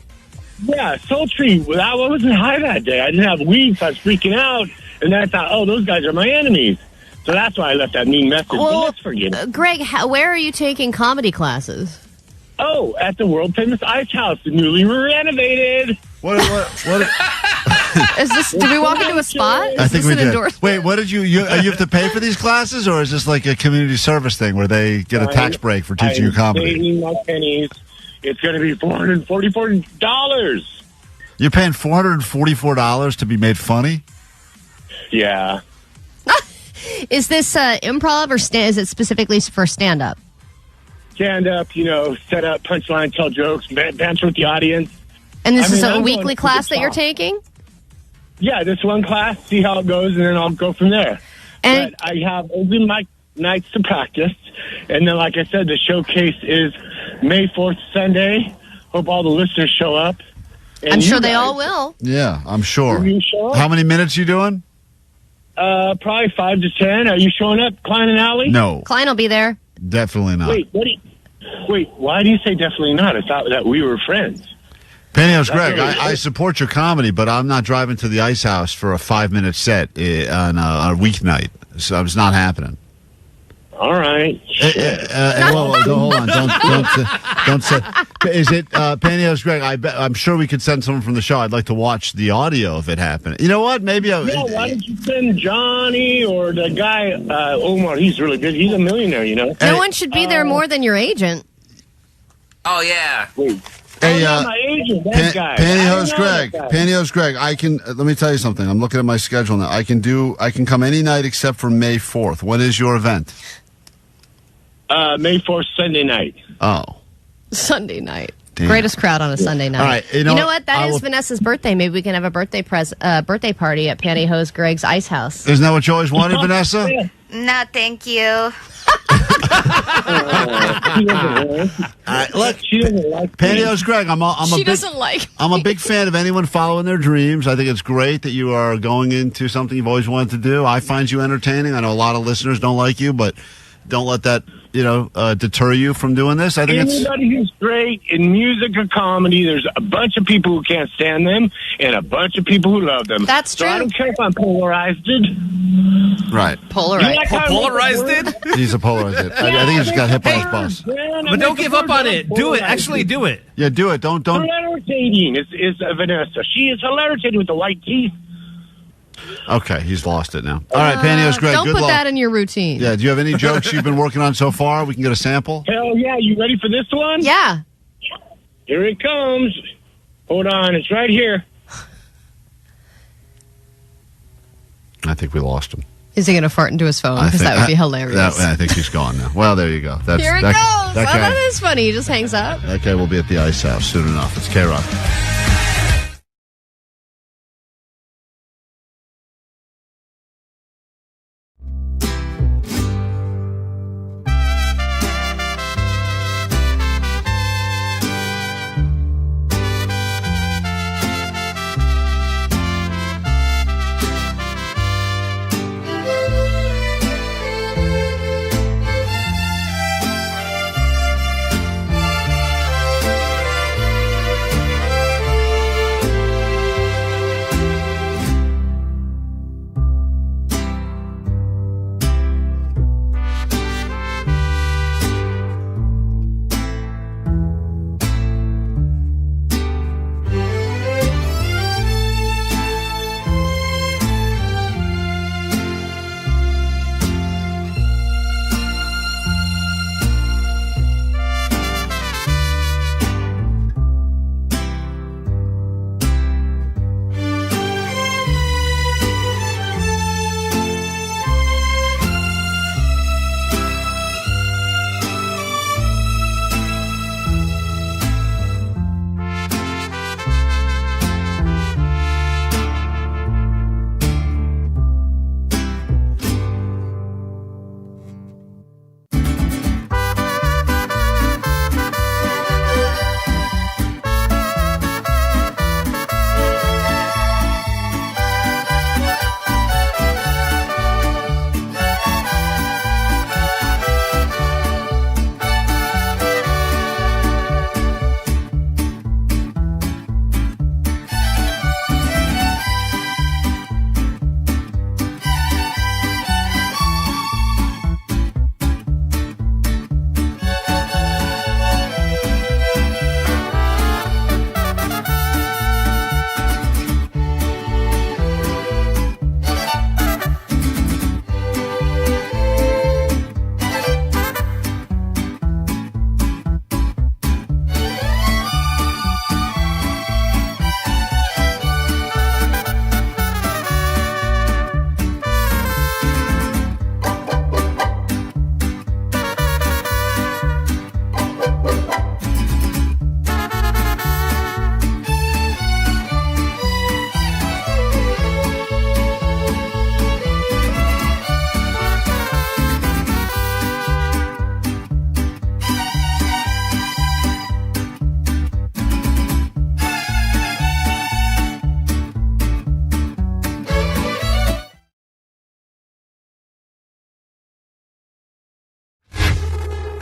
Yeah, sultry. Well, I wasn't high that day. I didn't have weed, so I was freaking out. And then I thought, oh, those guys are my enemies. So that's why I left that mean message. Well, but let's forget it. Greg, where are you taking comedy classes? Oh, at the World Famous Ice House, newly renovated. What? Is this? Did we walk into a spot? I think we did. Endorsement? Wait, what did you have to pay for these classes, or is this like a community service thing where they get a tax break for teaching you comedy? Saving my pennies. It's going to be $444. You're paying $444 to be made funny? Yeah. Is this improv or is it specifically for stand-up? Stand-up, set up, punchline, tell jokes, banter with the audience. And this is a weekly class that you're taking? Yeah, this one class, see how it goes, and then I'll go from there. But I have open mic nights to practice. And then, like I said, the showcase is May 4th, Sunday. Hope all the listeners show up. And I'm sure they all will. Yeah, I'm sure. Will you show up? How many minutes you doing? Probably 5 to 10. Are you showing up, Klein and Allie? No. Klein will be there. Definitely not. Wait, why do you say definitely not? I thought that we were friends. Pantyhose Greg, I support your comedy, but I'm not driving to the Ice House for a 5-minute set on a weeknight. So it's not happening. All right. Hold on. Don't say. Is it Pantyhose Greg? I'm sure we could send someone from the show. I'd like to watch the audio of it happen. You know what? Maybe. Why don't you send Johnny or the guy Omar? He's really good. He's a millionaire. No one should be there more than your agent. Oh yeah. Wait. Hey, my agent, that guy. Pantyhose Greg, I can, let me tell you something. I'm looking at my schedule now. I can come any night except for May 4th. When is your event? May 4th, Sunday night. Oh. Sunday night. Damn. Greatest crowd on a Sunday night. All right. You know what? That is Vanessa's birthday. Maybe we can have a birthday party at Pantyhose Greg's Ice House. Isn't that what you always wanted, Vanessa? No, thank you. Look, Pantyhose Greg, I'm a big fan of anyone following their dreams. I think it's great that you are going into something you've always wanted to do. I find you entertaining. I know a lot of listeners don't like you, but don't let that deter you from doing this. I think anybody who's great in music or comedy, there's a bunch of people who can't stand them and a bunch of people who love them. That's true. I don't care if I'm polarized. Right. Polarized? He's a polarized. I think he just got hit by his bus. But don't give up on it. Do it. Actually, do it. Yeah, do it. Don't. Hilaritating is Vanessa. She is hilaritating with the white teeth. Okay, he's lost it now. All right, Pantyhose Greg, don't good put luck. that in your routine. Yeah, do you have any jokes you've been working on so far? We can get a sample? Hell yeah, you ready for this one? Yeah. Here it comes. Hold on, it's right here. I think we lost him. Is he going to fart into his phone? Because that would be hilarious. I think he's gone now. Well, there you go. Here it goes. That is funny. He just hangs up. That guy will be at the Ice House soon enough. It's KROQ.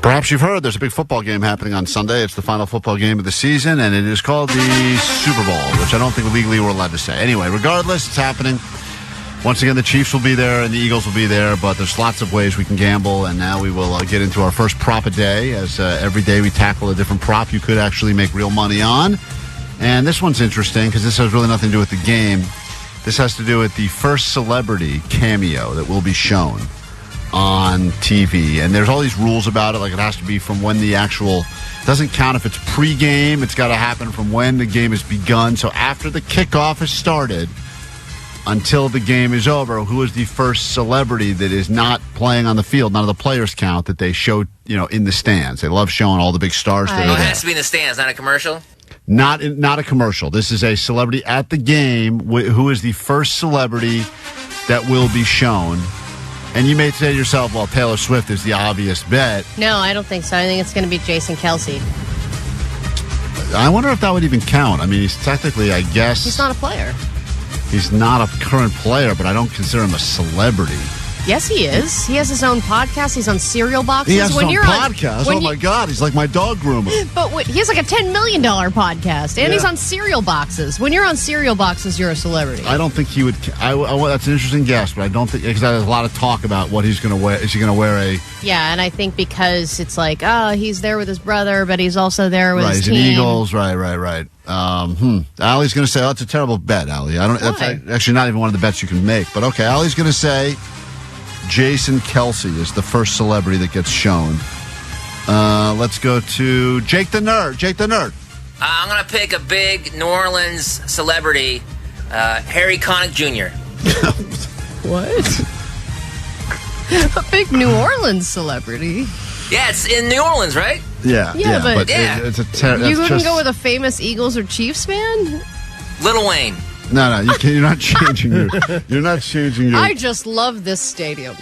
Perhaps you've heard there's a big football game happening on Sunday. It's the final football game of the season, and it is called the Super Bowl, which I don't think legally we're allowed to say. Anyway, regardless, it's happening. Once again, the Chiefs will be there and the Eagles will be there, but there's lots of ways we can gamble, and now we will get into our first prop a day, as every day we tackle a different prop you could actually make real money on. And this one's interesting because this has really nothing to do with the game. This has to do with the first celebrity cameo that will be shown on TV. And there's all these rules about it, like it has to be from when the actual... doesn't count if it's pre-game. It's got to happen from when the game has begun. So after the kickoff has started until the game is over, who is the first celebrity that is not playing on the field, none of the players count, that they show, in the stands. They love showing all the big stars that are It there. has to be in the stands, not a commercial? Not a commercial. This is a celebrity at the game. Who is the first celebrity that will be shown? And you may say to yourself, well, Taylor Swift is the obvious bet. No, I don't think so. I think it's going to be Jason Kelsey. I wonder if that would even count. I mean, he's technically, I guess... He's not a player. He's not a current player, but I don't consider him a celebrity. Yes, he is. He has his own podcast. He's on cereal boxes. He has his own podcast? Oh, my God. He's like my dog groomer. But he has like a $10 million podcast, and he's on cereal boxes. When you're on cereal boxes, you're a celebrity. I don't think he would... that's an interesting guess, but I don't think... Because there's a lot of talk about what he's going to wear. Is he going to wear a... Yeah, and I think because it's like, he's there with his brother, but he's also there with his team. He's an Eagles. Right. Allie's going to say, it's a terrible bet, Allie. That's actually not even one of the bets you can make. But okay, Allie's going to say... Jason Kelsey is the first celebrity that gets shown. Let's go to Jake the Nerd. Jake the Nerd. I'm going to pick a big New Orleans celebrity, Harry Connick Jr. What? A big New Orleans celebrity? Yeah, it's in New Orleans, right? Yeah, but it's you wouldn't go with a famous Eagles or Chiefs fan? Lil Wayne. No, you're not changing your... You're not changing your... I just love this stadium.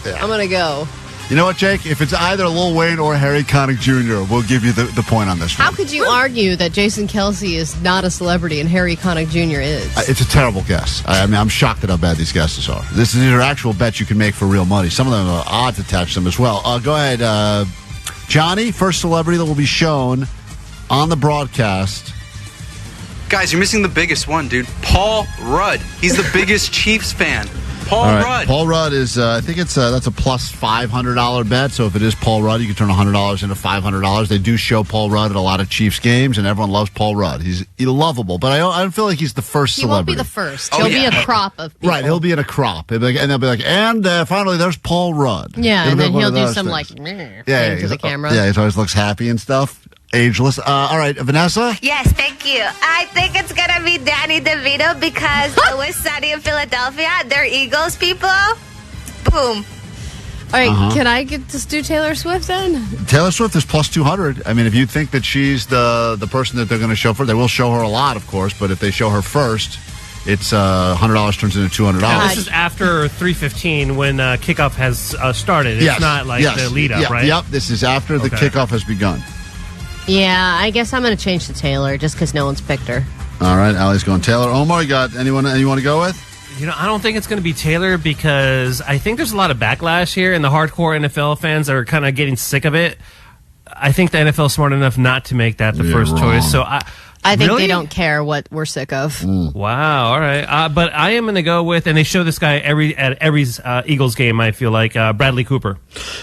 Yeah. I'm going to go. You know what, Jake? If it's either Lil Wayne or Harry Connick Jr., we'll give you the point on this one. How could you argue that Jason Kelsey is not a celebrity and Harry Connick Jr. is? It's a terrible guess. I mean, I'm shocked at how bad these guesses are. These are actual bets you can make for real money. Some of them are odds attached to them as well. Go ahead, Johnny, first celebrity that will be shown on the broadcast. Guys, you're missing the biggest one, dude. Paul Rudd. He's the biggest Chiefs fan. Paul Rudd. Paul Rudd is, I think that's a plus $500 bet. So if it is Paul Rudd, you can turn $100 into $500. They do show Paul Rudd at a lot of Chiefs games, and everyone loves Paul Rudd. He's lovable, but I don't feel like he's the first celebrity. He won't be the first. He'll be a crop of people. Right, he'll be in a crop. And they'll be like, and finally, there's Paul Rudd. Yeah, and then he'll do some thing to the camera. Yeah, he always looks happy and stuff. Ageless. All right, Vanessa? Yes, thank you. I think it's going to be Danny DeVito because it was sunny in Philadelphia. They're Eagles people. Boom. All right, can I just do Taylor Swift then? Taylor Swift is plus 200. I mean, if you think that she's the person that they're going to show for, they will show her a lot, of course, but if they show her first, it's $100 turns into $200. This is after 3:15 when kickoff has started. It's not like the lead up, right? Yep, this is after the kickoff has begun. Yeah, I guess I'm going to change to Taylor just because no one's picked her. All right, Allie's going Taylor. Omar, you got anyone you want to go with? I don't think it's going to be Taylor because I think there's a lot of backlash here, and the hardcore NFL fans are kind of getting sick of it. I think the NFL is smart enough not to make that the first choice. So I think they don't care what we're sick of. Wow, all right. But I am going to go with, and they show this guy at every Eagles game, I feel like, Bradley Cooper.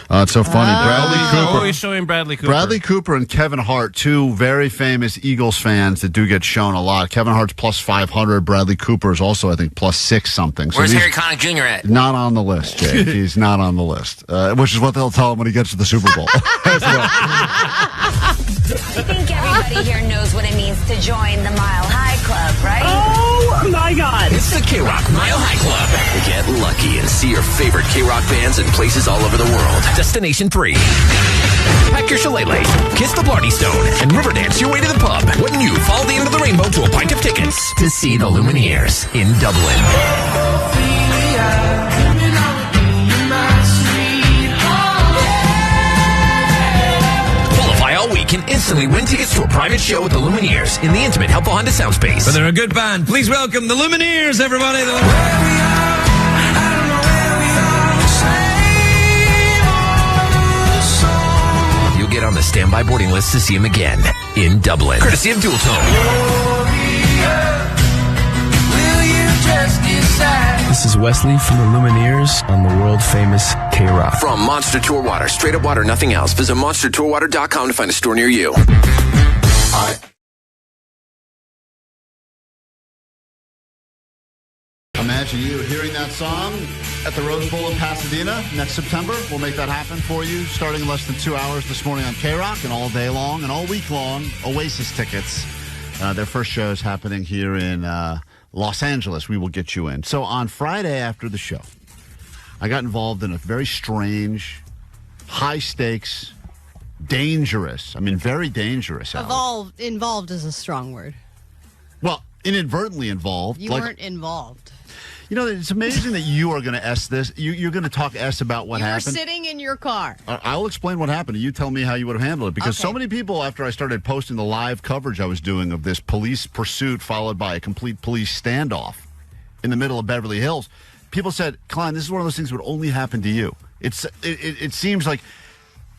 It's so funny. Bradley Cooper. Always showing Bradley Cooper. Bradley Cooper and Kevin Hart, two very famous Eagles fans that do get shown a lot. Kevin Hart's plus 500. Bradley Cooper is also, I think, plus 6 something. So where's Harry Connick Jr. at? Not on the list, Jake. He's not on the list, which is what they'll tell him when he gets to the Super Bowl. I think everybody here knows what it means to join the Mile High Club, right? Oh, my God. It's the KROQ Mile High Club. Get lucky and see your favorite KROQ bands in places all over the world. Destination 3. Pack your shillelagh, kiss the Blarney Stone, and river dance your way to the pub. When you follow the end of the rainbow to a pint of tickets to see the Lumineers in Dublin. All week and instantly win tickets to a private show with the Lumineers in the intimate Helpful Honda sound space. But they're a good band. Please welcome the Lumineers, everybody. finalists to see him again in Dublin. Courtesy of Dual Tone. This is Wesley from the Lumineers on the world famous KROQ. From Monster Tour Water, straight up water, nothing else. Visit monstertourwater.com to find a store near you. Imagine you hearing that song at the Rose Bowl in Pasadena next September. We'll make that happen for you starting in less than 2 hours this morning on KROQ, and all day long and all week long. Oasis tickets. Their first show is happening here in Los Angeles. We will get you in. So on Friday after the show, I got involved in a very strange, high-stakes, dangerous, very dangerous. Involved is a strong word. Well, inadvertently involved. You weren't involved. You know, it's amazing that you are going to S this. You're going to talk S about what happened. You were sitting in your car. I'll explain what happened. You tell me how you would have handled it. Because so many people, after I started posting the live coverage I was doing of this police pursuit followed by a complete police standoff in the middle of Beverly Hills, people said, Klein, this is one of those things that would only happen to you. It seems like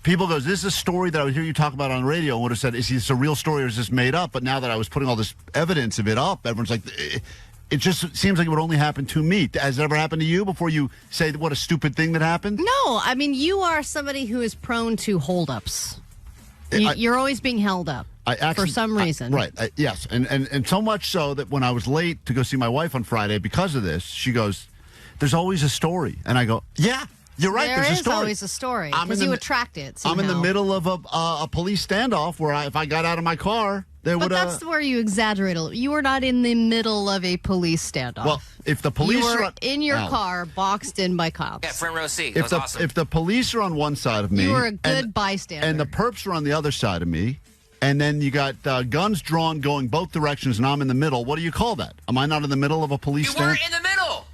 people goes, this is a story that I would hear you talk about on the radio and would have said, is this a real story or is this made up? But now that I was putting all this evidence of it up, everyone's like... It just seems like it would only happen to me. Has it ever happened to you before you say what a stupid thing that happened? No, you are somebody who is prone to holdups. You're always being held up for some reason. Right, yes. And so much so that when I was late to go see my wife on Friday because of this, she goes, there's always a story. And I go, yeah, you're right, there's a story. There is always a story because you attract it somehow. I'm in the middle of a police standoff where if I got out of my car... But that's where you exaggerate a little. You were not in the middle of a police standoff. Well, if the police are in your car, boxed in by cops. Yeah, front row seat. If the police are on one side of me, you were a good bystander, and the perps are on the other side of me, and then you got guns drawn going both directions, and I'm in the middle. What do you call that? Am I not in the middle of a police stand? You weren't in the middle.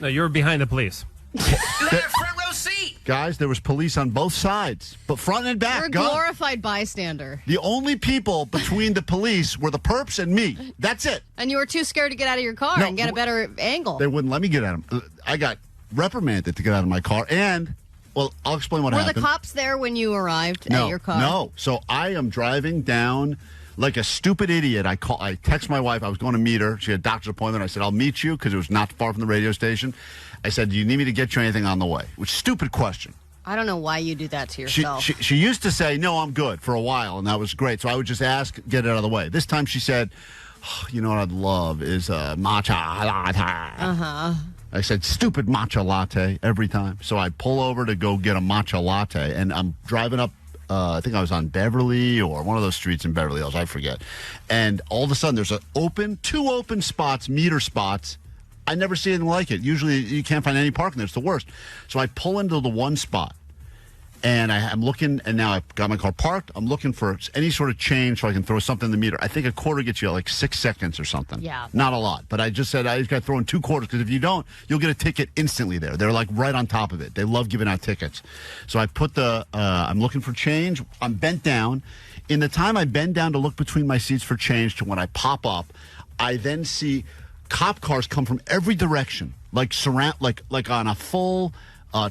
No, you were behind the police. You had a front row seat. Guys, there was police on both sides, but front and back. You're a glorified bystander. The only people between the police were the perps and me. That's it. And you were too scared to get out of your car and get a better angle. They wouldn't let me get out of I got reprimanded to get out of my car, and, well, I'll explain what happened. Were the cops there when you arrived at your car? No. So I am driving down like a stupid idiot. I text my wife. I was going to meet her. She had a doctor's appointment. I said, I'll meet you because it was not far from the radio station. I said, do you need me to get you anything on the way? Which stupid question. I don't know why you do that to yourself. She used to say, no, I'm good for a while, and that was great. So I would just ask, get it out of the way. This time she said, oh, you know what I'd love is a matcha latte. Uh-huh. I said, stupid matcha latte every time. So I pull over to go get a matcha latte, and I'm driving up, I think I was on Beverly or one of those streets in Beverly Hills, I forget. And all of a sudden, there's two open spots, meter spots. I never see anything like it. Usually, you can't find any parking there. It's the worst. So I pull into the one spot, and I'm looking, and now I've got my car parked. I'm looking for any sort of change so I can throw something in the meter. I think a quarter gets you like 6 seconds or something. Yeah. Not a lot. But I just said I just got to throw in 2 quarters because if you don't, you'll get a ticket instantly there. They're like right on top of it. They love giving out tickets. So I put I'm looking for change. I'm bent down. In the time I bend down to look between my seats for change to when I pop up, I then see cop cars come from every direction, like on a full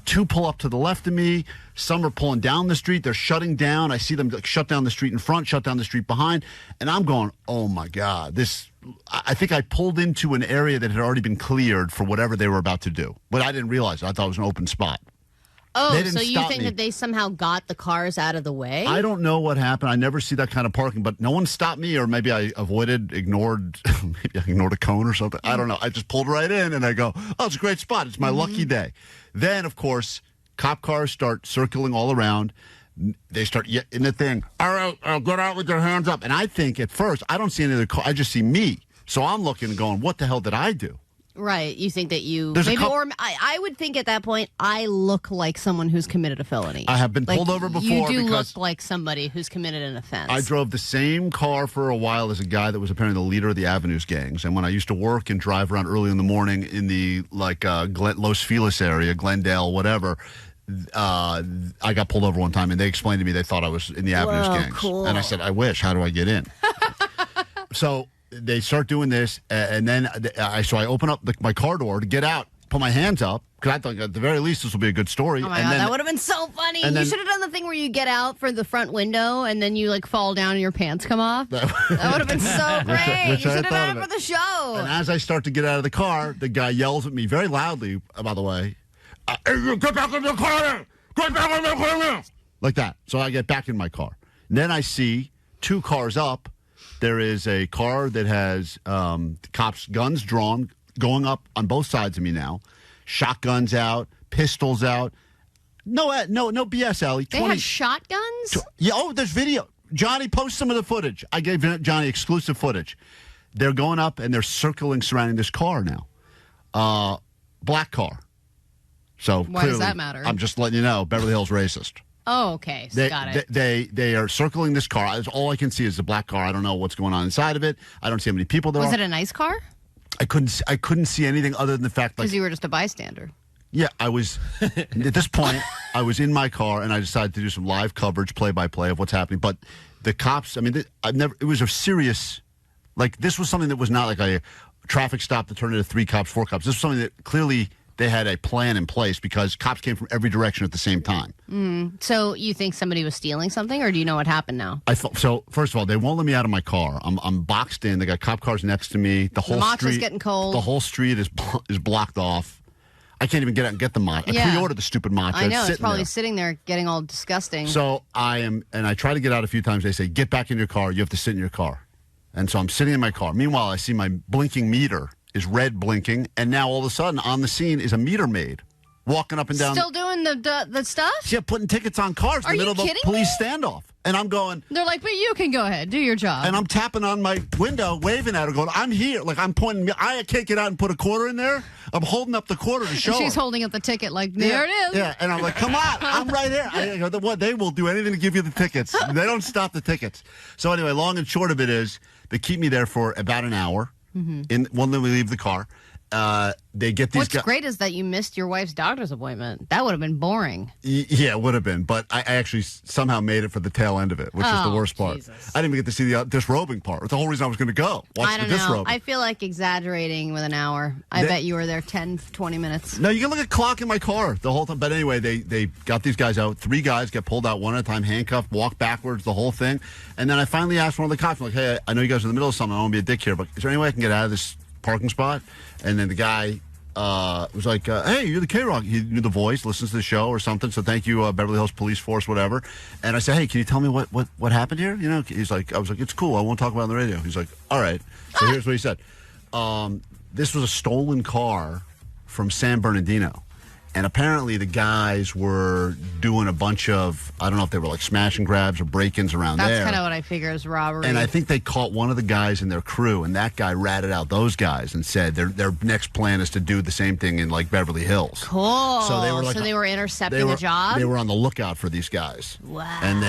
2 pull up to the left of me. Some are pulling down the street. They're shutting down. I see them shut down the street in front, shut down the street behind. And I'm going, oh, my God. I think I pulled into an area that had already been cleared for whatever they were about to do. But I didn't realize it. I thought it was an open spot. Oh, so you think that they somehow got the cars out of the way? I don't know what happened. I never see that kind of parking, but no one stopped me, or maybe I ignored a cone or something. I don't know. I just pulled right in, and I go, oh, it's a great spot. It's my lucky day. Then, of course, cop cars start circling all around. They start in the thing. All right, get out with your hands up. And I think at first, I don't see any other car. I just see me. So I'm looking and going, what the hell did I do? Right. You think that I would think at that point, I look like someone who's committed a felony. I have been pulled over before. You do look like somebody who's committed an offense. I drove the same car for a while as a guy that was apparently the leader of the Avenues gangs. And when I used to work and drive around early in the morning in the Los Feliz area, Glendale, whatever, I got pulled over one time, and they explained to me they thought I was in the Avenues gangs. Cool. And I said, I wish. How do I get in? So they start doing this, and then I open up my car door to get out. put my hands up because I thought at the very least this will be a good story. Oh my God, that would have been so funny. You should have done the thing where you get out for the front window and then you like fall down and your pants come off. That would have been so great. You should have done it for the show. And as I start to get out of the car, the guy yells at me very loudly, by the way, get back in the car! Get back in the car! Like that. So I get back in my car. And then I see 2 cars up. There is a car that has cops' guns drawn, going up on both sides of me now. Shotguns out, pistols out. No BS, Allie. They had shotguns? There's video. Johnny, post some of the footage. I gave Johnny exclusive footage. They're going up and they're circling surrounding this car now. Black car. So why does that matter? I'm just letting you know, Beverly Hills racist. Oh, okay. Got it. They are circling this car. All I can see is the black car. I don't know what's going on inside of it. I don't see how many people there are. Was it a nice car? I couldn't see anything other than the fact because you were just a bystander. Yeah, I was. At this point, I was in my car and I decided to do some live coverage, play-by-play of what's happening. But the cops, I mean, it was a serious, like this was something that was not like a traffic stop that turned into 3 cops, 4 cops. This was something that clearly they had a plan in place because cops came from every direction at the same time. So you think somebody was stealing something, or do you know what happened now? So first of all, they won't let me out of my car. I'm boxed in. They got cop cars next to me. The whole matcha's street getting cold. The whole street is blocked off. I can't even get out and get the matcha. I pre-ordered the stupid matcha. I know, it's probably there. sitting there getting all disgusting. So I try to get out a few times. They say, get back in your car. You have to sit in your car. And so I'm sitting in my car. Meanwhile, I see my blinking meter is red blinking, and now all of a sudden on the scene is a meter maid walking up and down. Still doing the stuff? Yeah, putting tickets on cars in the middle of a police standoff. And I'm going... They're like, but you can go ahead, do your job. And I'm tapping on my window, waving at her, going, I'm here. Like, I'm pointing... I can't get out and put a quarter in there. I'm holding up the quarter to show She's her. holding up the ticket like, there it is. Yeah, and I'm like, come on, I'm right here. I go, they will do anything to give you the tickets. They don't stop the tickets. So anyway, long and short of it is, they keep me there for about an hour. When we leave the car. They get these. What's great is that you missed your wife's doctor's appointment. That would have been boring. Yeah, it would have been. But I actually somehow made it for the tail end of it, which is the worst part. Jesus. I didn't even get to see the disrobing part. It's the whole reason I was going to go. Watch I don't the know. disrobing. I feel like exaggerating with an hour. I bet you were there 10, 20 minutes. No, you can look at clock in my car the whole time. But anyway, they got these guys out. 3 guys get pulled out one at a time, handcuffed, walk backwards, the whole thing. And then I finally asked one of the cops, I'm like, hey, I know you guys are in the middle of something. I don't want to be a dick here, but is there any way I can get out of this parking spot? And then the guy was like, hey, you're the KROQ. He knew the voice, listens to the show or something. So thank you, Beverly Hills Police Force, whatever. And I said, hey, can you tell me what happened here? You know, he's like, I was like, it's cool. I won't talk about it on the radio. He's like, all right. So here's what he said. This was a stolen car from San Bernardino. And apparently the guys were doing a bunch of, I don't know if they were like smash and grabs or break-ins around there. That's kind of what I figure is robbery. And I think they caught one of the guys in their crew, and that guy ratted out those guys and said their next plan is to do the same thing in like Beverly Hills. Cool. So they were like, they were intercepting a job? They were on the lookout for these guys. Wow. And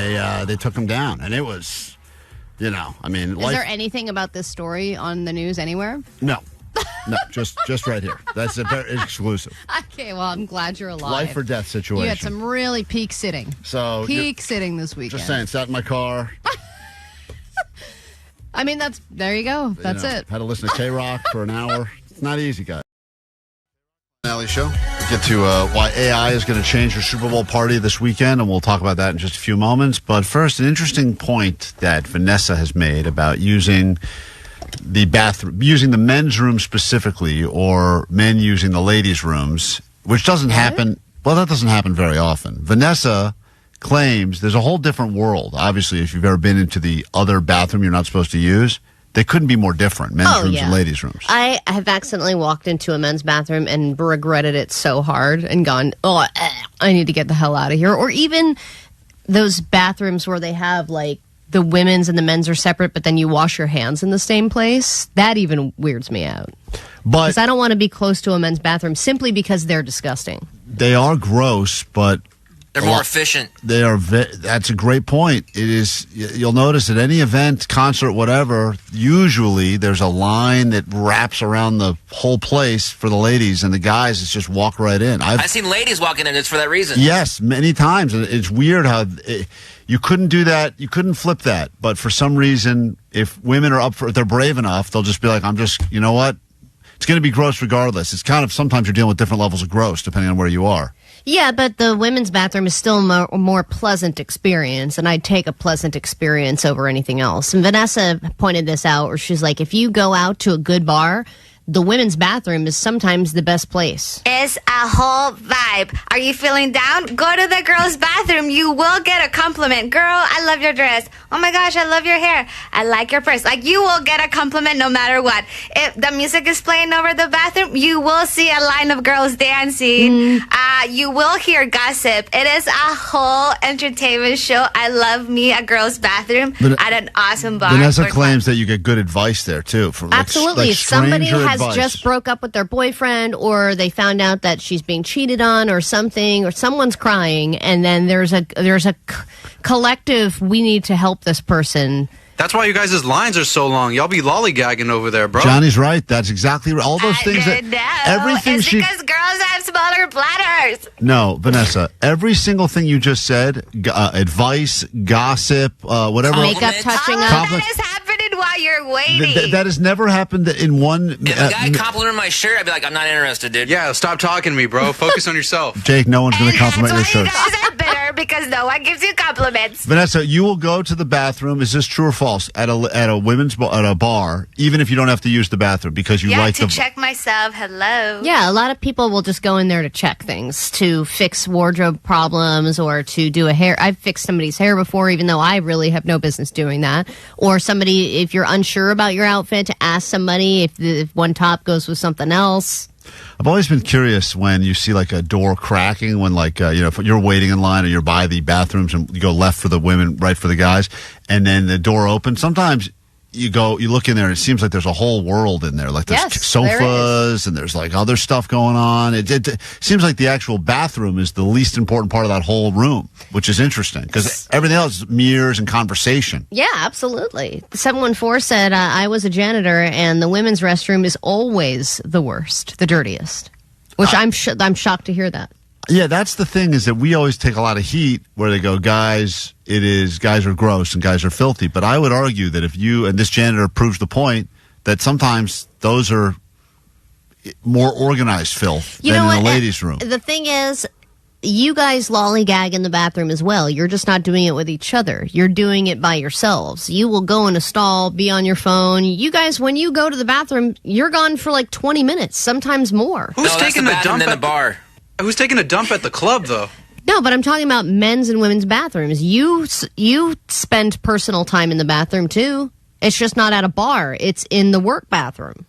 they took them down. And it was, you know, I mean. Is there anything about this story on the news anywhere? No. No, just right here. That's exclusive. Okay, well, I'm glad you're alive. Life or death situation. You had some really peak sitting. So peak sitting this weekend. Just saying, sat in my car. I mean, there you go. That's it. Had to listen to KROQ for an hour. It's not easy, guys. Alley Show. Get to why AI is going to change your Super Bowl party this weekend, and we'll talk about that in just a few moments. But first, an interesting point that Vanessa has made about using the bathroom, using the men's room specifically, or men using the ladies' rooms, which doesn't happen. Well, that doesn't happen very often. Vanessa claims there's a whole different world. Obviously, if you've ever been into the other bathroom you're not supposed to use, they couldn't be more different, men's rooms and ladies' rooms. I have accidentally walked into a men's bathroom and regretted it so hard and gone, I need to get the hell out of here. Or even those bathrooms where they have like the women's and the men's are separate, but then you wash your hands in the same place. That even weirds me out. Because I don't want to be close to a men's bathroom simply because they're disgusting. They are gross, but they're more efficient. They are. That's a great point. It is. You'll notice at any event, concert, whatever, usually there's a line that wraps around the whole place for the ladies, and the guys it's just walk right in. I've seen ladies walking in. It's for that reason. Yes, many times. It's weird how you couldn't do that. You couldn't flip that. But for some reason, if women are up for, if they're brave enough, they'll just be like, I'm just, you know what? it's going to be gross regardless. It's kind of, sometimes you're dealing with different levels of gross depending on where you are. Yeah, but the women's bathroom is still a more pleasant experience, and I'd take a pleasant experience over anything else. And Vanessa pointed this out, where she's like, if you go out to a good bar, the women's bathroom is sometimes the best place. It's a whole vibe. Are you feeling down? Go to the girls' bathroom. You will get a compliment. Girl, I love your dress. Oh my gosh, I love your hair. I like your purse. Like, you will get a compliment no matter what. If the music is playing over the bathroom, you will see a line of girls dancing. You will hear gossip. It is a whole entertainment show. I love me a girls' bathroom at an awesome bar. Vanessa claims that you get good advice there, too. From Absolutely. Like If somebody has advice. just broke up with their boyfriend, or they found out that she's being cheated on or something, or someone's crying, and then there's a collective, we need to help this person. That's why you guys' lines are so long. Y'all be lollygagging over there, bro. Johnny's right. That's exactly right. All those things that everything it's she because girls have smaller bladders. No, Vanessa, every single thing you just said, advice, gossip, whatever. Makeup touching up. That is happening while you're waiting. That has never happened in one. If a guy complimented my shirt, I'd be like, I'm not interested, dude. Yeah, stop talking to me, bro. Focus on yourself. Jake, no one's going to compliment your shirt. You guys are bitter because no one gives you compliments. Vanessa, you will go to the bathroom. Is this true or false? At a women's at a bar, even if you don't have to use the bathroom because you like to check myself. Hello. Yeah, a lot of people will just go in there to check things, to fix wardrobe problems, or to do a hair. I've fixed somebody's hair before, even though I really have no business doing that. Or somebody, if you're unsure about your outfit, to ask somebody if one top goes with something else. I've always been curious when you see like a door cracking, when like, if you're waiting in line or you're by the bathrooms and you go left for the women, right for the guys, and then the door opens. Sometimes you look in there and it seems like there's a whole world in there. Like there's sofas and there's like other stuff going on. It seems like the actual bathroom is the least important part of that whole room, which is interesting because everything else is mirrors and conversation. Yeah, absolutely. 714 said, I was a janitor and the women's restroom is always the worst, the dirtiest, which I'm shocked to hear that. Yeah, that's the thing, is that we always take a lot of heat where they go, guys are gross and guys are filthy. But I would argue that if you, and this janitor proves the point, that sometimes those are more organized filth than in the ladies' room. The thing is, you guys lollygag in the bathroom as well. You're just not doing it with each other. You're doing it by yourselves. You will go in a stall, be on your phone. You guys, when you go to the bathroom, you're gone for like 20 minutes, sometimes more. Who's taking a dump at the bar? Who's taking a dump at the club, though? No, but I'm talking about men's and women's bathrooms. You spend personal time in the bathroom, too. It's just not at a bar. It's in the work bathroom.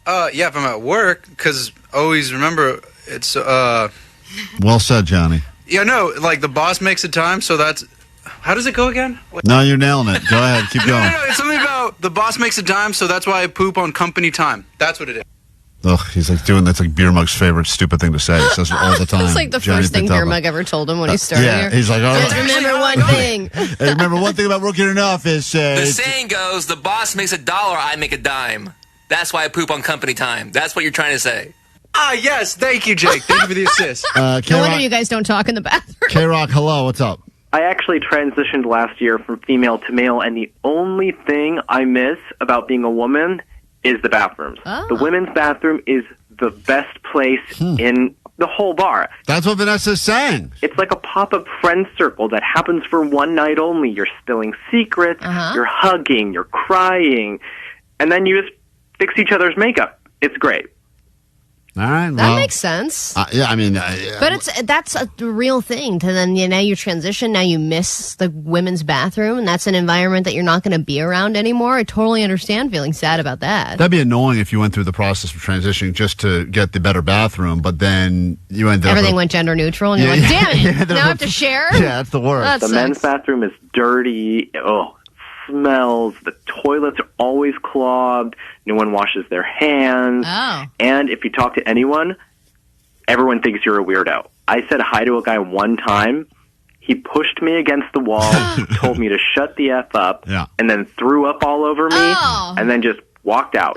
Yeah, if I'm at work, because always remember, it's, Well said, Johnny. Yeah, no, like the boss makes a time, so that's... How does it go again? No, you're nailing it. Go ahead, keep going. No, it's something about the boss makes a dime, so that's why I poop on company time. That's what it is. Ugh, he's like doing that's like Beer Mug's favorite stupid thing to say. He says it all the time. It's like the first thing Beer Mug ever told him when he started here. He's like, just remember one thing. Hey, remember one thing about working in an office. The saying goes, the boss makes $1, I make a dime. That's why I poop on company time. That's what you're trying to say. Ah, yes. Thank you, Jake. Thank you for the assist. No wonder you guys don't talk in the bathroom. KROQ, hello. What's up? I actually transitioned last year from female to male, and the only thing I miss about being a woman is the bathrooms. Oh. The women's bathroom is the best place in the whole bar. That's what Vanessa's saying. It's like a pop-up friend circle that happens for one night only. You're spilling secrets, you're hugging, you're crying, and then you just fix each other's makeup. It's great. All right, that makes sense. Yeah, I mean, but that's a real thing. To then now you transition. Now you miss the women's bathroom, and that's an environment that you're not going to be around anymore. I totally understand feeling sad about that. That'd be annoying if you went through the process of transitioning just to get the better bathroom, but then you ended up everything went gender neutral, and you're like, damn it, now I have to share. Yeah, that's the worst. The men's bathroom is dirty. Oh, smells. The toilets are always clogged. No one washes their hands. Oh. And if you talk to anyone, everyone thinks you're a weirdo. I said hi to a guy one time. He pushed me against the wall, told me to shut the F up, and then threw up all over me, and then just walked out.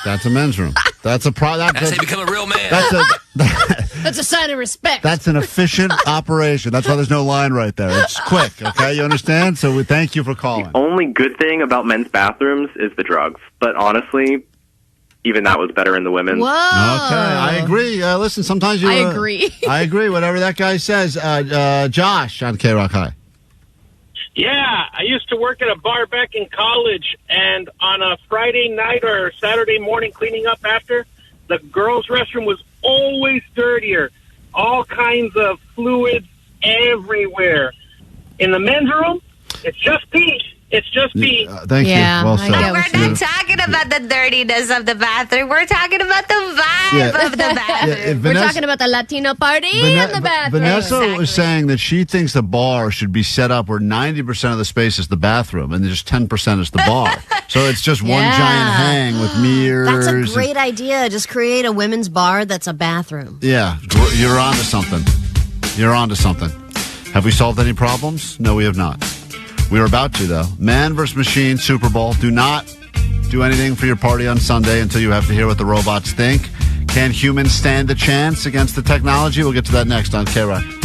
That's a men's room. That's a That's how you become a real man. That's a sign of respect. That's an efficient operation. That's why there's no line right there. It's quick, okay? You understand? So we thank you for calling. The only good thing about men's bathrooms is the drugs. But honestly, even that was better in the women's. Whoa. Okay, I agree. Listen, sometimes you... I agree. I agree, whatever that guy says. Josh on KROQ, hi. Yeah, I used to work at a bar back in college, and on a Friday night or Saturday morning cleaning up after, the girls' restroom was always dirtier. All kinds of fluids everywhere. In the men's room, it's just pee. It's just pee. Thank you. Well said. We're not talking about the dirtiness of the bathroom. We're talking about the vibe of the bathroom. We're talking about the Latino party in the bathroom. Vanessa was saying that she thinks the bar should be set up where 90% of the space is the bathroom and just 10% is the bar. So it's just one giant hang with mirrors. That's a great idea. Just create a women's bar that's a bathroom. Yeah, you're onto something. You're onto something. Have we solved any problems? No, we have not. We are about to, though. Man vs. Machine Super Bowl. Do not do anything for your party on Sunday until you have to hear what the robots think. Can humans stand a chance against the technology? We'll get to that next on KROQ.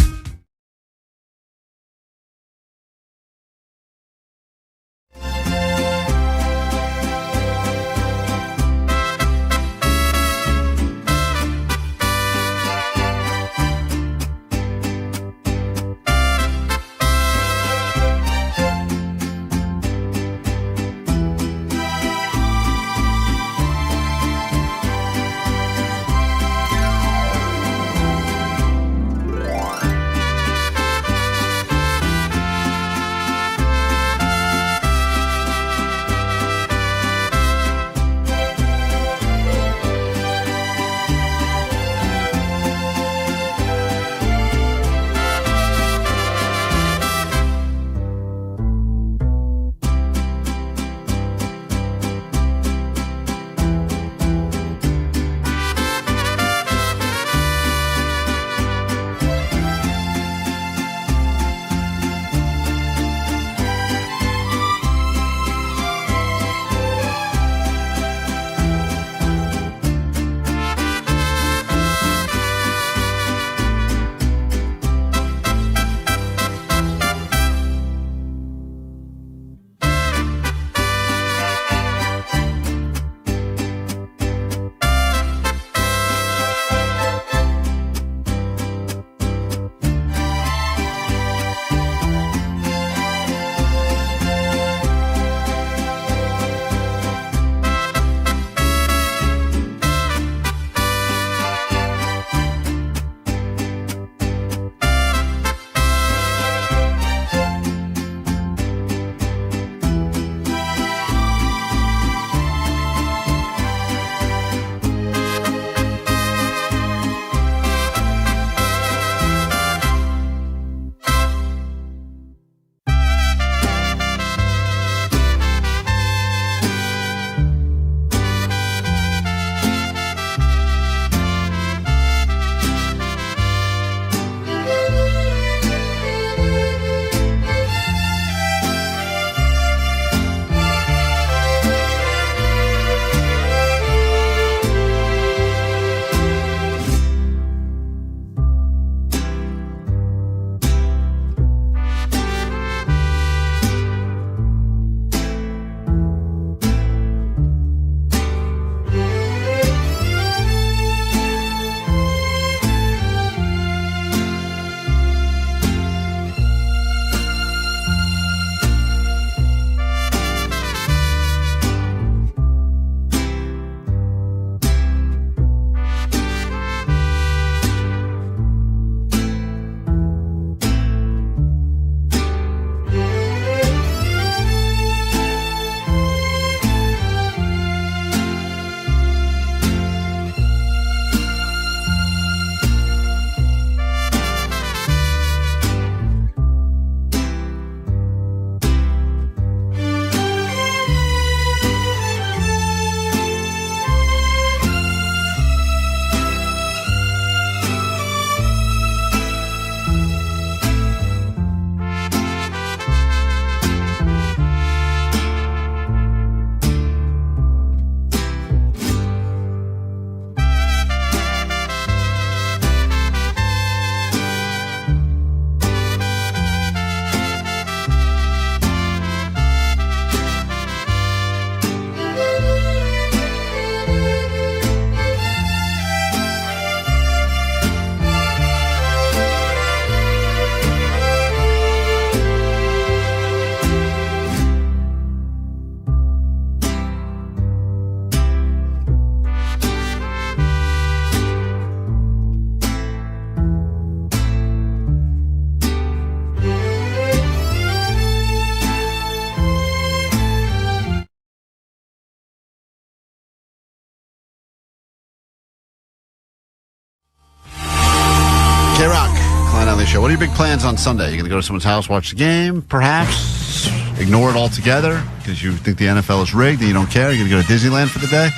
K-Rock, Klein on the show. What are your big plans on Sunday? You going to go to someone's house, watch the game, perhaps? Ignore it altogether because you think the NFL is rigged and you don't care? You're going to go to Disneyland for the day?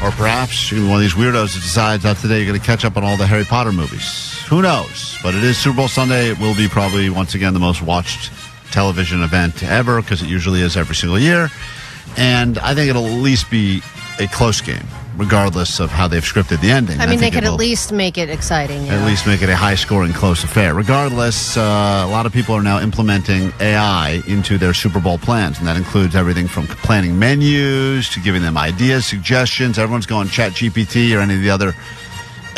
Or perhaps you're one of these weirdos that decides that today you're going to catch up on all the Harry Potter movies. Who knows? But it is Super Bowl Sunday. It will be probably, once again, the most watched television event ever because it usually is every single year. And I think it'll at least be a close game, regardless of how they've scripted the ending. I mean, they could at least make it exciting. At least make it a high-scoring, close affair. Regardless, a lot of people are now implementing AI into their Super Bowl plans, and that includes everything from planning menus to giving them ideas, suggestions. Everyone's going ChatGPT or any of the other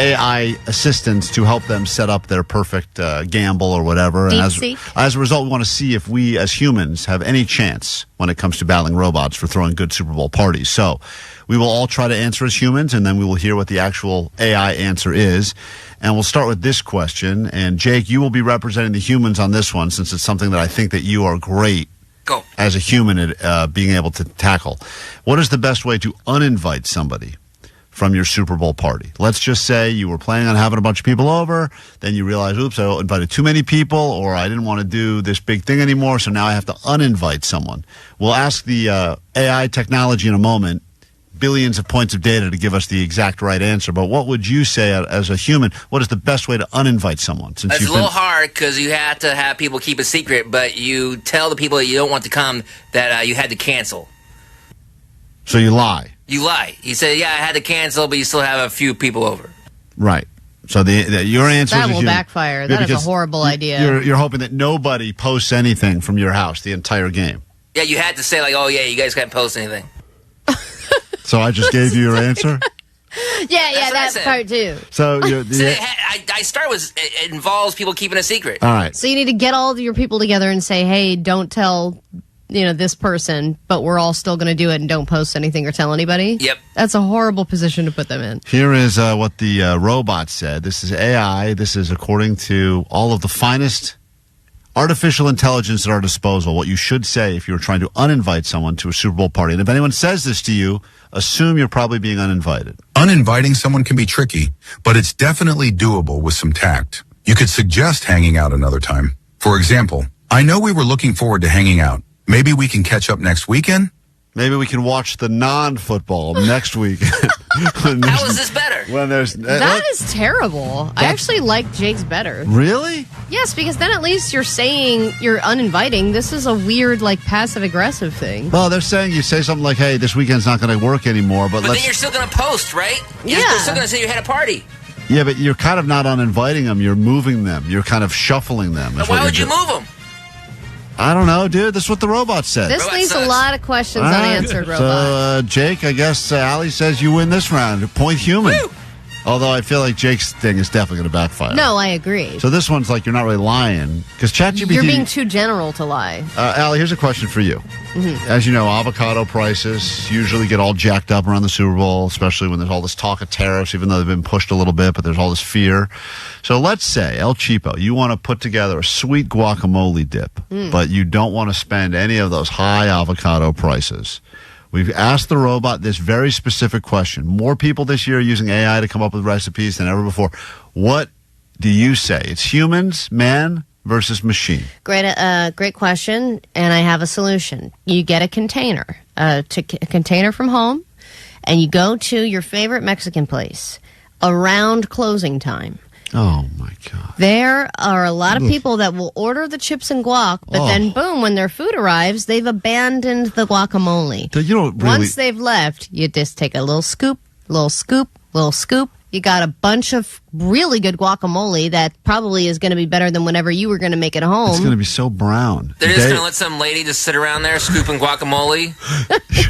AI assistants to help them set up their perfect gamble or whatever. And as a result, we want to see if we as humans have any chance when it comes to battling robots for throwing good Super Bowl parties. So we will all try to answer as humans, and then we will hear what the actual AI answer is. And we'll start with this question. And Jake, you will be representing the humans on this one, since it's something that I think that you are great as a human at being able to tackle. What is the best way to uninvite somebody from your Super Bowl party? Let's just say you were planning on having a bunch of people over, then you realize, oops, I invited too many people, or I didn't want to do this big thing anymore, so now I have to uninvite someone. We'll ask the AI technology in a moment, billions of points of data to give us the exact right answer, but what would you say as a human, what is the best way to uninvite someone? It's a little hard because you have to have people keep a secret, but you tell the people that you don't want to come that you had to cancel. So you lie. You lie. You say, yeah, I had to cancel, but you still have a few people over. Right. So your answer that will backfire. That is a horrible idea. You're hoping that nobody posts anything from your house the entire game. Yeah, you had to say, like, oh, yeah, you guys can't post anything. So I just gave you your answer? Yeah, that part too. So I start with, it involves people keeping a secret. All right. So you need to get all of your people together and say, hey, don't tell this person, but we're all still going to do it and don't post anything or tell anybody. Yep. That's a horrible position to put them in. Here is what the robot said. This is AI. This is according to all of the finest artificial intelligence at our disposal. What you should say if you're trying to uninvite someone to a Super Bowl party. And if anyone says this to you, assume you're probably being uninvited. Uninviting someone can be tricky, but it's definitely doable with some tact. You could suggest hanging out another time. For example, I know we were looking forward to hanging out. Maybe we can catch up next weekend? Maybe we can watch the non-football next weekend. How is this better? That is terrible. I actually like Jake's better. Really? Yes, because then at least you're saying you're uninviting. This is a weird, passive-aggressive thing. Well, they're saying you say something like, hey, this weekend's not going to work anymore. But then you're still going to post, right? Yeah. You're still going to say you had a party. Yeah, but you're kind of not uninviting them. You're moving them. You're kind of shuffling them. Why would you move them? I don't know, dude. That's what the robot said. This leaves a lot of questions unanswered, robot. So, Jake, I guess Allie says you win this round. Point human. Woo! Although I feel like Jake's thing is definitely going to backfire. No, I agree. So this one's like you're not really lying. Because ChatGPT... You're being too general to lie. Allie, here's a question for you. Mm-hmm. As you know, avocado prices usually get all jacked up around the Super Bowl, especially when there's all this talk of tariffs, even though they've been pushed a little bit, but there's all this fear. So let's say, El Cheapo, you want to put together a sweet guacamole dip, but you don't want to spend any of those high avocado prices. We've asked the robot this very specific question. More people this year are using AI to come up with recipes than ever before. What do you say? It's humans, man versus machine. Great question, and I have a solution. You get a container, a container from home, and you go to your favorite Mexican place around closing time. Oh, my God. There are a lot of people that will order the chips and guac, but then, boom, when their food arrives, they've abandoned the guacamole. You don't really... Once they've left, you just take a little scoop, little scoop, little scoop. You got a bunch of really good guacamole that probably is going to be better than whenever you were going to make it home. It's going to be so brown. They're just going to let some lady just sit around there scooping guacamole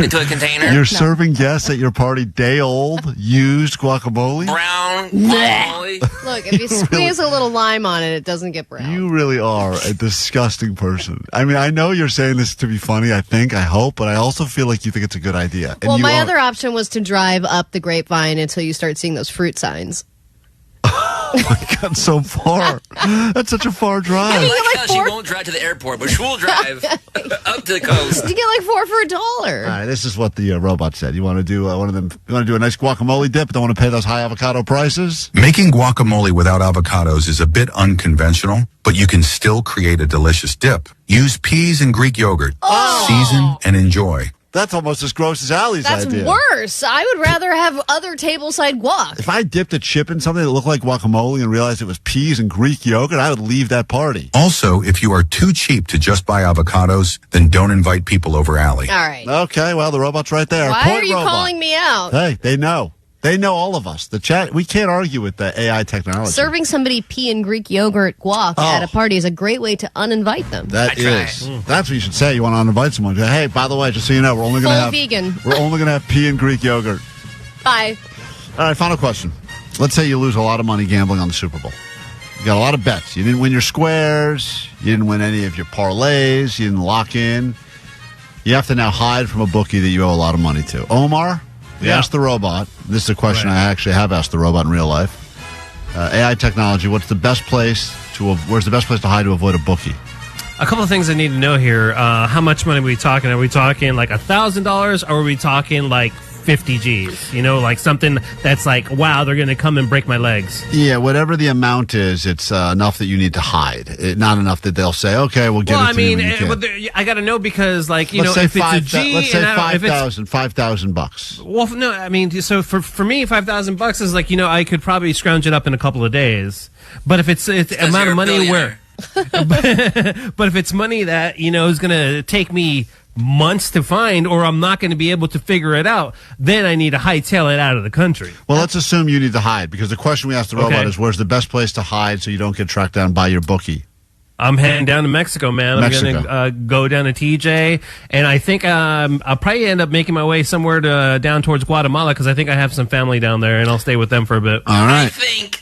into a container? You're serving guests at your party day-old, used guacamole? Brown guacamole? Look, if you squeeze a little lime on it, it doesn't get brown. You really are a disgusting person. I mean, I know you're saying this to be funny, I hope, but I also feel like you think it's a good idea. And well, my other option was to drive up the grapevine until you start seeing those fruit signs. Oh my God, so far. That's such a far drive. I mean, you're like like she 4. won't drive to the airport, but she will drive up to the coast. You get like 4 for $1. All right, this is what the robot said. You want to do one of them? You want to do a nice guacamole dip, but don't want to pay those high avocado prices? Making guacamole without avocados is a bit unconventional, but you can still create a delicious dip. Use peas and Greek yogurt. Season and enjoy. That's almost as gross as Allie's idea. That's worse. I would rather have other tableside guac. If I dipped a chip in something that looked like guacamole and realized it was peas and Greek yogurt, I would leave that party. Also, if you are too cheap to just buy avocados, then don't invite people over Allie. All right. Okay, well, the robot's right there. Why Point are you robot. calling me out? Hey, they know. They know all of us. The chat, we can't argue with the AI technology. Serving somebody pea and Greek yogurt guac at a party is a great way to uninvite them. That's what you should say. You want to uninvite someone. Hey, by the way, just so you know, we're only going to have vegan. We're only going to have pea and Greek yogurt. Bye. All right, final question. Let's say you lose a lot of money gambling on the Super Bowl. You got a lot of bets. You didn't win your squares. You didn't win any of your parlays. You didn't lock in. You have to now hide from a bookie that you owe a lot of money to. Omar, we asked the robot. This is a question I actually have asked the robot in real life. AI technology. Where's the best place to hide to avoid a bookie? A couple of things I need to know here. How much money are we talking? Are we talking like $1,000 or are we talking like 50 G's? You know, like something that's like, wow, they're going to come and break my legs. Yeah, whatever the amount is, it's enough that you need to hide. Not enough that they'll say, okay, we'll give it to you when you can. I got to know because, like, Let's say if it's a G, let's say $5,000. Well, no, I mean, so for me, $5,000 is like, I could probably scrounge it up in a couple of days. But if it's amount of money where, but if it's money that is going to take me months to find, or I'm not going to be able to figure it out, then I need to hightail it out of the country. Well, let's assume you need to hide, because the question we asked the robot is, where's the best place to hide so you don't get tracked down by your bookie? I'm heading down to Mexico, man. I'm going to go down to TJ, and I think I'll probably end up making my way somewhere down towards Guatemala, because I think I have some family down there, and I'll stay with them for a bit. All right.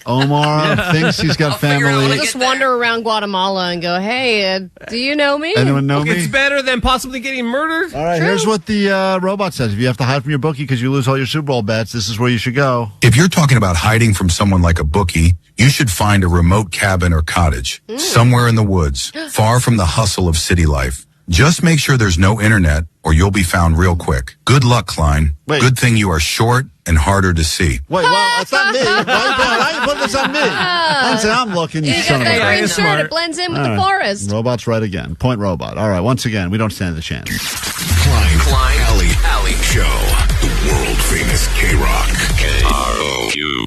Omar thinks he's got family. I'll just wander around Guatemala and go, hey, do you know me? Anyone know me? It's better than possibly getting murdered. All right, here's what the robot says. If you have to hide from your bookie because you lose all your Super Bowl bets, this is where you should go. If you're talking about hiding from someone like a bookie, you should find a remote cabin or cottage, somewhere in the woods, far from the hustle of city life. Just make sure there's no internet, or you'll be found real quick. Good luck, Klein. Good thing you are short and harder to see. Wait, well, it's not me. Why you put this on me? I say I'm looking. You son of a got that green shirt. It blends in with the forest. Robot's right again. Point robot. All right, once again, we don't stand a chance. Klein, Alley Show. The world famous KROQ. KROQ.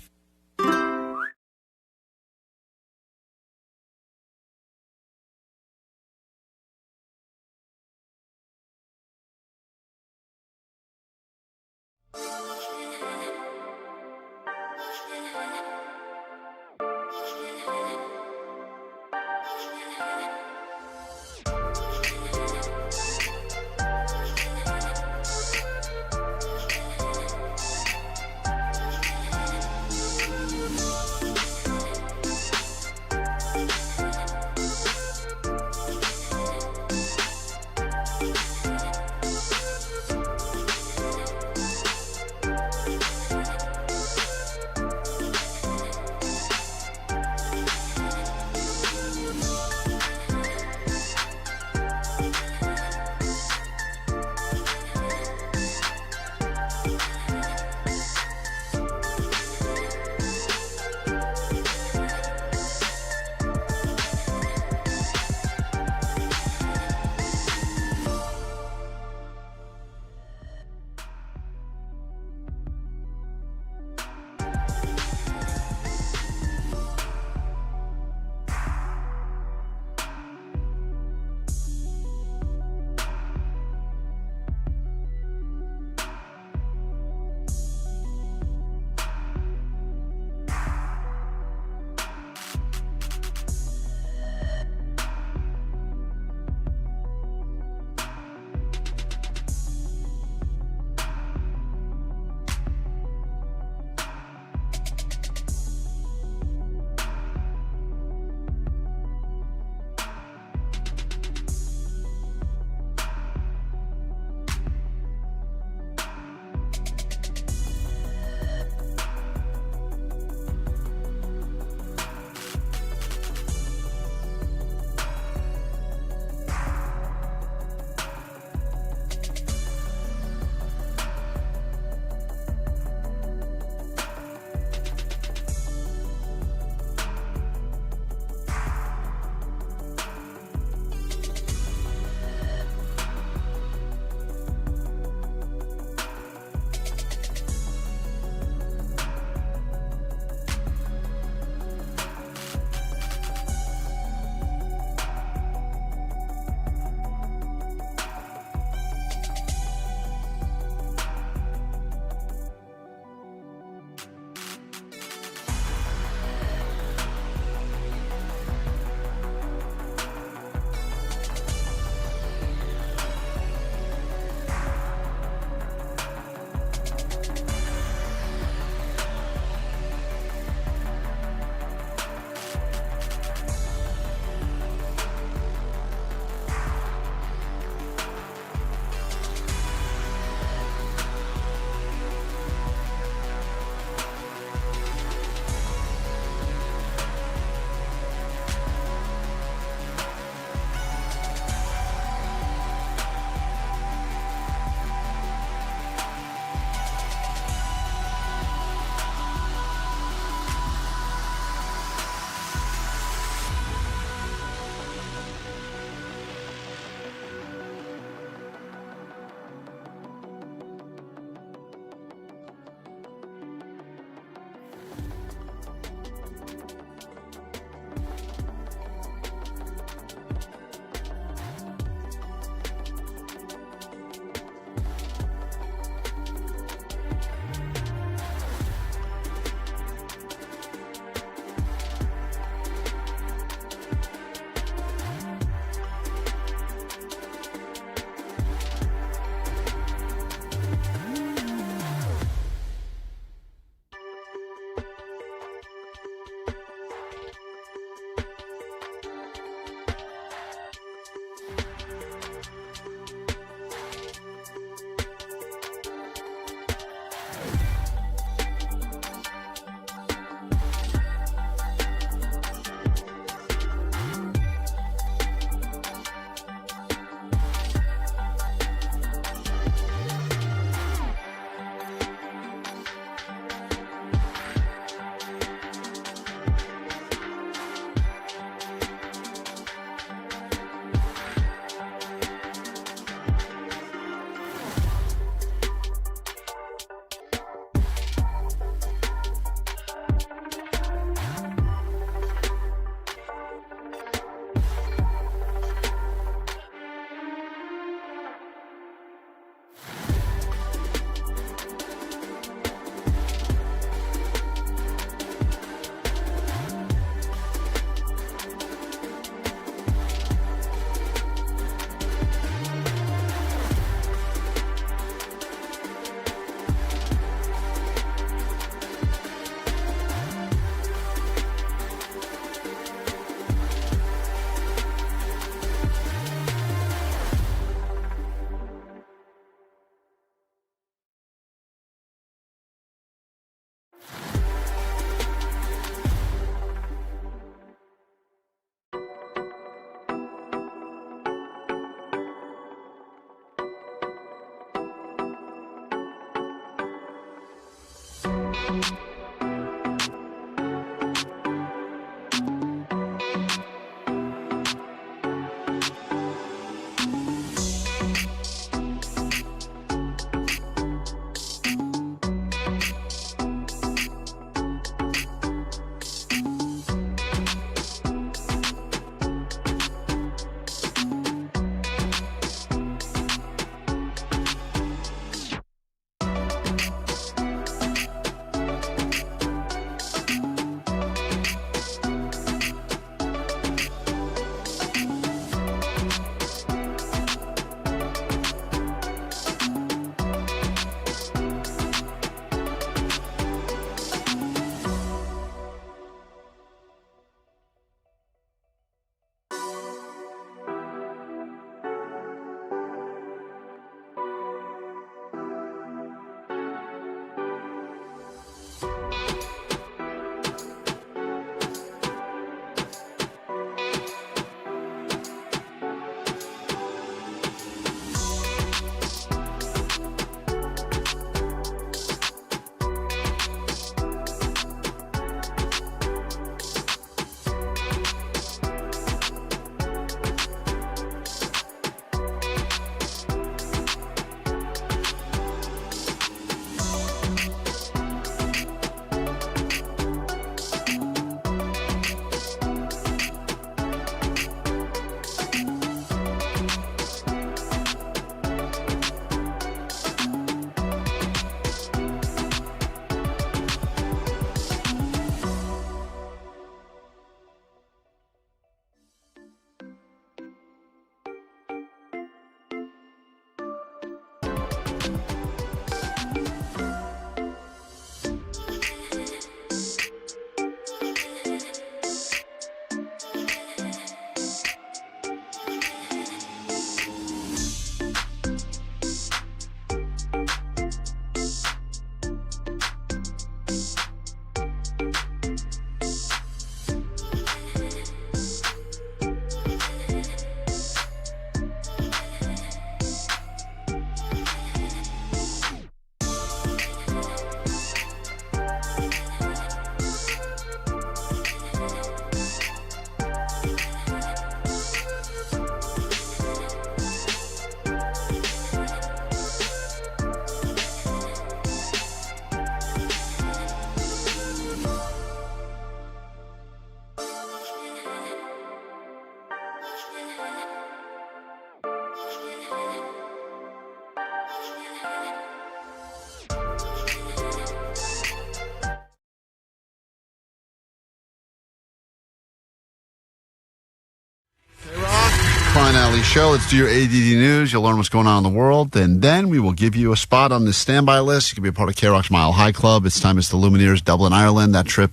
Klein Alley Show. Let's do your ADD news. You'll learn what's going on in the world, and then we will give you a spot on this standby list. You can be a part of KROQ's Mile High Club. It's time. It's the Lumineers, Dublin, Ireland. That trip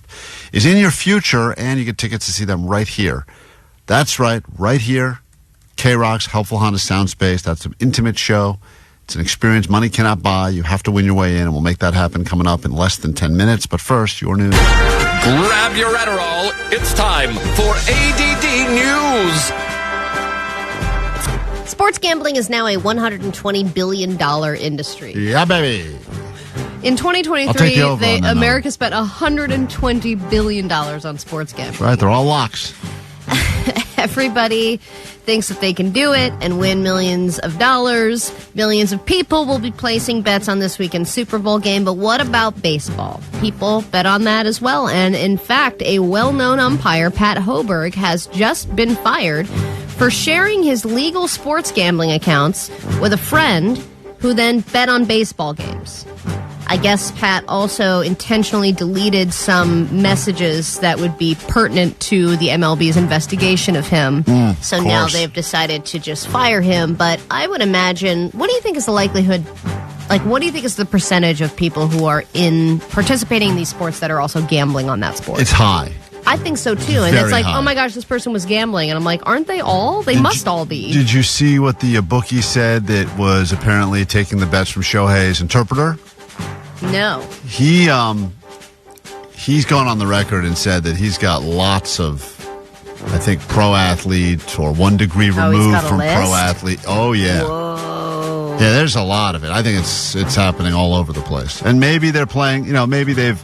is in your future, and you get tickets to see them right here. That's right here. KROQ's Helpful Honda Sound Space. That's an intimate show. It's an experience money cannot buy. You have to win your way in, and we'll make that happen coming up in less than 10 minutes. But first, your news. Grab your Adderall. It's time for ADD News. Sports gambling is now a $120 billion industry. Yeah, baby. In 2023, America America spent $120 billion on sports gambling. Right, they're all locks. Everybody thinks that they can do it and win millions of dollars. Millions of people will be placing bets on this weekend's Super Bowl game. But what about baseball? People bet on that as well. And in fact, a well-known umpire, Pat Hoberg, has just been fired for sharing his legal sports gambling accounts with a friend who then bet on baseball games. I guess Pat also intentionally deleted some messages that would be pertinent to the MLB's investigation of him. So now they've decided to just fire him. But I would imagine, what do you think is the likelihood, what do you think is the percentage of people who are participating in these sports that are also gambling on that sport? It's high. I think so too. And it's like, high. Oh my gosh, this person was gambling. And I'm like, aren't they all? They must all be. Did you see what the bookie said that was apparently taking the bets from Shohei's interpreter? No. He's gone on the record and said that he's got lots of, I think, pro athletes or 1 degree removed from pro athlete. Oh, yeah. Whoa. Yeah, there's a lot of it. I think it's happening all over the place. And maybe they're playing, maybe they've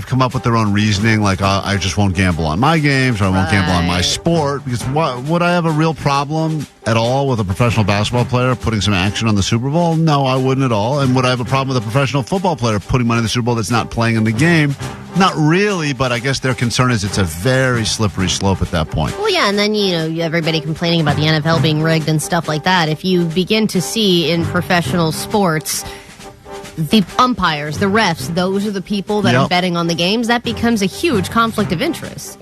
come up with their own reasoning, like I just won't gamble on my games or I won't gamble on my sport. Because would I have a real problem at all with a professional basketball player putting some action on the Super Bowl? No, I wouldn't at all. And would I have a problem with a professional football player putting money in the Super Bowl that's not playing in the game? Not really, but I guess their concern is it's a very slippery slope at that point. Well, yeah, and then, everybody complaining about the NFL being rigged and stuff like that. If you begin to see in professional sports the umpires, the refs, those are the people that are betting on the games, that becomes a huge conflict of interest.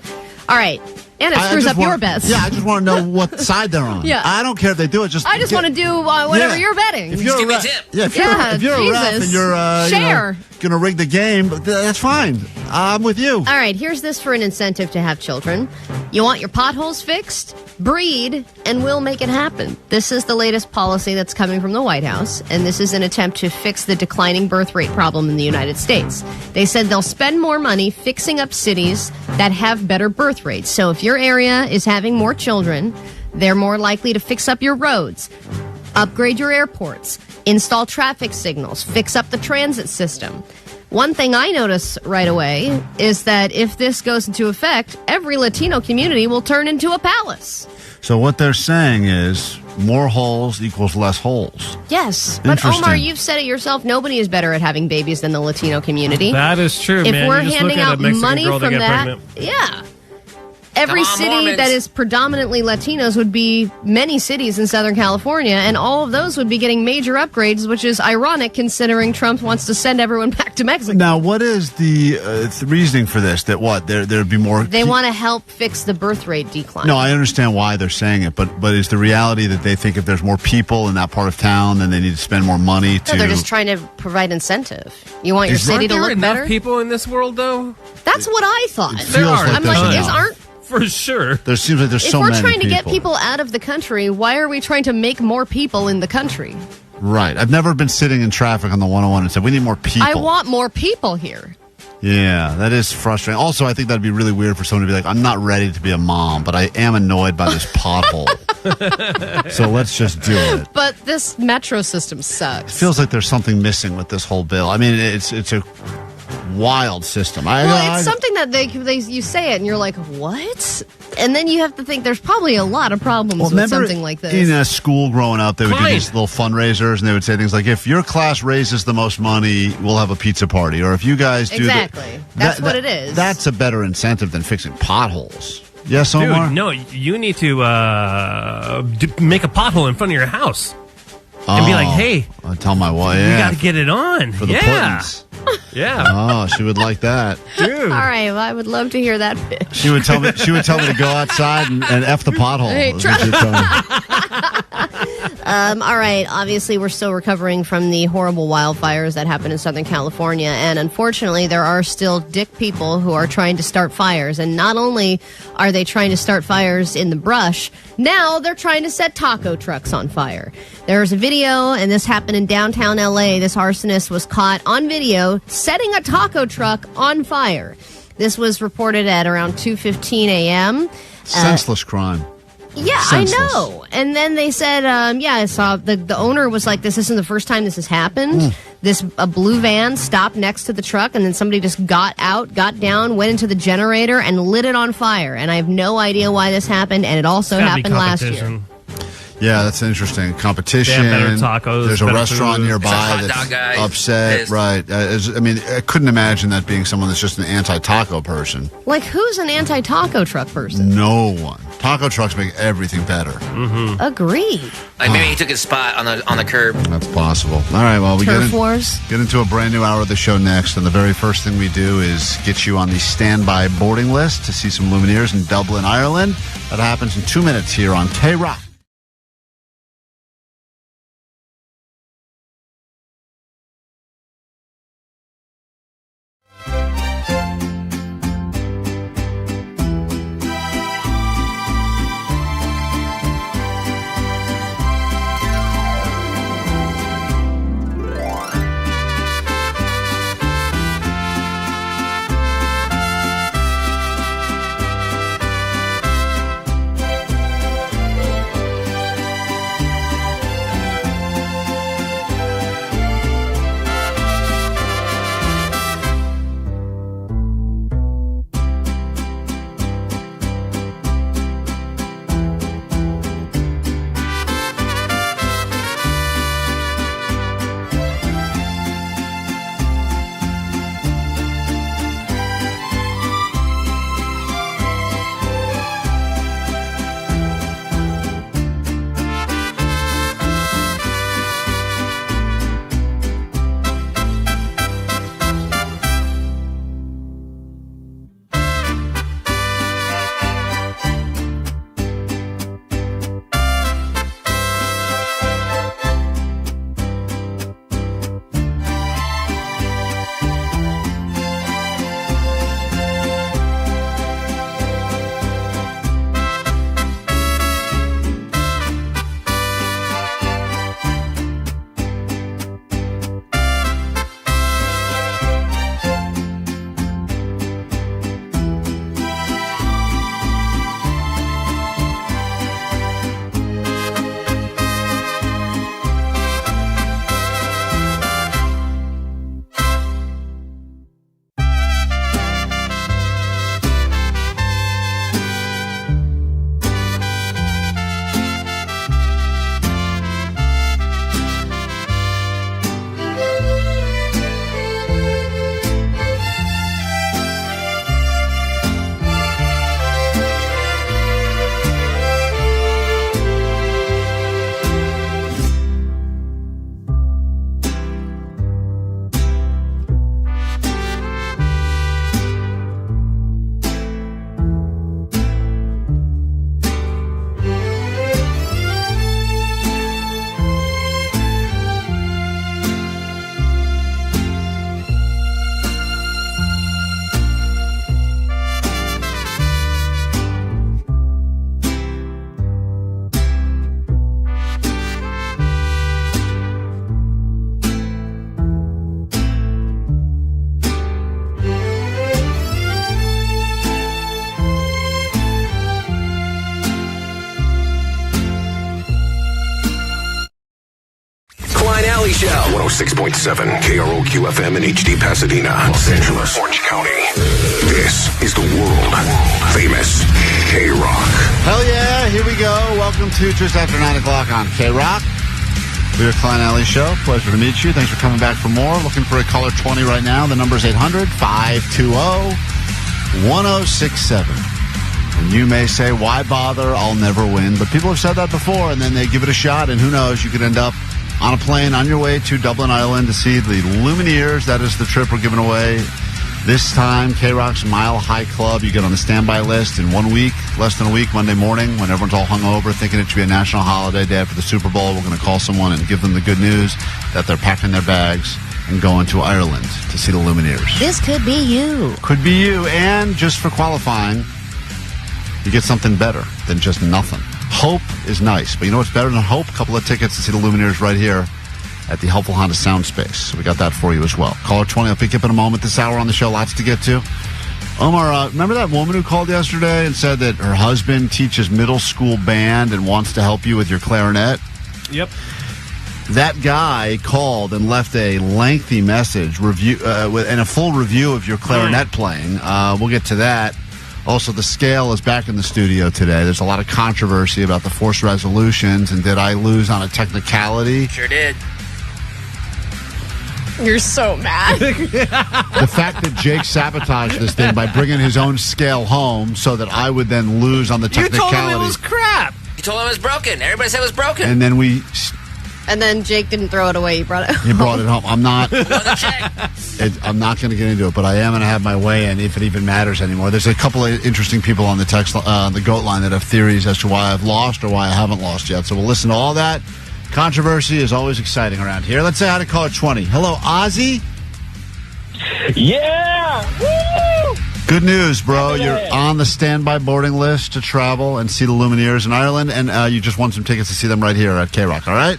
All right. And it screws up your bets. Yeah, I just want to know what side they're on. Yeah. I don't care if they do it. I just want to do whatever you're betting. If you're give me a tip. Yeah, if you're a ref and you're going to rig the game, that's fine. I'm with you. All right, here's this for an incentive to have children. You want your potholes fixed? Breed, and we'll make it happen. This is the latest policy that's coming from the White House, and this is an attempt to fix the declining birth rate problem in the United States. They said they'll spend more money fixing up cities that have better birth rates. So if your area is having more children, they're more likely to fix up your roads, upgrade your airports, install traffic signals, fix up the transit system. One thing I notice right away is that if this goes into effect, every Latino community will turn into a palace. So what they're saying is more holes equals less holes. Yes. But Omar, you've said it yourself. Nobody is better at having babies than the Latino community. That is true, if man. If we're you just handing look at out a Mexican money girl from that, pregnant. yeah. Every city Mormons. that is predominantly Latinos would be many cities in Southern California, and all of those would be getting major upgrades, which is ironic considering Trump wants to send everyone back to Mexico. Now, what is the reasoning for this? That there'd be more... They want to help fix the birth rate decline. No, I understand why they're saying it, but is the reality that they think if there's more people in that part of town, then they need to spend more money to... No, they're just trying to provide incentive. You want your city to look enough better? People in this world, though? That's what I thought. There are. I'm like, these aren't... For sure. There seems like there's so many people. If we're trying to get people. people out of the country, why are we trying to make more people in the country? Right. I've never been sitting in traffic on the 101 and said, we need more people. I want more people here. Yeah, that is frustrating. Also, I think that'd be really weird for someone to be like, I'm not ready to be a mom, but I am annoyed by this pothole. So let's just do it. But this metro system sucks. It feels like there's something missing with this whole bill. I mean, it's a wild system. It's something that you say it and you're like, what? And then you have to think there's probably a lot of problems with something like this. In a school growing up, they would do these little fundraisers, and they would say things like, if your class raises the most money, we'll have a pizza party. Or if you guys do exactly. That's what it is. That's a better incentive than fixing potholes. Yes, Omar? Dude, no, you need to make a pothole in front of your house. And be like, hey. I'll tell my wife. We got to get it on. For the puddings. Yeah. Oh, she would like that. Dude. All right, well, I would love to hear that pitch. She would tell me to go outside and F the pothole. Hey, all right, obviously we're still recovering from the horrible wildfires that happened in Southern California, and unfortunately there are still dick people who are trying to start fires, and not only are they trying to start fires in the brush, now they're trying to set taco trucks on fire. There's a video, and this happened in downtown LA. This arsonist was caught on video setting a taco truck on fire. This was reported at around 2:15 a.m. Senseless crime. Yeah, Senseless. I know. And then they said, I saw the owner was like, this isn't the first time this has happened. A blue van stopped next to the truck, and then somebody just got out, got down, went into the generator, and lit it on fire. And I have no idea why this happened, and it also happened last year. Yeah, that's interesting. Competition. They have better tacos. There's a better restaurant food. nearby that's upset. Right. I mean, I couldn't imagine that being someone that's just an anti-taco person. Like, who's an anti-taco truck person? No one. Taco trucks make everything better. Mm-hmm. Agreed. Like maybe he took his spot on the curb. That's possible. All right, well, we Turf wars. Get into a brand new hour of the show next, and the very first thing we do is get you on the standby boarding list to see some Lumineers in Dublin, Ireland. That happens in 2 minutes here on KROQ. 106.7 KROQ FM in HD Pasadena, Los Angeles, Orange County. This is the world famous KROQ. Hell yeah, here we go. Welcome to just after 9 o'clock on KROQ. We're Klein Alley Show. Pleasure to meet you. Thanks for coming back for more. Looking for a caller 20 right now. The number's 800-520-1067. And you may say, why bother? I'll never win. But people have said that before, and then they give it a shot, and who knows, you could end up on a plane on your way to Dublin, Ireland to see the Lumineers. That is the trip we're giving away this time. KROQ's Mile High Club. You get on the standby list in 1 week, less than a week, Monday morning, when everyone's all hungover, thinking it should be a national holiday day after the Super Bowl. We're going to call someone and give them the good news that they're packing their bags and going to Ireland to see the Lumineers. This could be you. Could be you. And just for qualifying, you get something better than just nothing. Hope is nice, but you know what's better than hope? A couple of tickets to see the Lumineers right here at the Helpful Honda Sound Space. So we got that for you as well. Caller 20, I'll pick you up in a moment. This hour on the show, lots to get to. Omar, remember that woman who called yesterday and said that her husband teaches middle school band and wants to help you with your clarinet? Yep. That guy called and left a lengthy message and a full review of your clarinet playing. We'll get to that. Also, the scale is back in the studio today. There's a lot of controversy about the forced resolutions, and did I lose on a technicality? Sure did. You're so mad. The fact that Jake sabotaged this thing by bringing his own scale home so that I would then lose on the technicality. You told him it was crap. You told him it was broken. Everybody said it was broken. And then And then Jake didn't throw it away. He brought it home. He brought it home. I'm not going to get into it, but I am going to have my way in if it even matters anymore. There's a couple of interesting people on the text, the GOAT line that have theories as to why I've lost or why I haven't lost yet. So we'll listen to all that. Controversy is always exciting around here. Let's say hi to caller 20. Hello, Ozzy. Yeah! Woo! Good news, bro. You're on the standby boarding list to travel and see the Lumineers in Ireland, and you just won some tickets to see them right here at KROQ, all right?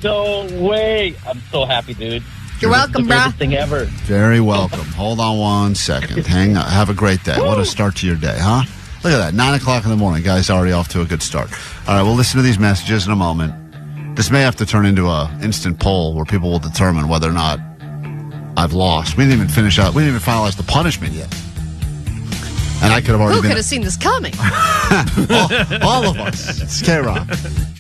No way. I'm so happy, dude. You're welcome, the bro. greatest thing ever. Very welcome. Hold on 1 second. Hang on. Have a great day. What a start to your day, huh? Look at that. 9 o'clock in the morning. Guys already off to a good start. All right, we'll listen to these messages in a moment. This may have to turn into a instant poll where people will determine whether or not I've lost. We didn't even finalize the punishment yet. And I could have already Who could have seen this coming? all of us. It's KROQ.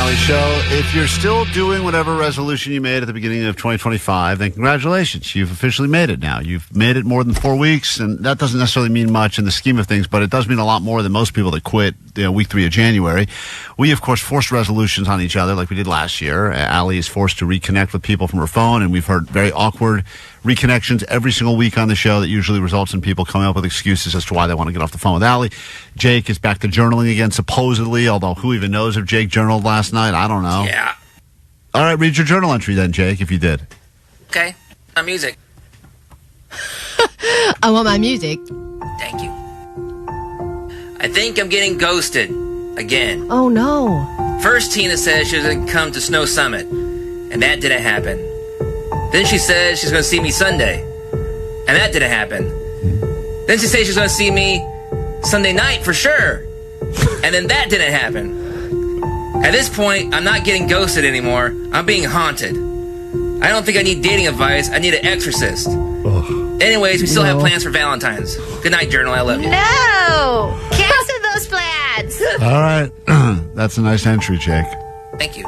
Alley Show. If you're still doing whatever resolution you made at the beginning of 2025, then congratulations. You've officially made it now. You've made it more than 4 weeks, and that doesn't necessarily mean much in the scheme of things, but it does mean a lot more than most people that quit week 3 of January. We, of course, forced resolutions on each other like we did last year. Allie is forced to reconnect with people from her phone, and we've heard very awkward reconnections every single week on the show that usually results in people coming up with excuses as to why they want to get off the phone with Allie. Jake is back to journaling again, supposedly, although who even knows if Jake journaled last night? I don't know. Yeah. All right, read your journal entry then, Jake, if you did. Okay. My music. I want my music. Thank you. I think I'm getting ghosted again. Oh, no. First, Tina says she's going to come to Snow Summit, and that didn't happen. Then she says she's going to see me Sunday, and that didn't happen. Then she says she's going to see me Sunday night for sure, and then that didn't happen. At this point, I'm not getting ghosted anymore. I'm being haunted. I don't think I need dating advice. I need an exorcist. Anyways, we still have plans for Valentine's. Good night, Journal. I love you. No! Cancel those plans! All right. That's a nice entry, Jake. Thank you.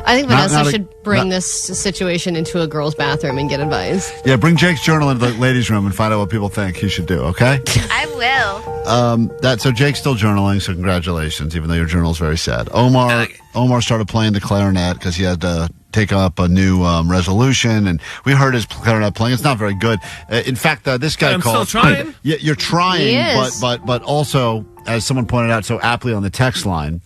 I think Vanessa should bring this situation into a girl's bathroom and get advice. Yeah, bring Jake's journal into the ladies' room and find out what people think he should do, okay? I will. So Jake's still journaling, so congratulations, even though your journal's very sad. Omar started playing the clarinet because he had to take up a new resolution, and we heard his clarinet playing. It's not very good. In fact, this guy called. I'm still trying. Yeah, you're trying, He is. but also, as someone pointed out so aptly on the text line,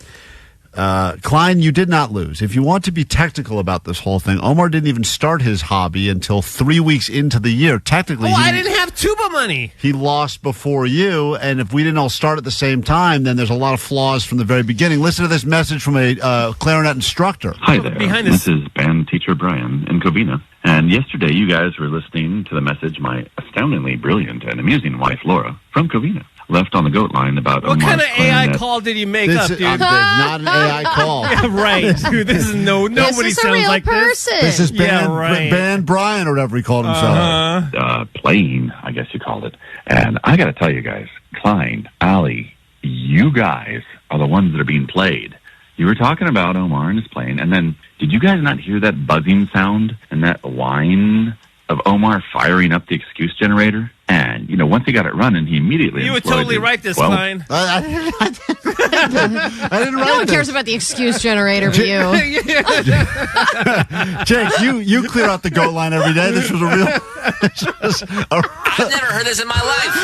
Klein, you did not lose. If you want to be technical about this whole thing, Omar didn't even start his hobby until 3 weeks into the year. Technically, I didn't have tuba money. He lost before you, and if we didn't all start at the same time, then there's a lot of flaws from the very beginning. Listen to this message from a clarinet instructor. Hi there. This is band teacher Brian in Covina. And yesterday you guys were listening to the message my astoundingly brilliant and amusing wife, Laura, from Covina, left on the goat line about What kind of AI clarinet. call did you make up, dude? Not an AI call. Yeah, right, dude. This is nobody This is a sounds real like person. This is band, Yeah, right. band Brian or whatever he called himself. Playing, I guess you called it. And I got to tell you guys, Klein, Allie, you guys are the ones that are being played. You were talking about Omar and his playing, and then did you guys not hear that buzzing sound and that whine of Omar firing up the excuse generator? And, once he got it running, he immediately You would employed totally his write this, 12 Klein. I didn't write No one this. cares about the excuse generator but you. Jake, you clear out the goat line every day. This was a real. I've never heard this in my life.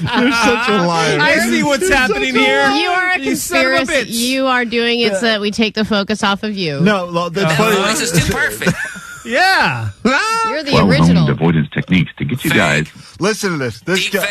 You're such a liar. I see what's happening here. You are a You son of a conspiracy. bitch. You are doing it so that we take the focus off of you. No, that's funny. Voice is too perfect. Yeah. You're the well-honed original. avoidance techniques to get you guys. Listen to this. This guy.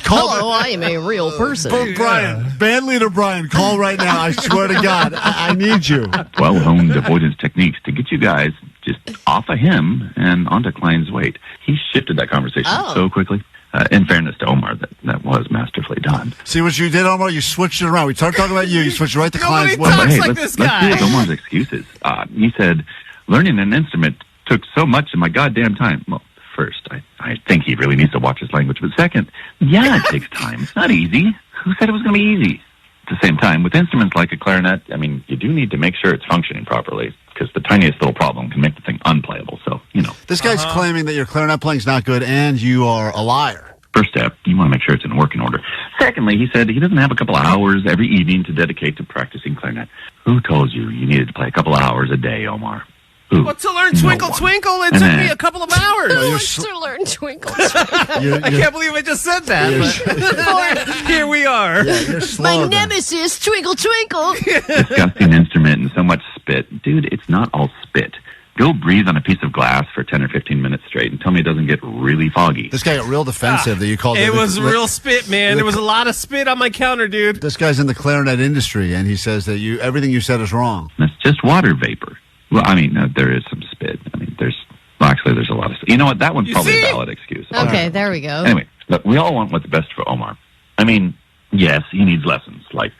Hello, I am a real person. Brian, band leader Brian, call right now. I swear to God, I need you. Well-honed avoidance techniques to get you guys just off of him and onto Klein's weight. He shifted that conversation so quickly. In fairness to Omar, that was masterfully done. See what you did, Omar? You switched it around. We started talking about you. You switched right to Klein's way. But hey, let's hear Omar's excuses. He said, learning an instrument took so much of my goddamn time. Well, first, I think he really needs to watch his language. But second, yeah, it takes time. It's not easy. Who said it was going to be easy? At the same time, with instruments like a clarinet, you do need to make sure it's functioning properly, because the tiniest little problem can make the thing unplayable. So, This guy's claiming that your clarinet playing's not good and you are a liar. First step, you want to make sure it's in working order. Secondly, he said he doesn't have a couple of hours every evening to dedicate to practicing clarinet. Who told you needed to play a couple of hours a day, Omar? Who? Well, to learn Twinkle Twinkle, it took me a couple of hours. Who wants to learn Twinkle Twinkle? I can't believe I just said that. But here we are. My nemesis, Twinkle Twinkle. Disgusting instrument and so much spit. Dude, it's not all spit. Go breathe on a piece of glass for 10 or 15 minutes straight and tell me it doesn't get really foggy. This guy got real defensive that you called it. It was real spit, man. There was a lot of spit on my counter, dude. This guy's in the clarinet industry, and he says that everything you said is wrong. That's just water vapor. Well, there is some spit. There's a lot of spit. You know what? That one's probably a valid excuse. Okay, there we go. Anyway, look, we all want what's best for Omar. Yes, he needs lessons, like,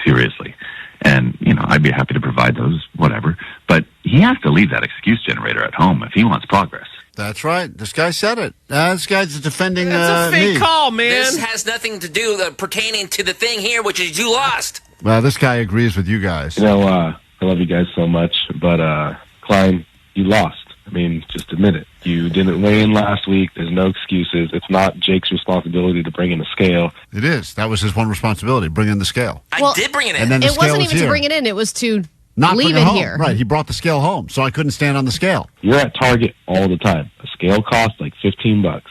seriously. And, I'd be happy to provide those, whatever. But he has to leave that excuse generator at home if he wants progress. That's right. This guy said it. This guy's defending That's a fake me. call, man. This has nothing to do pertaining to the thing here, which is you lost. Well, this guy agrees with you guys. You know, I love you guys so much, but Klein, you lost. I mean, just admit it. You didn't weigh in last week. There's no excuses. It's not Jake's responsibility to bring in a scale. It is. That was his one responsibility, bring in the scale. I did bring it in. And then the It scale wasn't was even here. to bring it in. It was to Not leave bring it home. here. Right, he brought the scale home, so I couldn't stand on the scale. You're at Target all the time. A scale costs like $15.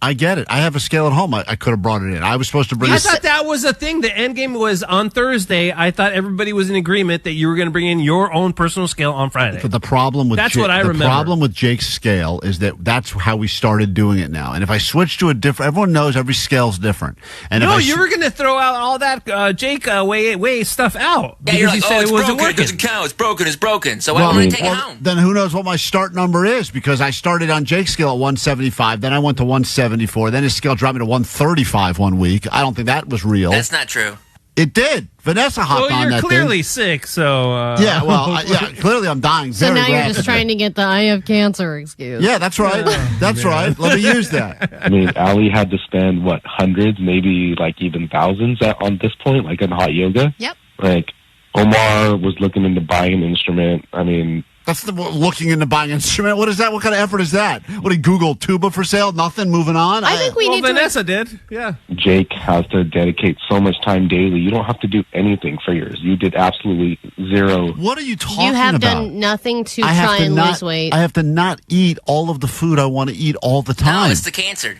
I get it. I have a scale at home. I could have brought it in. I was supposed to bring I a thought that was a thing. The end game was on Thursday. I thought everybody was in agreement that you were going to bring in your own personal scale on Friday. But the problem with That's what I remember. The problem with Jake's scale is that's how we started doing it now. And if I switch to a different, everyone knows every scale's different. And no, if you were going to throw out all that Jake weigh stuff out Yeah, you're because you like, said it's it wasn't broken. It working. doesn't count. It's broken. It's broken. So I want to take it home. Then who knows what my start number is? Because I started on Jake's scale at 175, then I went to 174, then his scale dropped me to 135 one week. I don't think that was real. That's not true. It did. Vanessa hopped on Well, that you're clearly thing. sick, so... Yeah, well, clearly I'm dying So very now you're rapidly. just trying to get the I have cancer excuse. Yeah, that's right. That's right. Let me use that. I mean, Ali had to spend, hundreds, maybe like even thousands on this point, like in hot yoga. Yep. Like, Omar was looking into buying an instrument. I mean... That's looking into buying an instrument. What is that? What kind of effort is that? What did he Google? Tuba for sale? Nothing? Moving on? I think we need Vanessa did. Yeah. Jake has to dedicate so much time daily. You don't have to do anything for yours. You did absolutely zero. What are you talking You have about? done nothing to I have try to and not, lose weight. I have to not eat all of the food I want to eat all the time. No, it's the cancer.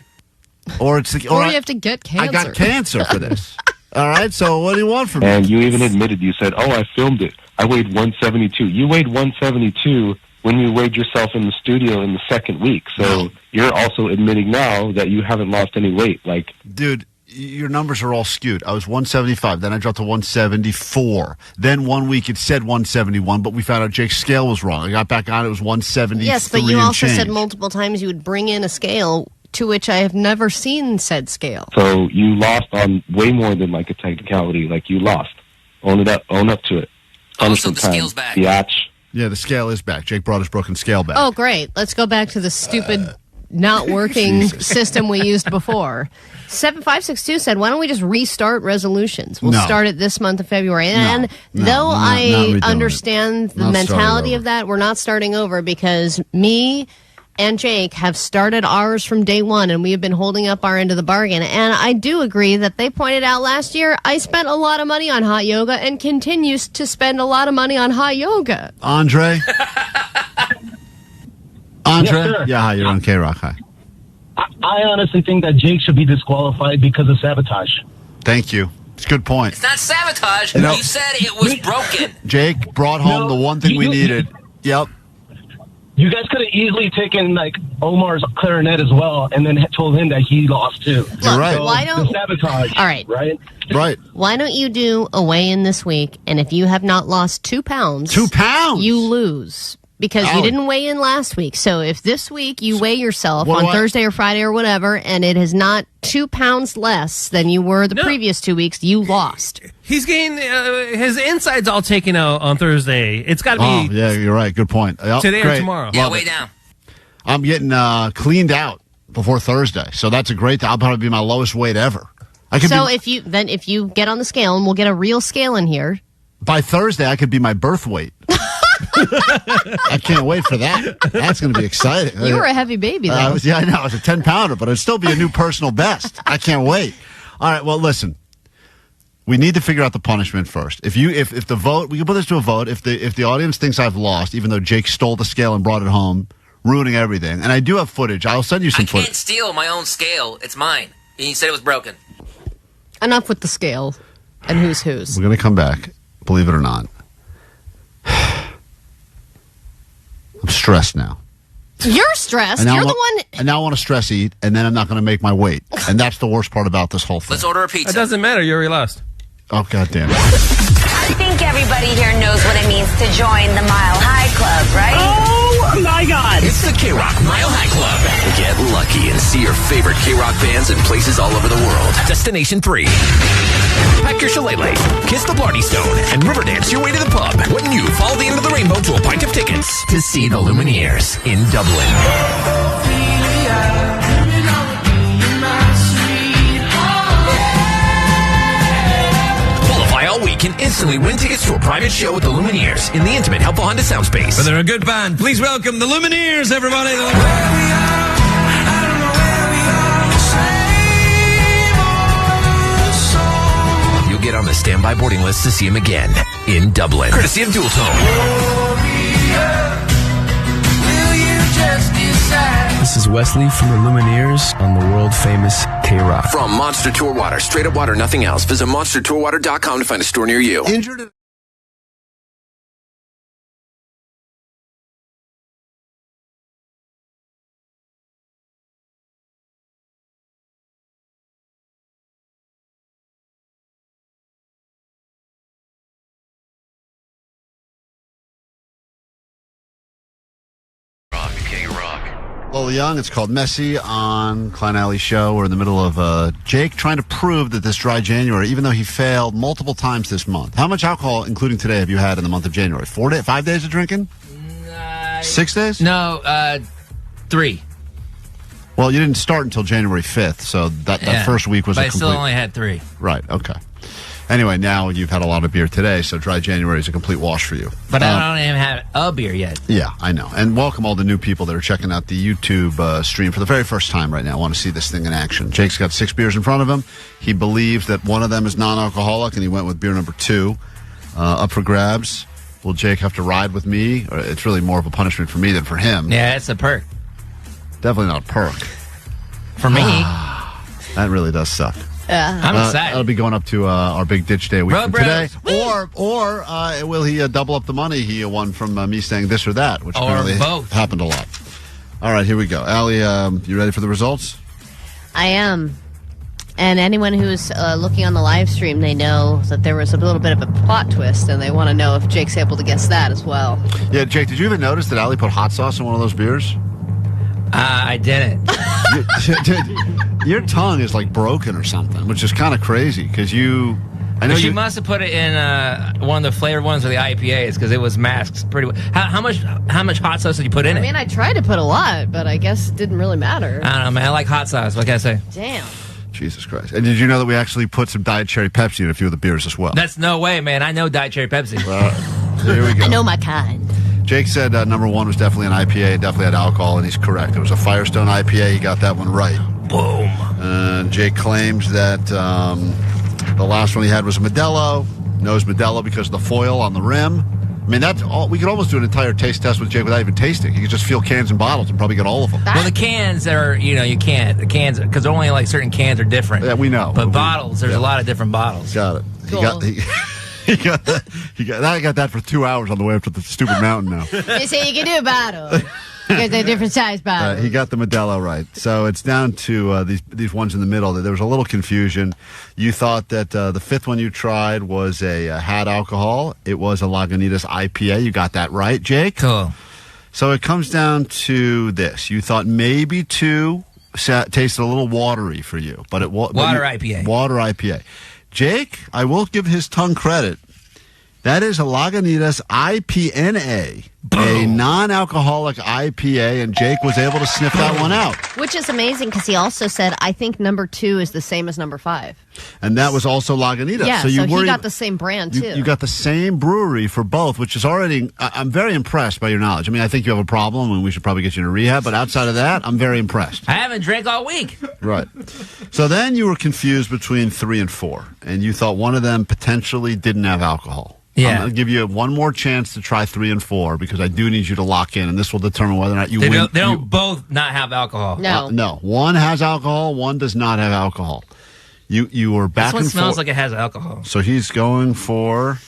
Or it's the, Or I- you have to get cancer. I got cancer for this. All right, so what do you want from me? And you even admitted, you said, "Oh, I filmed it. I weighed 172." You weighed 172 when you weighed yourself in the studio in the second week. So you're also admitting now that you haven't lost any weight. Like, Dude, your numbers are all skewed. I was 175, then I dropped to 174. Then one week it said 171, but we found out Jake's scale was wrong. I got back on it was 173. Yes, but you and also said change. multiple times you would bring in a scale to which I have never seen said scale. so you lost on way more than like a technicality. Like, you lost. Own it up. Own up to it. Also, Punishment the time. scale's back. Biatch. Yeah, the scale is back. Jake brought his broken scale back. Oh, great. Let's go back to the stupid, not working system we used before. 7562 said, why don't we just restart resolutions? We'll No. start it this month of February. And No, though not I redoing it. understand the Not mentality starting of that, we're not starting over because me and Jake have started ours from day one, and we have been holding up our end of the bargain. And I do agree that they pointed out last year I spent a lot of money on hot yoga and continues to spend a lot of money on hot yoga. Andre? Yes, sir. Yeah, hi, you're on KROQ. Hi. I honestly think that Jake should be disqualified because of sabotage. Thank you. It's a good point. It's not sabotage. You know- You said it was broken. Jake brought home the one thing we needed. Yep. You guys could have easily taken like Omar's clarinet as well, and then told him that he lost too. You're right. So, Why don't- the sabotage? All right. right. Right. Why don't you do a weigh-in this week, and if you have not lost 2 pounds... 2 pounds? You lose. Because you Allie. didn't weigh in last week. So if this week you weigh yourself What on do I- Thursday or Friday or whatever, and it is not 2 pounds less than you were the previous 2 weeks, you lost. He's getting his insides all taken out on Thursday. It's got to be Oh, yeah, you're right. Good point. Yep, today great. or tomorrow. Yeah, Love way it. down. I'm getting cleaned out before Thursday, so that's a great. I'll probably be my lowest weight ever. I could So be, if you get on the scale, and we'll get a real scale in here. by Thursday. I could be my birth weight. I can't wait for that. That's going to be exciting. You were a heavy baby, though. I was a 10-pounder, but it'd still be a new personal best. I can't wait. All right, well, listen. We need to figure out the punishment first. If the vote, we can put this to a vote. If the audience thinks I've lost, even though Jake stole the scale and brought it home, ruining everything. And I do have footage. I'll send you some I can't footage. steal my own scale. It's mine. And you said it was broken. Enough with the scale and who's whose. We're going to come back, believe it or not. I'm stressed now. You're stressed. And now You're I the want- one. And now I want to stress eat, and then I'm not going to make my weight. And that's the worst part about this whole thing. Let's order a pizza. It doesn't matter. You already lost. Oh, God damn it. I think everybody here knows what it means to join the Mile High Club, right? Oh my God! It's the KROQ Mile High Club. Get lucky and see your favorite KROQ bands in places all over the world. Destination 3. Pack your shillelagh, kiss the Blarney Stone, and river dance your way to the pub when you follow the end of the rainbow to a pint of tickets to see the Lumineers in Dublin. Qualify all weekend can instantly win tickets to a private show with the Lumineers in the intimate, helpful Honda sound space. But they're a good band. Please welcome the Lumineers, everybody. You'll get on the standby boarding list to see him again in Dublin, courtesy of Dual Tone. This is Wesley from the Lumineers on the world famous KROQ. From Monster Tour Water, straight up water, nothing else. Visit monstertourwater.com to find a store near you. Injured. Lola Young, it's called Messy on Klein Alley Show. We're in the middle of Jake trying to prove that this dry January, even though he failed multiple times this month. How much alcohol, including today, have you had in the month of January? 5 days of drinking? 6 days? No, 3. Well, you didn't start until January 5th, so that first week was but a complete... I still only had 3. Right, okay. Anyway, now you've had a lot of beer today, so dry January is a complete wash for you. But I don't even have a beer yet. Yeah, I know. And welcome all the new people that are checking out the YouTube stream for the very first time right now. I want to see this thing in action. Jake's got 6 beers in front of him. He believes that one of them is non-alcoholic, and he went with beer number 2 up for grabs. Will Jake have to ride with me? Or it's really more of a punishment for me than for him. Yeah, it's a perk. Definitely not a perk. For me. That really does suck. I'm excited. It'll be going up to our big ditch day a week from today. Or will he double up the money he won from me saying this or that, which apparently both. Happened a lot. All right, here we go. Allie, you ready for the results? I am. And anyone who's looking on the live stream, they know that there was a little bit of a plot twist, and they want to know if Jake's able to guess that as well. Yeah, Jake, did you even notice that Allie put hot sauce in one of those beers? I didn't. Your tongue is like broken or something, which is kind of crazy because you... Well, you must have put it in one of the flavored ones or the IPAs because it was masked pretty well. How much hot sauce did you put in it? I mean, I tried to put a lot, but I guess it didn't really matter. I don't know, man. I like hot sauce. What can I say? Damn. Jesus Christ. And did you know that we actually put some Diet Cherry Pepsi in a few of the beers as well? That's no way, man. I know Diet Cherry Pepsi. Here we go. I know my kind. Jake said number 1 was definitely an IPA, definitely had alcohol, and he's correct. It was a Firestone IPA. He got that one right. Boom. Jake claims that the last one he had was a Modelo. Knows Modelo because of the foil on the rim. I mean, that's all. We could almost do an entire taste test with Jake without even tasting. You could just feel cans and bottles and probably get all of them. Well, the cans are, you can't. The cans, because only like certain cans are different. Yeah, we know. But bottles, there's a lot of different bottles. Got it. Cool. He got that for 2 hours on the way up to the stupid mountain now. They say you can do a bottle. Because they're different size bottles. He got the Modelo right. So it's down to these ones in the middle. There was a little confusion. You thought that the 5th one you tried was had alcohol. It was a Lagunitas IPA. You got that right, Jake? Cool. So it comes down to this. You thought maybe 2 tasted a little watery for you. But IPA. Water IPA. Jake, I will give his tongue credit. That is a Lagunitas IPNA, a non-alcoholic IPA, and Jake was able to sniff that one out. Which is amazing because he also said, I think number 2 is the same as number 5. And that was also Lagunitas. Yeah, so he got the same brand, too. You got the same brewery for both, which is already... I'm very impressed by your knowledge. I mean, I think you have a problem, and we should probably get you to rehab, but outside of that, I'm very impressed. I haven't drank all week. Right. So then you were confused between 3 and 4, and you thought one of them potentially didn't have alcohol. Yeah. I'm going to give you one more chance to try 3 and 4 because I do need you to lock in, and this will determine whether or not you win. They don't both not have alcohol. No. No. One has alcohol, one does not have alcohol. You were back and forth. This one smells like it has alcohol. So he's going for,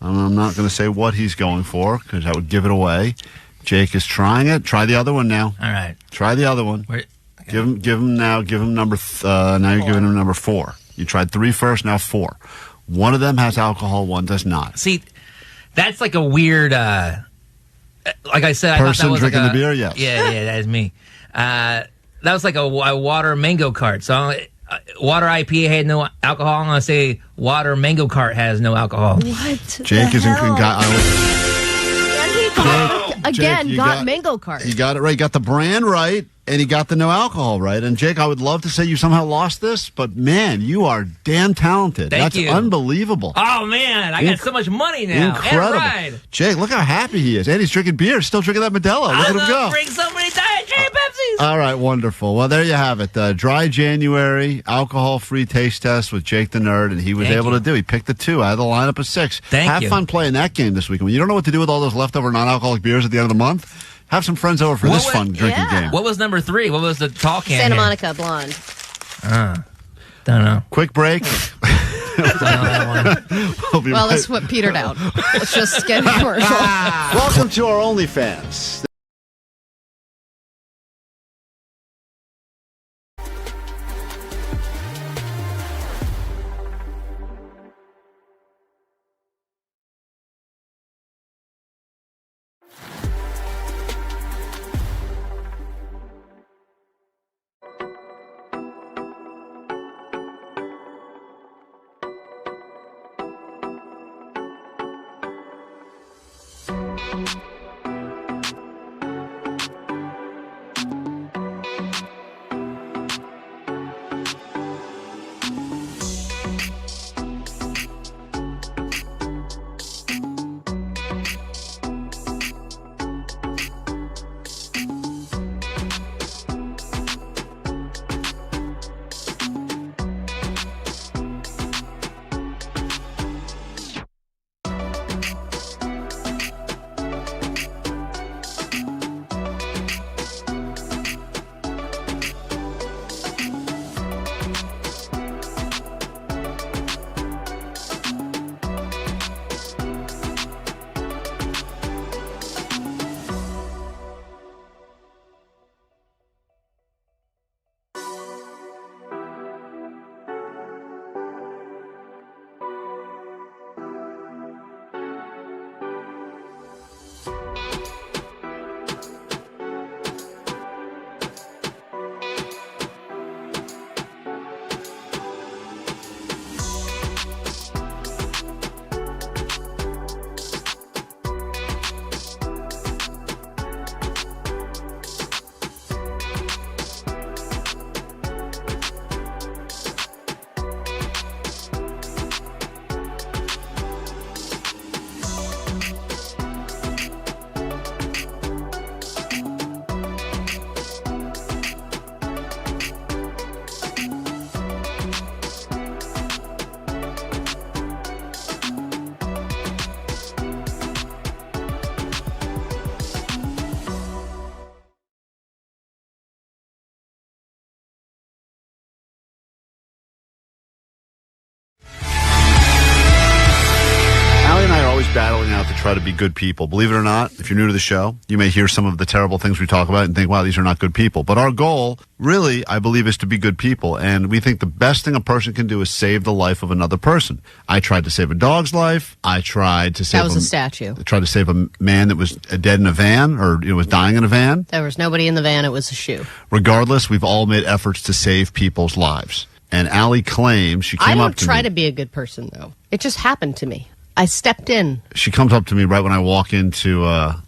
I'm not going to say what he's going for because that would give it away. Jake is trying it. Try the other one now. All right. Try the other one. Wait, okay. Give him now number, now you're giving him number 4. You tried 3 first, now 4. One of them has alcohol, one does not. See, that's like a weird, like I said, I thought that was drinking like the beer, yes. Yeah, that is me. That was like a water mango cart. So water IPA had no alcohol. I'm going to say water mango cart has no alcohol. What? Jake is in... again, Jake, got mango cards. You got it right. You got the brand right, and you got the no alcohol right. And Jake, I would love to say you somehow lost this, but man, you are damn talented. Thank you. That's unbelievable. Oh, man, I got so much money now. Incredible. And ride. Jake, look how happy he is. And he's drinking beer. Still drinking that Modelo. Look at him go. Bring so many Diet Cherry Pepsis. All right, wonderful. Well, there you have it. Dry January, alcohol-free taste test with Jake the Nerd, and he was able to do. He picked the 2 out of the lineup of 6. Have fun playing that game this weekend. When you don't know what to do with all those leftover non-alcoholic beers at the end of the month, have some friends over for this fun drinking game. What was number 3? What was the tall can? Santa Monica Blonde. Don't know. Quick break. Well, that's what petered out. Let's just get a commercial. Welcome to our OnlyFans. Battling out to try to be good people. Believe it or not, if you're new to the show, you may hear some of the terrible things we talk about and think, wow, these are not good people. But our goal, really, I believe, is to be good people. And we think the best thing a person can do is save the life of another person. I tried to save a dog's life. I tried to save That was a statue. I tried to save a man that was dead in a van or was dying in a van. There was nobody in the van. It was a shoe. Regardless, we've all made efforts to save people's lives. And Allie claims she came up to me. I don't try to be a good person, though. It just happened to me. I stepped in. She comes up to me right when I walk into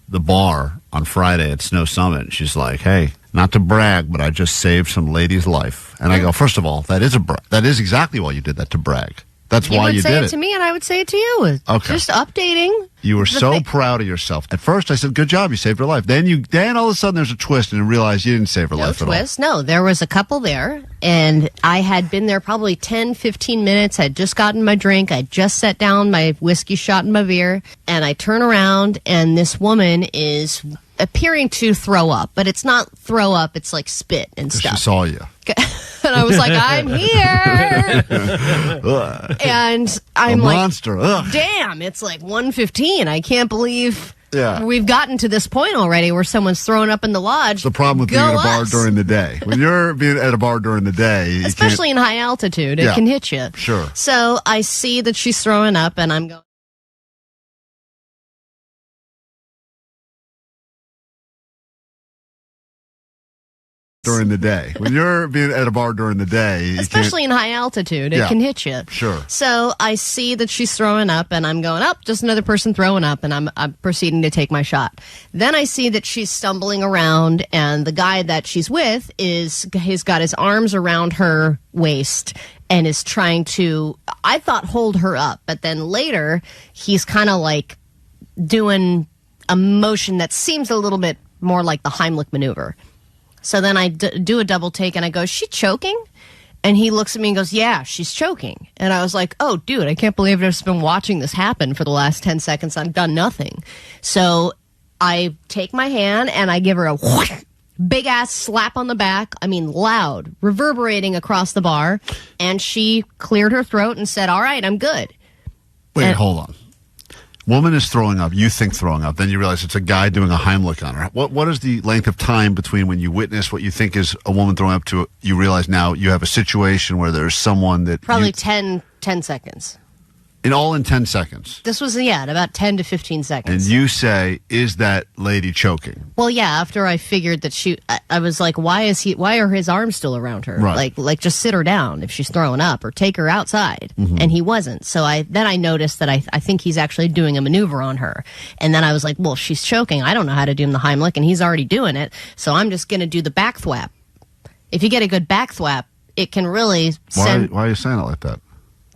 the bar on Friday at Snow Summit. She's like, hey, not to brag, but I just saved some lady's life. And I go, first of all, that is exactly why you did that, to brag. That's why you did it. You would say it to me, and I would say it to you. Okay. Just updating. You were so proud of yourself. At first, I said, good job, you saved her life. Then all of a sudden, there's a twist, and you realize you didn't save her life at all. No twist. No, there was a couple there, and I had been there probably 10, 15 minutes. I'd just gotten my drink. I just set down my whiskey shot and my beer, and I turn around, and this woman is appearing to throw up, but it's not throw up. It's like spit and stuff. She saw you. And I was like, I'm here. And I'm like, monster. Ugh. Damn, it's like 1:15. I can't believe Yeah. We've gotten to this point already where someone's throwing up in the lodge. It's the problem with being at a bar during the day. When you're being at a bar during the day, especially in high altitude, it can hit you. Sure. So I see that she's throwing up, and I'm going. during the day. When you're being at a bar during the day, you especially in high altitude, it can hit you. Sure. So I see that she's throwing up, and I'm going up. Just another person throwing up, and I'm proceeding to take my shot. Then I see that she's stumbling around, and the guy that she's with he's got his arms around her waist and is trying to, I thought, hold her up, but then later he's kind of like doing a motion that seems a little bit more like the Heimlich maneuver. So then I do a double take and I go, is she choking? And he looks at me and goes, yeah, she's choking. And I was like, oh, dude, I can't believe I've just been watching this happen for the last 10 seconds. I've done nothing. So I take my hand and I give her a big ass slap on the back. I mean, loud, reverberating across the bar. And she cleared her throat and said, all right, I'm good. Wait, hold on. Woman is throwing up. You think throwing up. Then you realize it's a guy doing a Heimlich on her. What is the length of time between when you witness what you think is a woman throwing up to you realize now you have a situation where there's someone that... Probably 10 seconds. In 10 seconds. This was, at about 10 to 15 seconds. And you say, is that lady choking? Well, yeah, after I figured that I was like, why are his arms still around her? Right. Like just sit her down if she's throwing up or take her outside. Mm-hmm. And he wasn't. So then I noticed that I think he's actually doing a maneuver on her. And then I was like, well, she's choking. I don't know how to do the Heimlich, and he's already doing it. So I'm just going to do the back thwap. If you get a good back thwap, it can really send... Why are you saying it like that?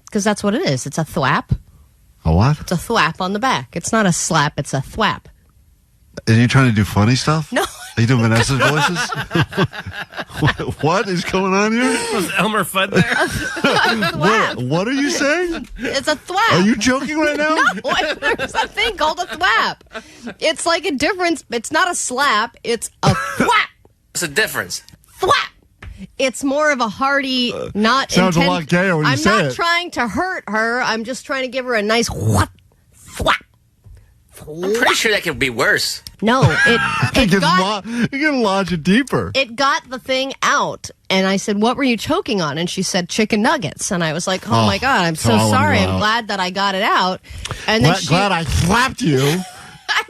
Because that's what it is. It's a thwap. A what? It's a thwap on the back. It's not a slap. It's a thwap. Are you trying to do funny stuff? No. Are you doing Vanessa's voices? What is going on here? Was Elmer Fudd there? What are you saying? It's a thwap. Are you joking right now? No, there's a thing called a thwap. It's like a difference. It's not a slap. It's a thwap. What's the difference? Thwap. It's more of a hearty, not sounds a lot gayer when you say it. I'm not trying to hurt her. I'm just trying to give her a nice whap, thwap. I'm pretty sure that could be worse. No, you can lodge it deeper. It got the thing out, and I said, "What were you choking on?" And she said, "Chicken nuggets." And I was like, "Oh my god, I'm so sorry. I'm glad that I got it out." And then glad I slapped you.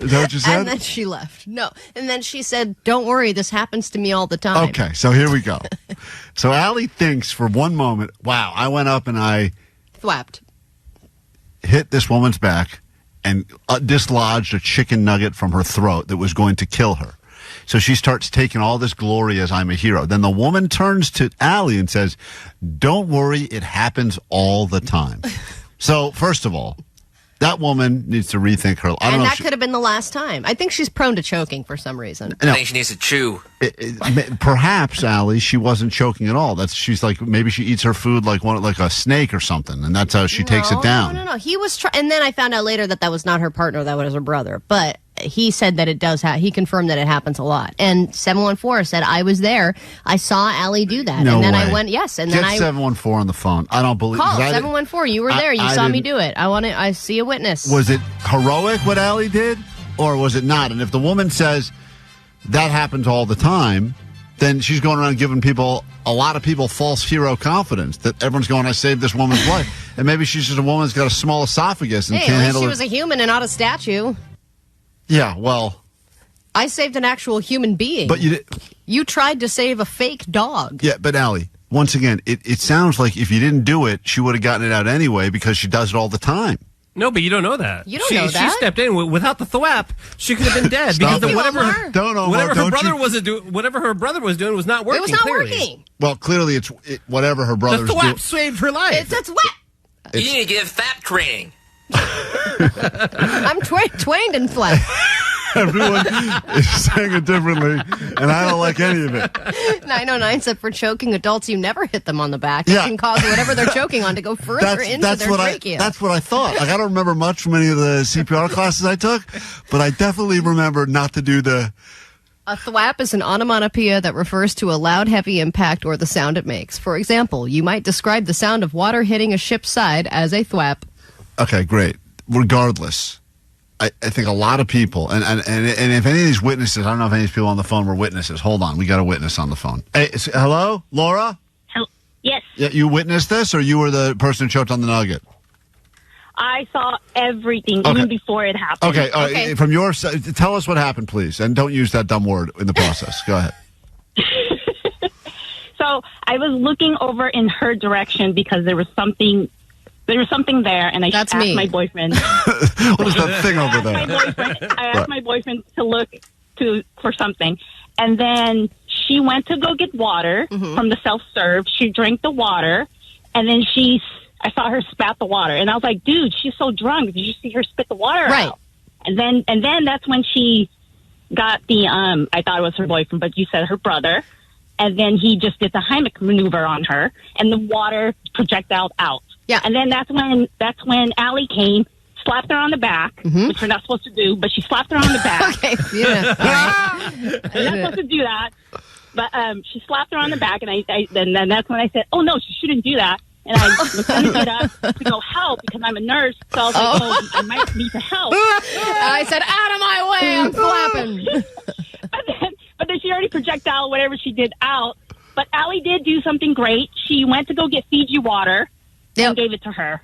Is that what you said? And then she left. No. And then she said, don't worry, this happens to me all the time. Okay, so here we go. So Allie thinks for one moment, wow, I went up and I... thwapped. Hit this woman's back and dislodged a chicken nugget from her throat that was going to kill her. So she starts taking all this glory as I'm a hero. Then the woman turns to Allie and says, don't worry, it happens all the time. So, first of all, that woman needs to rethink her. I don't know. And that could have been the last time. I think she's prone to choking for some reason. I think she needs to chew. Perhaps, Allie, she wasn't choking at all. She's like, maybe she eats her food like a snake or something, and that's how she takes it down. No. He was and then I found out later that was not her partner, that was her brother. But he said that it does he confirmed that it happens a lot. And 714 said, I was there. I saw Allie do that. No and then way. I went, yes. And Get then 714 on the phone. I don't believe. Call 714. You were there. You saw me do it. I see a witness. Was it heroic what Allie did, or was it not? And if the woman says that happens all the time, then she's going around giving a lot of people false hero confidence that everyone's going, I saved this woman's life. And maybe she's just a woman that's got a small esophagus and can't handle it. She was a human and not a statue. Yeah, well, I saved an actual human being. But you tried to save a fake dog. Yeah, but Allie, once again, it sounds like if you didn't do it, she would have gotten it out anyway because she does it all the time. No, but you don't know that. You don't know that. She stepped in without the thwap. She could have been dead because whatever her brother was doing was not working. It was not clearly. working. Well, clearly whatever her brother's doing. The thwap saved her life. It's a thwap. You need to give FAP training. I'm twained and flat. Everyone is saying it differently, and I don't like any of it. 909 said for choking adults, you never hit them on the back. You can cause whatever they're choking on to go further into their trachea. That's what I thought. Like, I don't remember much from any of the CPR classes I took, but I definitely remember not to do the... A thwap is an onomatopoeia that refers to a loud, heavy impact or the sound it makes. For example, you might describe the sound of water hitting a ship's side as a thwap. Okay, great. Regardless, I think a lot of people, and if any of these witnesses, I don't know if any of these people on the phone were witnesses. Hold on, we got a witness on the phone. Hey, hello, Laura? Yes. Yeah, you witnessed this, or you were the person who choked on the nugget? I saw everything, even before it happened. Okay, from your side, tell us what happened, please, and don't use that dumb word in the process. Go ahead. So I was looking over in her direction because there was something there, and I asked my boyfriend. What is that thing over there? I asked my boyfriend to look for something, and then she went to go get water from the self-serve. She drank the water, and then I saw her spat the water, and I was like, "Dude, she's so drunk. Did you see her spit the water out?" And then that's when she got the I thought it was her boyfriend, but you said her brother. And then he just did the Heimlich maneuver on her, and the water projectiled out. Yeah. And then that's when Allie came, slapped her on the back, which we're not supposed to do, but she slapped her on the back. Okay, yeah. You're not supposed to do that. But she slapped her on the back, and then that's when I said, "Oh no, she shouldn't do that." And I was going to get up to go help because I'm a nurse, so I was like, "Oh, I might need to help." I said, "Out of my way! I'm slapping." But then she already projectile whatever she did out. But Allie did do something great. She went to go get Fiji water and gave it to her.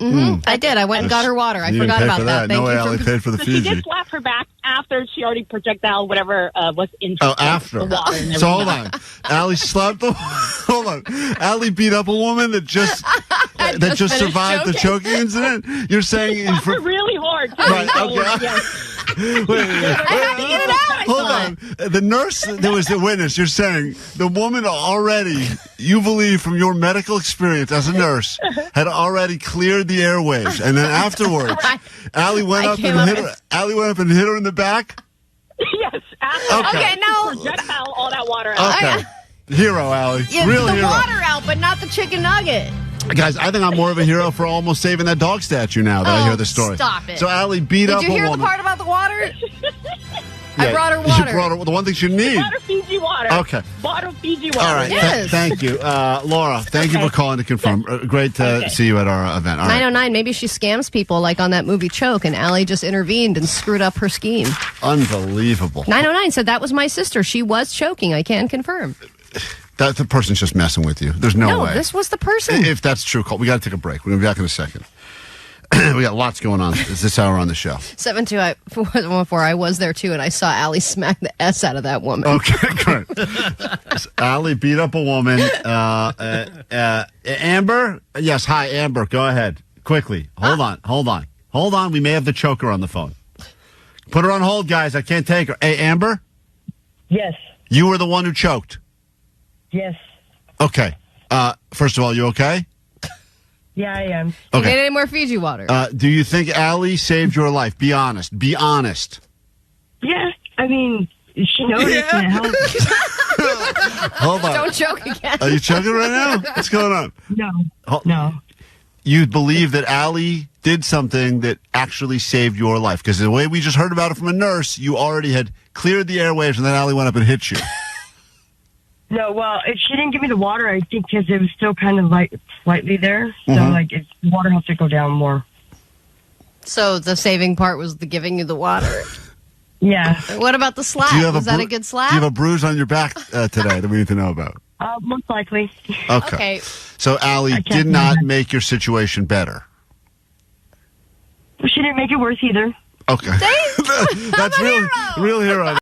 I did. I went and got her water. I forgot about that. No way Allie paid for the Fiji. She did slap her back after she already projectile whatever was in after. the water. And so hold on. Allie slapped hold on. Allie beat up a woman that just survived the choking incident? You're saying... her really hard. Right, okay. Yes. Wait. I had to get it out. Hold on. The nurse that was the witness, you're saying the woman already, you believe from your medical experience as a nurse, had already cleared the airwaves. And then afterwards, Allie went up and hit her in the back? Yes. Okay, now... Projectile all that water out. Okay. Hero, Allie. Yeah, Real the hero. water out, but not the chicken nugget. Guys, I think I'm more of a hero for almost saving that dog statue now that I hear the story. Stop it. So Allie beat up a woman. Did you hear the part about the water? I brought her water. You brought her the one thing she needs. Bottle Fiji water. Okay. Bottle Fiji water. All right. Yes. Thank you. Laura, thank you for calling to confirm. Great to see you at our event. All right. 909, maybe she scams people like on that movie Choke, and Allie just intervened and screwed up her scheme. Unbelievable. 909 said that was my sister. She was choking. I can confirm. That the person's just messing with you. There's no way. No, this was the person. If that's true, we got to take a break. We're going to be back in a second. We got lots going on this hour on the show. 72114, I was there too, and I saw Allie smack the S out of that woman. Okay, great. Allie beat up a woman. Amber? Yes, hi, Amber. Go ahead. Quickly. Hold on. We may have the choker on the phone. Put her on hold, guys. I can't take her. Hey, Amber? Yes. You were the one who choked. Yes. Okay. First of all, you okay? Yeah, I am. Okay. You need any more Fiji water? Do you think Allie saved your life? Be honest. Be honest. Yeah. I mean, she noticed and it helped. Hold on. Don't choke again. Are you choking right now? What's going on? No. You believe that Allie did something that actually saved your life? Because the way we just heard about it from a nurse, you already had cleared the airwaves and then Allie went up and hit you. No, well, she didn't give me the water, I think, because it was still kind of like slightly there. So, the water has to go down more. So the saving part was the giving you the water? Yeah. What about the slap? Was that a good slap? Do you have a bruise on your back today that we need to know about? Most likely. Okay. So Allie did not make your situation better. She didn't make it worse either. Okay. That's real hero.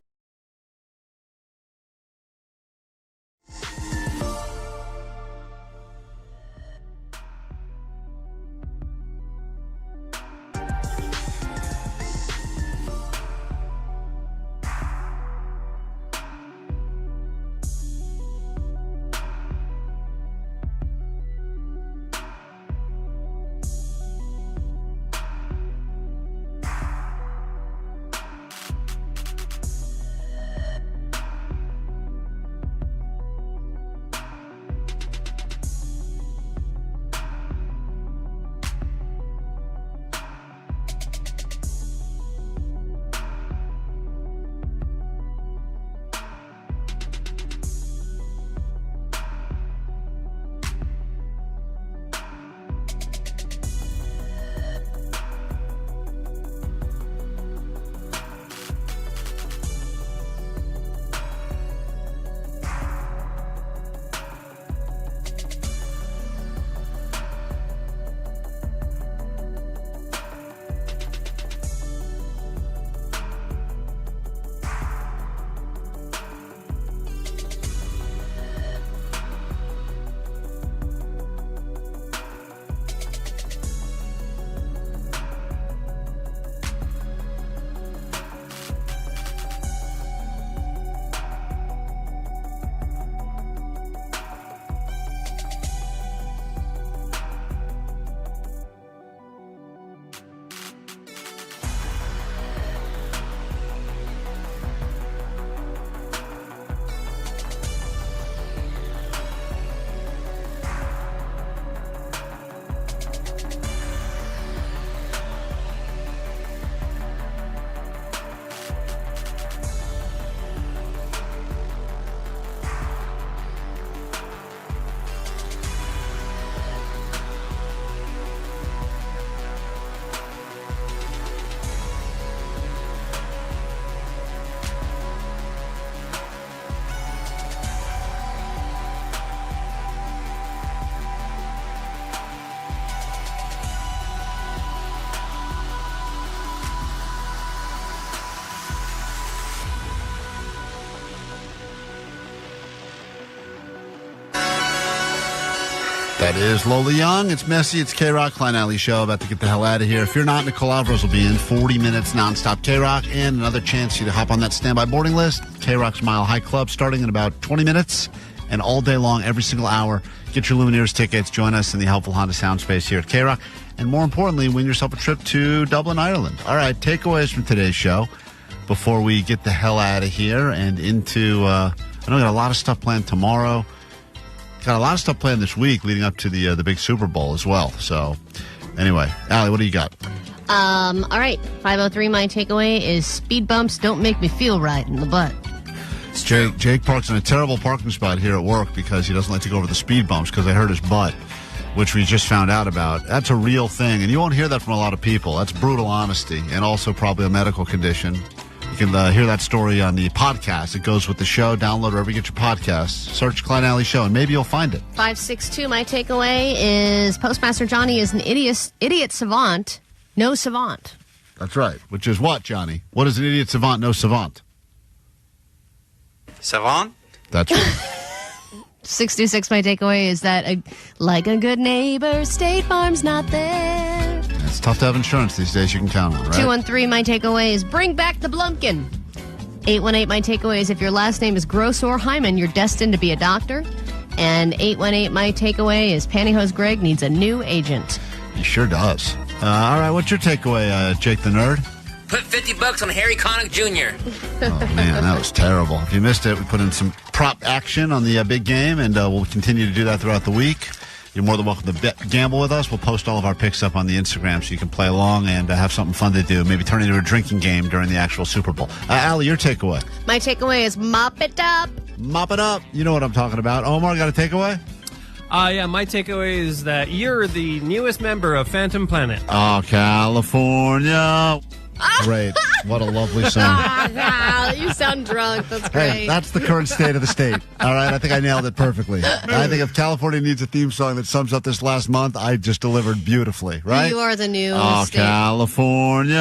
That is Lola Young. It's messy. It's K-Rock, Klein Alley Show. About to get the hell out of here. If you're not, Nicole Alvarez will be in 40 minutes nonstop K-Rock and another chance for you to hop on that standby boarding list. K-Rock's Mile High Club starting in about 20 minutes and all day long, every single hour. Get your Lumineers tickets. Join us in the helpful Honda sound space here at K-Rock. And more importantly, win yourself a trip to Dublin, Ireland. All right, takeaways from today's show before we get the hell out of here and into, I know we got a lot of stuff planned tomorrow. Got a lot of stuff planned this week leading up to the big Super Bowl as well. So anyway, Allie, what do you got? All right, 503, my takeaway is speed bumps don't make me feel right in the butt. Jake parks in a terrible parking spot here at work because he doesn't like to go over the speed bumps because they hurt his butt, which we just found out about. That's a real thing, and you won't hear that from a lot of people. That's brutal honesty and also probably a medical condition. You can hear that story on the podcast. It goes with the show. Download wherever you get your podcasts. Search Klein Alley Show, and maybe you'll find it. 562, my takeaway is Postmaster Johnny is an idiot savant, no savant. That's right, which is what, Johnny? What is an idiot savant, no savant? Savant? That's right. 626, my takeaway is that, like a good neighbor, State Farm's not there. It's tough to have insurance these days you can count on, right? 213, my takeaway is bring back the Blumpkin. 818, my takeaway is if your last name is Gross or Hyman, you're destined to be a doctor. And 818, my takeaway is Pantyhose Greg needs a new agent. He sure does. All right, what's your takeaway, Jake the Nerd? Put $50 on Harry Connick Jr. Oh, man, that was terrible. If you missed it, we put in some prop action on the big game, and we'll continue to do that throughout the week. You're more than welcome to gamble with us. We'll post all of our picks up on the Instagram so you can play along and have something fun to do. Maybe turn it into a drinking game during the actual Super Bowl. Allie, your takeaway. My takeaway is mop it up. Mop it up. You know what I'm talking about. Omar, got a takeaway? Yeah, my takeaway is that you're the newest member of Phantom Planet. Oh, California. Great. What a lovely song. You sound drunk. That's great. Hey, that's the current state of the state. All right, I think I nailed it perfectly. I think if California needs a theme song that sums up this last month, I just delivered beautifully, right? You are the new state. California.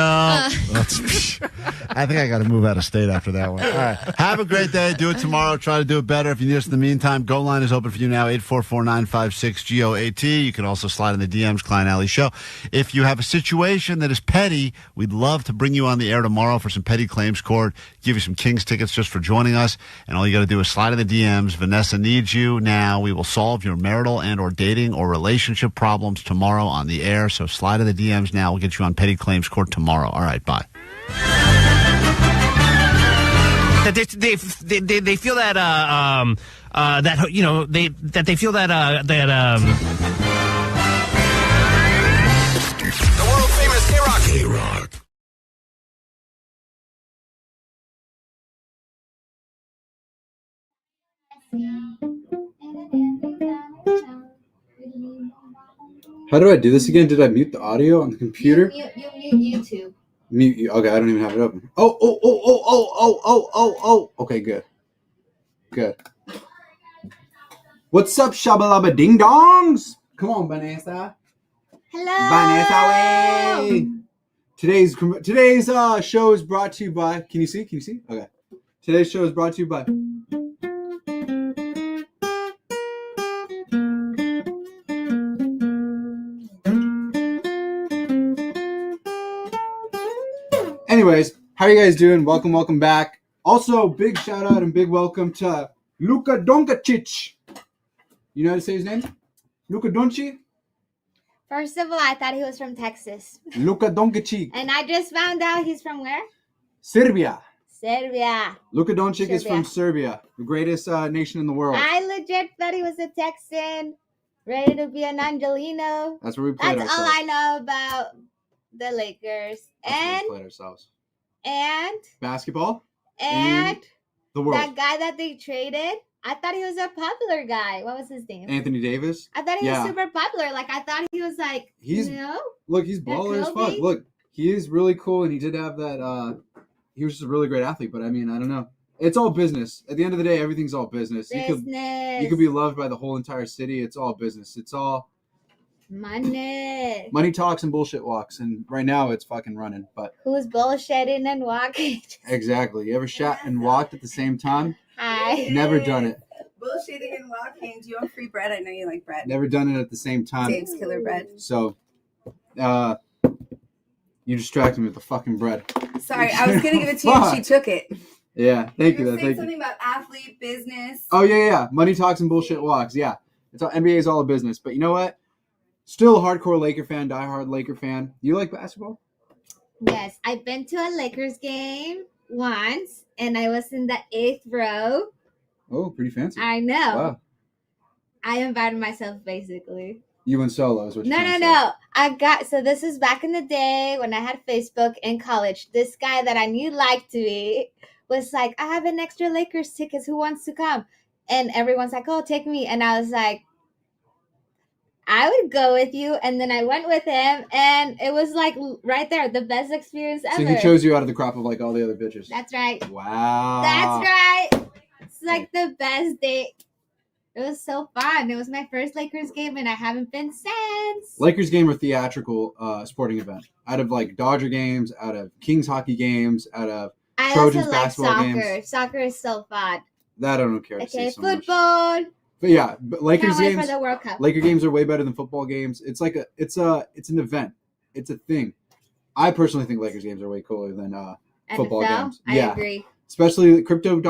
I think I got to move out of state after that one. All right. Have a great day. Do it tomorrow. Try to do it better. If you need us in the meantime, Go Line is open for you now, 844-956-GOAT. You can also slide in the DMs, Klein Alley Show. If you have a situation that is petty, we'd love to bring you on the air tomorrow for some petty claims court, give you some Kings tickets just for joining us, and all you got to do is slide in the DMs. Vanessa needs you now. We will solve your marital and or dating or relationship problems tomorrow on the air, so slide in the DMs now. We'll get you on petty claims court tomorrow. All right, bye. That they feel that that you know they feel that The world famous KROQ. KROQ. How do I do this again? Did I mute the audio on the computer? You mute YouTube. Mute you. Okay, I don't even have it open. Oh. Okay, good. What's up, shabalaba ding dongs? Come on, Vanessa. Hello. Vanessa. Today's show is brought to you by. Can you see? Okay. Today's show is brought to you by. Anyways, how are you guys doing? Welcome back. Also, big shout out and big welcome to Luka Doncic. You know how to say his name? Luka Doncic? First of all, I thought he was from Texas. Luka Doncic. And I just found out he's from where? Serbia. Luka Doncic is from Serbia, the greatest nation in the world. I legit thought he was a Texan, ready to be an Angelino. That's where we played That's ourselves. all I know about the Lakers. That's where we played ourselves. And Basketball. And the world. that guy that they traded, I thought he was a popular guy. What was his name? Anthony Davis. I thought he was super popular. Like, I thought he was like, Look, he's baller as fuck. Look, he is really cool, and he did have that. He was just a really great athlete, but I mean, I don't know. It's all business. At the end of the day, everything's all business. You could be loved by the whole entire city. It's all business. It's all money. Money talks and bullshit walks, and right now it's fucking running. But who's bullshitting and walking? Exactly. You ever shat and walked at the same time? Hi. Never done it. Bullshitting and walking. Hey, do you want free bread? I know you like bread. Never done it at the same time. Dave's Killer Bread. So, you distracted me with the fucking bread. Sorry, I was going to give it to you and she took it. Yeah, thank you. You were saying Thank something you. about athlete, business. Oh, yeah. Money talks and bullshit walks. Yeah. NBA is all a business. But you know what? Still a hardcore Laker fan, diehard Laker fan. You like basketball? Yes, I've been to a Lakers game once, and I was in the 8th row. Oh, pretty fancy. I know. Wow. I invited myself, basically. You went solo is what you're trying to say. No. So this is back in the day when I had Facebook in college. This guy that I knew liked me was like, I have an extra Lakers tickets. Who wants to come? And everyone's like, oh, take me. And I was like, I would go with you. And then I went with him, and it was like right there, the best experience ever. So he chose you out of the crop of like all the other bitches. That's right. Wow. That's right. It's like the best date. It was so fun. It was my first Lakers game, and I haven't been since. Lakers game or theatrical sporting event. Out of like Dodger games, out of Kings hockey games, out of Trojans basketball games. Soccer is so fun. That I don't care to Okay, see so much. football. But yeah, but Lakers Can't wait games. for the World Cup. Laker games are way better than football games. It's like it's an event. It's a thing. I personally think Lakers games are way cooler than football NFL? games. I agree. Especially crypto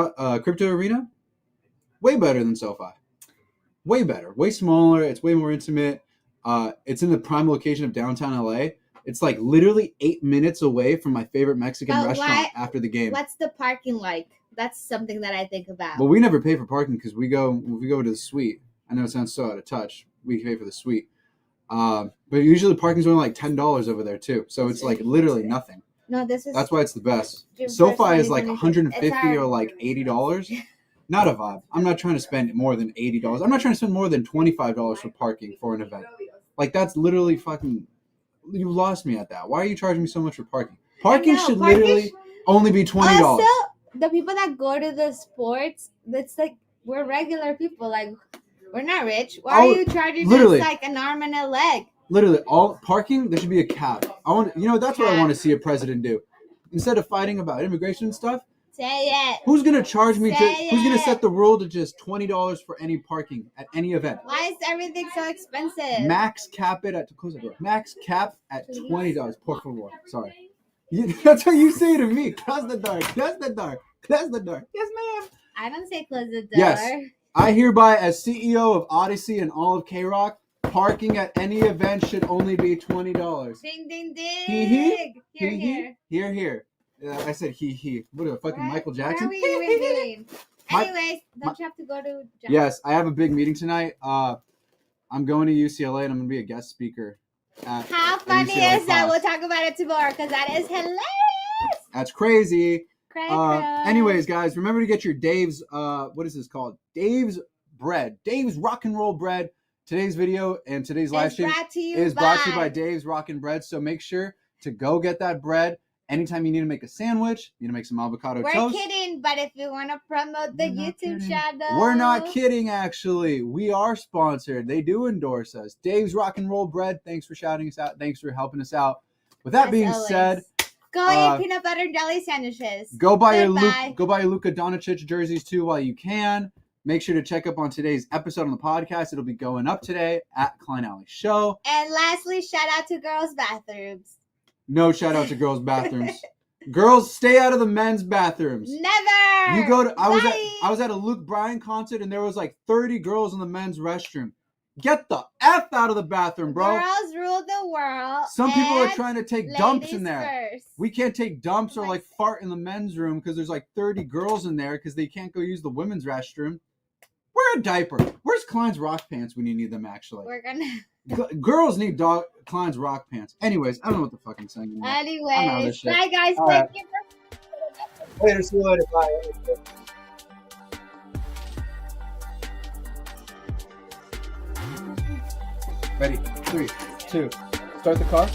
arena. Way better than SoFi. Way better. Way smaller. It's way more intimate. It's in the prime location of downtown LA. It's like literally 8 minutes away from my favorite Mexican restaurant after the game. What's the parking like? That's something that I think about. Well, we never pay for parking because we go to the suite. I know it sounds so out of touch. We pay for the suite. But usually parking's only like $10 over there too. So it's like literally nothing. No, that's why it's the best. SoFi is like $150 or like $80. Not a vibe. I'm not trying to spend more than $80. I'm not trying to spend more than $25 for parking for an event. Like that's literally fucking. You lost me at that. Why are you charging me so much for parking? Parking should literally only be $20. Also, the people that go to the sports, it's like we're regular people. Like we're not rich. Why are you charging us like an arm and a leg? Literally, all parking. There should be a cap. That's what I want to see a president do. Instead of fighting about immigration and stuff. Say it. Who's gonna charge me? Who's gonna set the rule to just $20 for any parking at any event? Why is everything so expensive? Max cap it at close the door. Max cap at $20. Por favor. Sorry. That's what you say to me. Close the door. Close the door. Close the door. Yes, ma'am. I don't say close the door. Yes. I hereby, as CEO of Odyssey and all of KROQ, parking at any event should only be $20. Ding, ding, ding. Hee. Here. I said he. What a fucking Michael Jackson? What are we even doing? Anyways, don't you have to go to John? Yes, I have a big meeting tonight. I'm going to UCLA and I'm going to be a guest speaker. How funny is that? We'll talk about it tomorrow because that is hilarious. That's crazy. Crazy. Anyways, guys, remember to get your Dave's, what is this called? Dave's bread. Dave's rock and roll bread. Today's video and today's live stream is brought to you by Dave's Rockin' Bread. So make sure to go get that bread. Anytime you need to make a sandwich, you need to make some avocado toast. We're kidding, but if you want to promote the YouTube channel. We're not kidding, actually. We are sponsored. They do endorse us. Dave's Rock and Roll Bread, thanks for shouting us out. Thanks for helping us out. With that being said, go eat peanut butter and jelly sandwiches. Go buy your Luka Doncic jerseys too while you can. Make sure to check up on today's episode on the podcast. It'll be going up today at Klein Alley Show. And lastly, shout out to girls' bathrooms. No shout out to girls' bathrooms. Girls, stay out of the men's bathrooms. Never. You go to. I was at a Luke Bryan concert and there was like 30 girls in the men's restroom. Get the F out of the bathroom, bro. Girls rule the world. Some people are trying to take dumps in there. First. We can't take dumps or like fart in the men's room because there's like 30 girls in there because they can't go use the women's restroom. Wear a diaper. Where's Klein's rock pants when you need them, actually? We're gonna. Girls need Klein's rock pants. Anyways, I don't know what the fuck I'm saying anymore. Anyways, bye guys. All Thank right. you for. Later. See you later. Bye. Ready? 3, 2. Start the car.